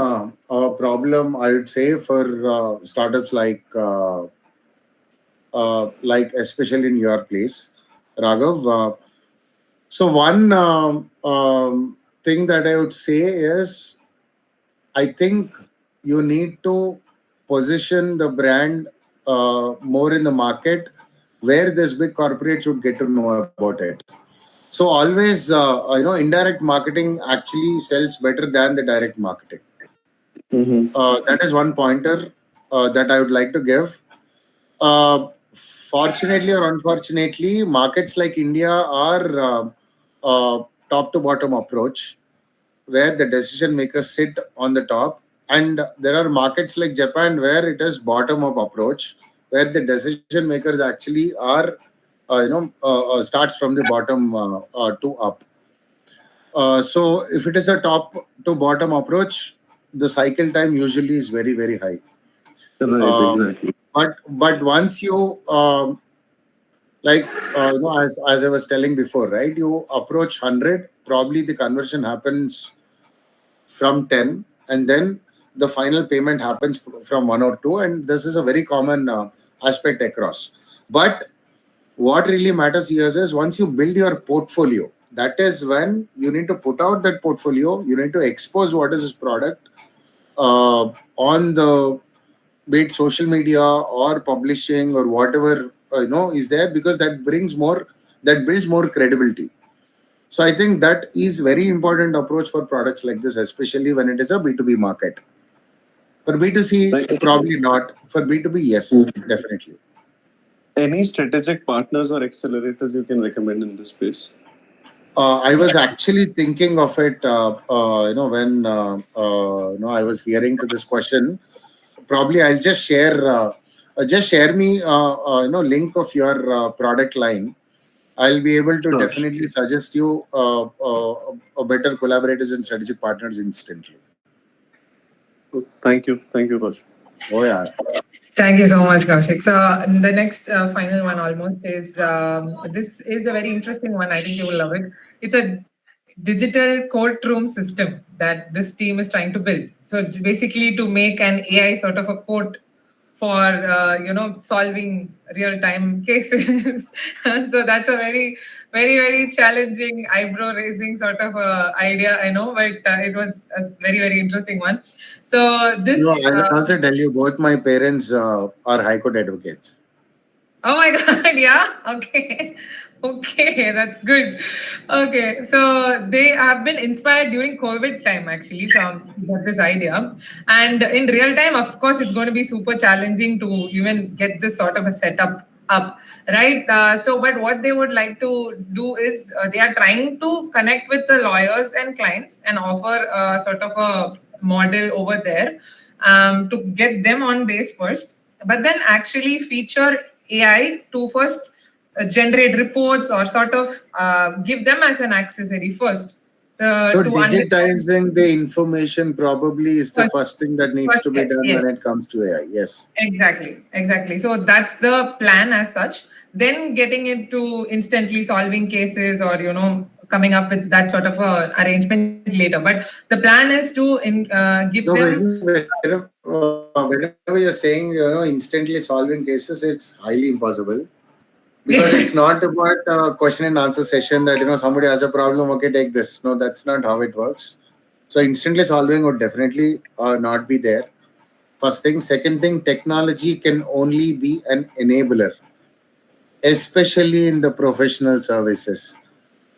problem, I would say, for startups like especially in your place, Raghav. So one thing that I would say is, I think you need to position the brand more in the market where this big corporate should get to know about it. So always, indirect marketing actually sells better than the direct marketing. That is one pointer that I would like to give. Fortunately or unfortunately, markets like India are top to bottom approach, where the decision makers sit on the top, and there are markets like Japan where it is bottom up approach, where the decision makers actually are starts from the bottom to up. So if it is a top to bottom approach, the cycle time usually is very, very high. Right, exactly. But once you as I was telling before, right? You approach 100, probably the conversion happens from 10, and then the final payment happens from 1 or 2, and this is a very common aspect across. But what really matters here is once you build your portfolio, that is when you need to put out that portfolio. You need to expose what is this product on the, be it social media or publishing or whatever is there, because that builds more credibility. So I think that is very important approach for products like this, especially when it is a B2B market. For B2C, Right. probably not. For B2B, yes, definitely. Any strategic partners or accelerators you can recommend in this space? I was actually thinking of it, when I was hearing to this question. Probably I'll just share me, link of your product line. I'll be able to Sure. definitely suggest you a better collaborators and strategic partners instantly. Thank you, Kaushik. Oh yeah. Thank you so much, Kaushik. So the next final one almost is this is a very interesting one. I think you will love it. It's a digital courtroom system that this team is trying to build. So it's basically to make an AI sort of a court for solving real time cases. So that's a very very challenging, eyebrow raising sort of idea, I know, but it was a very very interesting one. So this I'll also tell you, both my parents are High Court advocates. Oh my God, yeah. Okay. Okay, that's good. Okay, so they have been inspired during COVID time actually from this idea. And in real time, of course, it's going to be super challenging to even get this sort of a setup up, right? But what they would like to do is they are trying to connect with the lawyers and clients and offer sort of a model over there to get them on base first, but then actually feature AI to first generate reports or sort of give them as an accessory first. So To understand. digitizing the information probably is the first thing that needs to be done Yes. when it comes to AI. Yes. Exactly. So that's the plan as such. Then getting into instantly solving cases or coming up with that sort of a arrangement later. But the plan is to give them. Whenever you're saying instantly solving cases, it's highly impossible, because it's not about a question and answer session that somebody has a problem, okay, take this. No, that's not how it works. So instantly solving would definitely not be there. First thing. Second thing, technology can only be an enabler, especially in the professional services,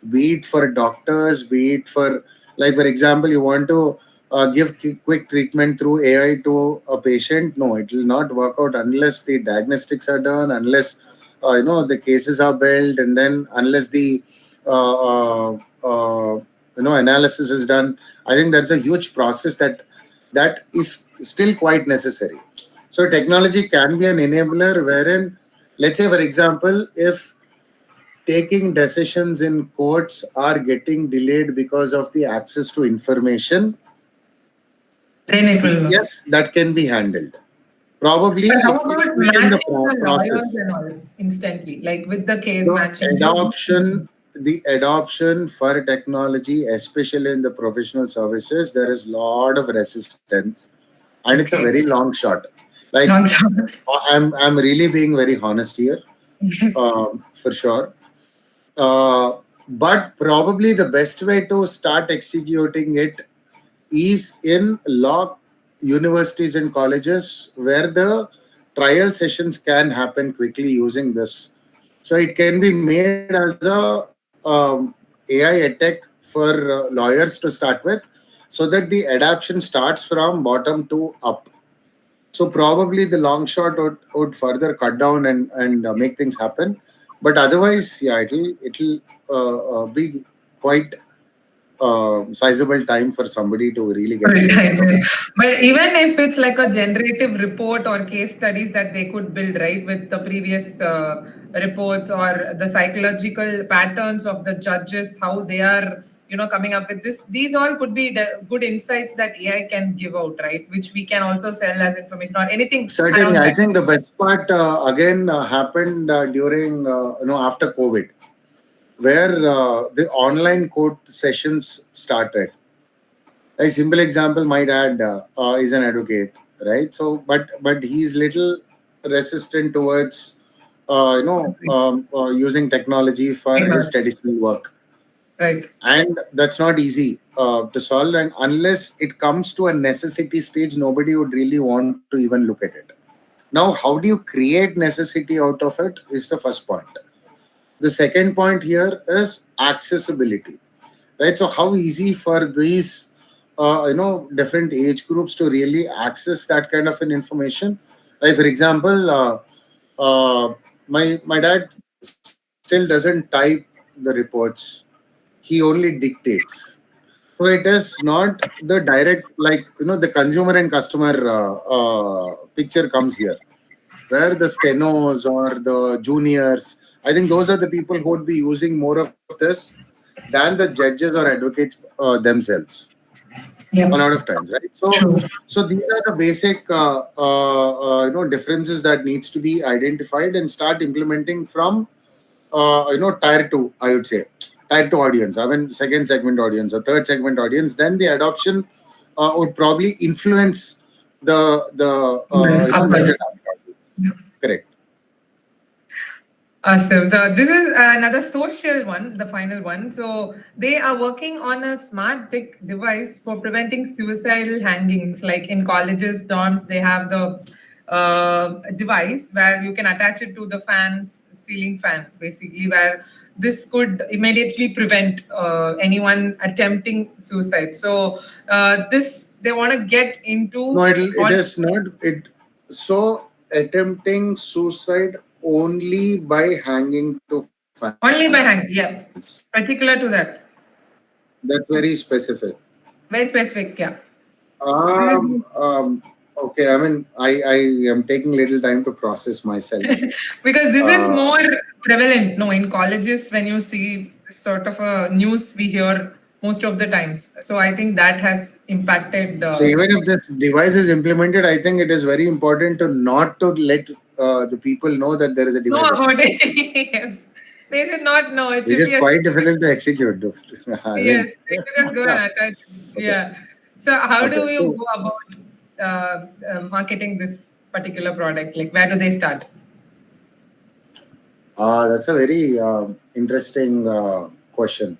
be it for doctors, be it for, like, for example, you want to give quick treatment through AI to a patient. No, it will not work out unless the diagnostics are done, unless the cases are built, and then unless the analysis is done. I think that's a huge process that is still quite necessary. So technology can be an enabler, wherein, let's say, for example, if taking decisions in courts are getting delayed because of the access to information, Then it will. yes, that can be handled. Probably But how it will about push in the matching the lawyers process. and all instantly, like with the case So matching? the adoption for technology, especially in the professional services, there is a lot of resistance, and it's a Okay. very long shot. Like Long shot. I'm really being very honest here, for sure. But probably the best way to start executing it is in law universities and colleges where the trial sessions can happen quickly using this. So it can be made as a AI edtech for lawyers to start with, so that the adaption starts from bottom to up. So probably the long shot would further cut down and make things happen. But otherwise, yeah, it'll be quite sizable time for somebody to really get it. Right. But even if it's like a generative report or case studies that they could build, right, with the previous reports or the psychological patterns of the judges, how they are, coming up with this, these all could be good insights that AI can give out, right, which we can also sell as information or anything. Certainly, I think the best part again happened during after COVID, where the online court sessions started. A simple example, my dad is an advocate, right? So, but he's little resistant towards using technology for his traditional work. Right. And that's not easy to solve. And unless it comes to a necessity stage, nobody would really want to even look at it. Now, how do you create necessity out of it is the first point. The second point here is accessibility, right? So how easy for these, different age groups to really access that kind of an information? Like, for example, my dad still doesn't type the reports. He only dictates. So it is not the direct, like, the consumer and customer picture comes here, where the stenos or the juniors, I think those are the people who would be using more of this than the judges or advocates themselves. Yeah. A lot of times, right? So, so these are the basic, differences that needs to be identified and start implementing from, tier two, I would say, tier two audience. I mean, second segment audience or third segment audience. Then the adoption would probably influence the major target audience. Correct. Awesome. So this is another social one, the final one. So they are working on a smart big device for preventing suicidal hangings. Like in colleges, dorms, they have the device where you can attach it to the ceiling fan, basically, where this could immediately prevent anyone attempting suicide. So this they want to get into. No, it is not. So attempting suicide only by hanging to fans. Only by hanging, yeah. Particular to that. That's very specific. Very specific, yeah. Okay, I mean, I am taking little time to process myself. Because this is more prevalent, no, in colleges when you see this sort of a news we hear most of the times. So I think that has impacted. So even if this device is implemented, I think it is very important to not to let the people know that there is a device. No, about it. Yes. They should not know. It is quite difficult to execute, though. Yes, they should just go and attach. Okay. Yeah. So how do you go about marketing this particular product? Like, where do they start? That's a very interesting question.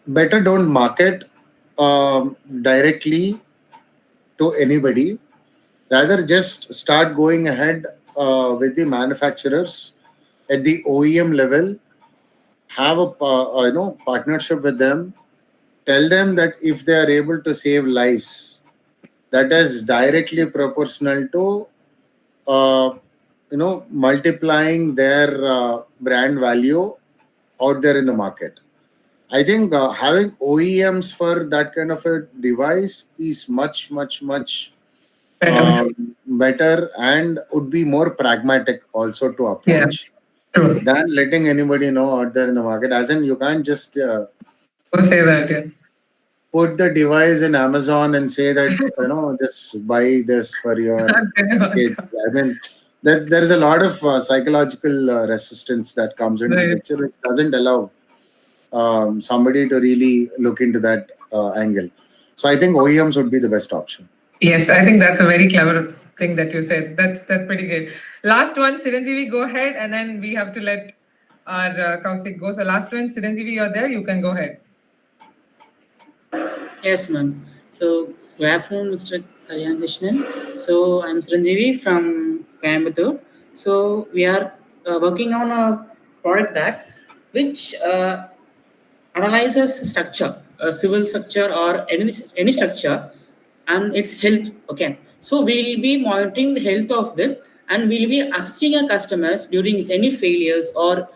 Better don't market directly to anybody. Rather, just start going ahead with the manufacturers at the OEM level. Have a partnership with them. Tell them that if they are able to save lives, that is directly proportional to multiplying their brand value out there in the market. I think having OEMs for that kind of a device is much better and would be more pragmatic also to approach True. than letting anybody know out there in the market. As in, you can't just Say that, yeah. put the device in Amazon and say that, just buy this for your kids. I mean, there is a lot of psychological resistance that comes into the Right. picture, which doesn't allow somebody to really look into that angle. So I think OEMs would be the best option. Yes, I think that's a very clever thing that you said. That's pretty great. Last one, Siranjeevi, go ahead, and then we have to let our Koushik go. So last one, Siranjeevi, you're there. You can go ahead. Yes, ma'am. So, good afternoon, Mr. Kalyan Krishnan. So, I'm Sanjeevi from Coimbatore. So, we are working on a product that which analyzes structure, civil structure or any structure, and its health. Okay, so we will be monitoring the health of them, and we will be assisting our customers during any failures or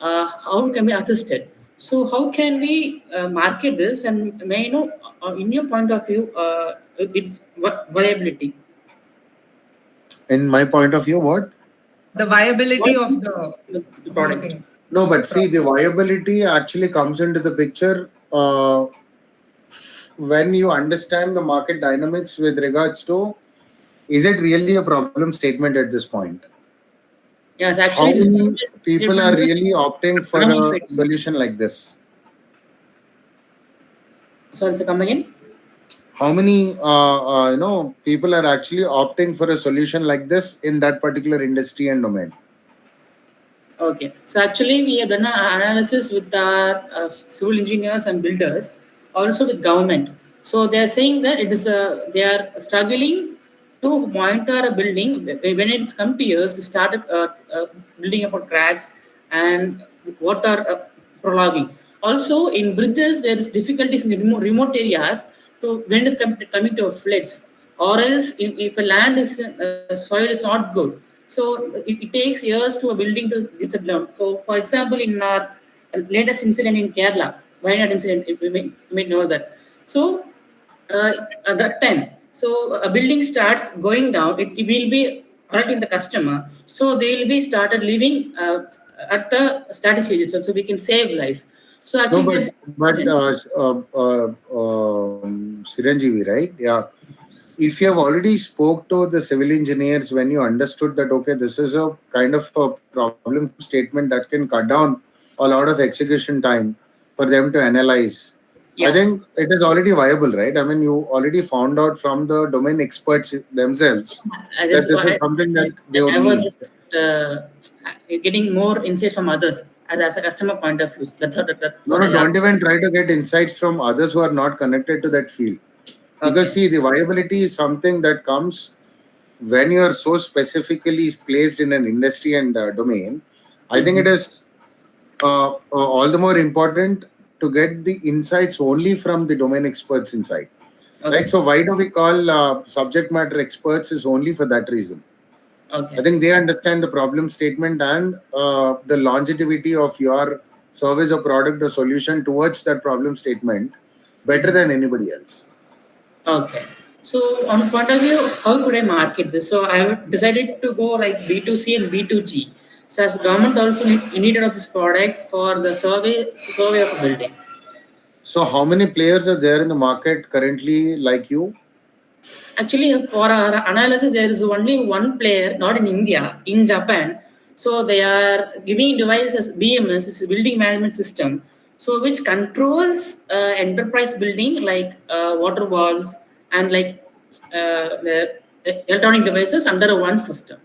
how can be assisted. So how can we market this, and may I know in your point of view its viability? In my point of view, what? The viability What's of the product? thing. No, but see, the viability actually comes into the picture when you understand the market dynamics with regards to, is it really a problem statement at this point? Yes, How actually, this many people are statement is really opting for among a it. solution like this? Sorry, so come again. How many people are actually opting for a solution like this in that particular industry and domain? Okay, so actually we have done an analysis with our civil engineers and builders, also with government. So they are saying that it is they are struggling to monitor a building when it's come to years. They started building upon cracks and water prologuing. Also in bridges, there is difficulties in the remote areas to when it's coming to floods, or else if a land is soil is not good, so it takes years to a building to settle down. So, for example, in our latest incident in Kerala, Wayanad incident, you may know that. So, at that time, so a building starts going down, it will be alerting the customer. So, they will be started living at the starting stages, so we can save life. So, No, actually, there's Siranjeevi, right? Yeah. If you have already spoke to the civil engineers when you understood that, okay, this is a kind of a problem statement that can cut down a lot of execution time for them to analyze. I think it is already viable, right? I mean, you already found out from the domain experts themselves that this is something that they would I was need. just getting more insights from others as a customer point of view. That's what. No, don't even try to get insights from others who are not connected to that field. Because see, the viability is something that comes when you are so specifically placed in an industry and domain. I think it is all the more important to get the insights only from the domain experts inside. Right? So why do we call subject matter experts is only for that reason. I think they understand the problem statement and the longevity of your service or product or solution towards that problem statement better than anybody else. Okay. So on point of view, how could I market this? So I decided to go like B2C and B2G. So as government also needed of this product for the survey of a building. So how many players are there in the market currently like you? Actually, for our analysis, there is only one player, not in India, in Japan. So they are giving devices BMS, which is building management system, so which controls enterprise building like water valves and like the electronic devices under one system.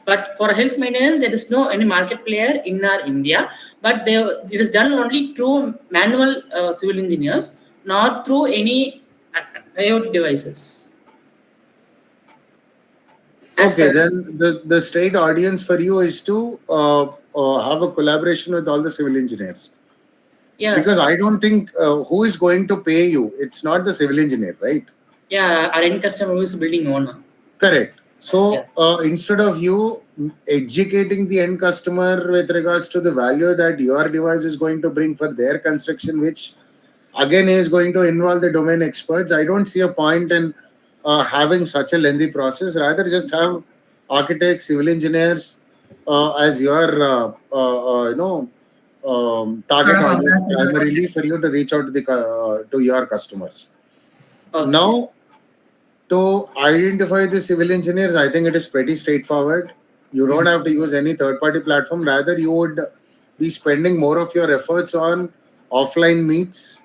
But for health maintenance, there is no any market player in our India. But it is done only through manual civil engineers, not through any IoT devices. Okay, then the straight audience for you is to have a collaboration with all the civil engineers. Yes. Because I don't think who is going to pay you? It's not the civil engineer, right? Yeah, our end customer who is building owner. Correct. So instead of you educating the end customer with regards to the value that your device is going to bring for their construction, which again is going to involve the domain experts, I don't see a point in having such a lengthy process. Rather, just have architects, civil engineers as your target Sort of audience outlet. primarily for you to reach out to the to your customers. Okay. Now, to identify the civil engineers, I think it is pretty straightforward. You don't have to use any third-party platform. Rather, you would be spending more of your efforts on offline meets,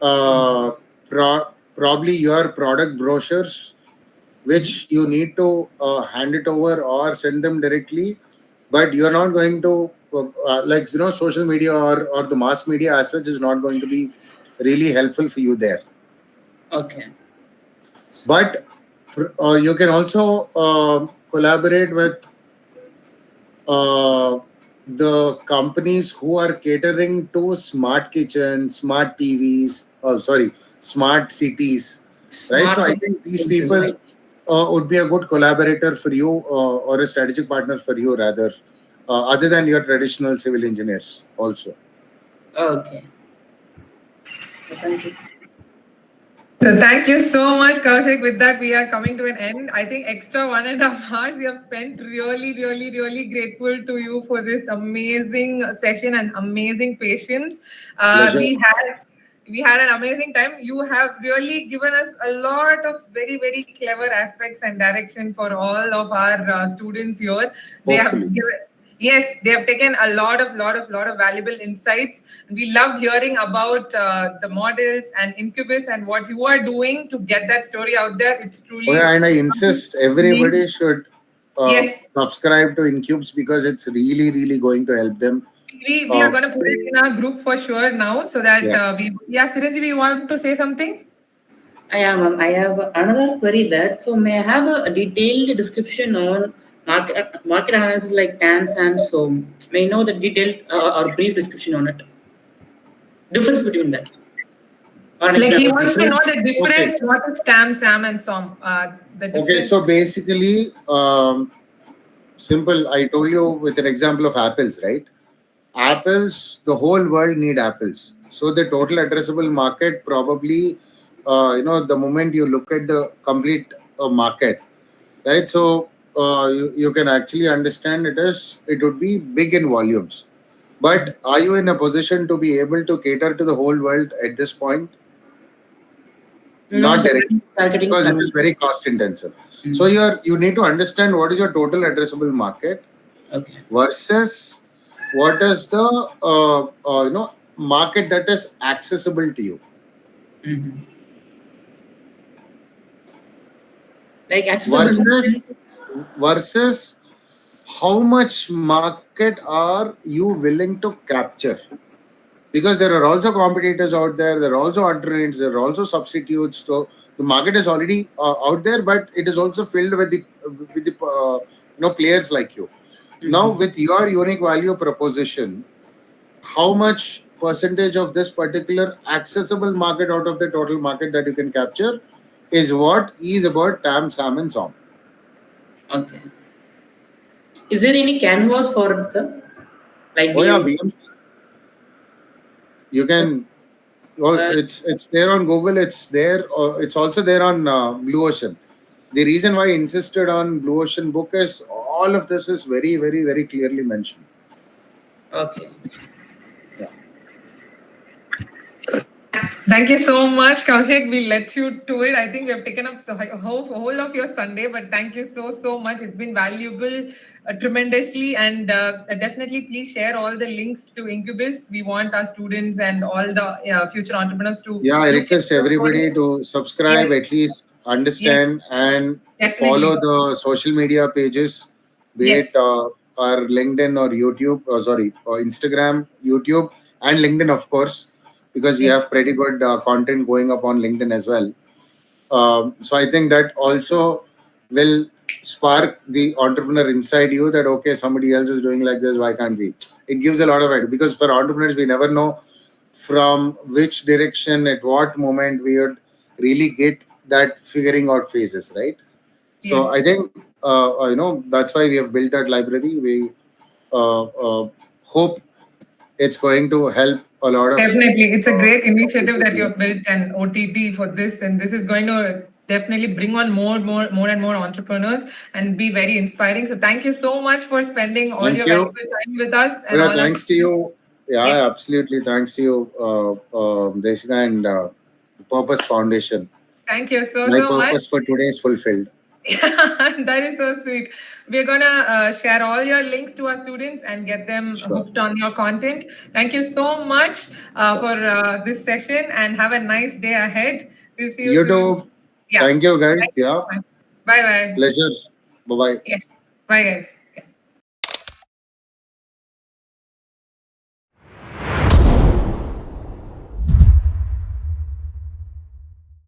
uh, probably your product brochures, which you need to hand it over or send them directly. But you're not going to social media or the mass media as such is not going to be really helpful for you there. Okay. But you can also collaborate with the companies who are catering to smart kitchens, smart TVs, smart cities, right? So I think these things, people right? would be a good collaborator for you or a strategic partner for you, rather, other than your traditional civil engineers also. Okay. Thank you. So thank you so much, Koushik. With that, we are coming to an end. I think extra 1.5 hours we have spent. Really, really, really grateful to you for this amazing session and amazing patience. Pleasure. We had an amazing time. You have really given us a lot of very, very clever aspects and direction for all of our students here. They have Hopefully. Yes, they have taken a lot of valuable insights. We loved hearing about the models and Incubus and what you are doing to get that story out there. It's truly. Oh, yeah, and I insist everybody should Yes. subscribe to Incubes because it's really, really going to help them. We are going to put it in our group for sure now, so that Siranjeev, you want to say something? I have another query that. So may I have a detailed description on market analysis like TAMS and so may I know the detailed or brief description on it? Difference between that. Like he wants to know the difference. Okay. What is TAM, SAM, and SOM? Okay, so basically, simple. I told you with an example of apples, right? Apples, the whole world need apples. So the total addressable market probably, the moment you look at the complete market, right? So you can actually understand it would be big in volumes. But are you in a position to be able to cater to the whole world at this point? Not directly, because it is very cost intensive. So you need to understand what is your total addressable market versus what is the market that is accessible to you. Like accessible versus how much market are you willing to capture? Because there are also competitors out there, there are also alternates, there are also substitutes. So the market is already out there, but it is also filled with the players like you. Now, with your unique value proposition, how much percentage of this particular accessible market out of the total market that you can capture is what is about TAM, SAM, and SOM. Okay. Is there any canvas for it, sir? Like BMC. You can. It's there on Google. It's there. It's also there on Blue Ocean. The reason why I insisted on Blue Ocean book is all of this is very, very, very clearly mentioned. Okay. Yeah. Thank you so much, Koushik. We'll let you to it. I think we have taken up whole of your Sunday, but thank you so much. It's been valuable tremendously, and definitely please share all the links to Incubus. We want our students and all the future entrepreneurs to. Yeah, I request everybody to subscribe, at least understand, and follow the social media pages, be it our LinkedIn or YouTube, or Instagram, YouTube, and LinkedIn, of course, because we have pretty good content going up on LinkedIn as well. So I think that also will spark the entrepreneur inside you that, okay, somebody else is doing like this, why can't we? It gives a lot of idea, because for entrepreneurs, we never know from which direction, at what moment we would really get that figuring out phases, right? So I think, that's why we have built that library. We hope it's going to help a lot of. Definitely. It's a great initiative that you have built an OTT for this, and this is going to definitely bring on more and more entrepreneurs and be very inspiring. So thank you so much for spending all Thank your you. valuable time with us. And Yeah, all thanks to you. Yeah, Yes. absolutely. Thanks to you, Deshika and the Purpose Foundation. Thank you so My much. purpose for today is fulfilled. That is so sweet. We're gonna share all your links to our students and get them Sure. hooked on your content. Thank you so much for this session, and have a nice day ahead. We'll see you You soon. too. Yeah. Thank you, guys. Thank you Yeah. so much. Bye bye. Pleasure. Bye bye. Yes. Bye guys.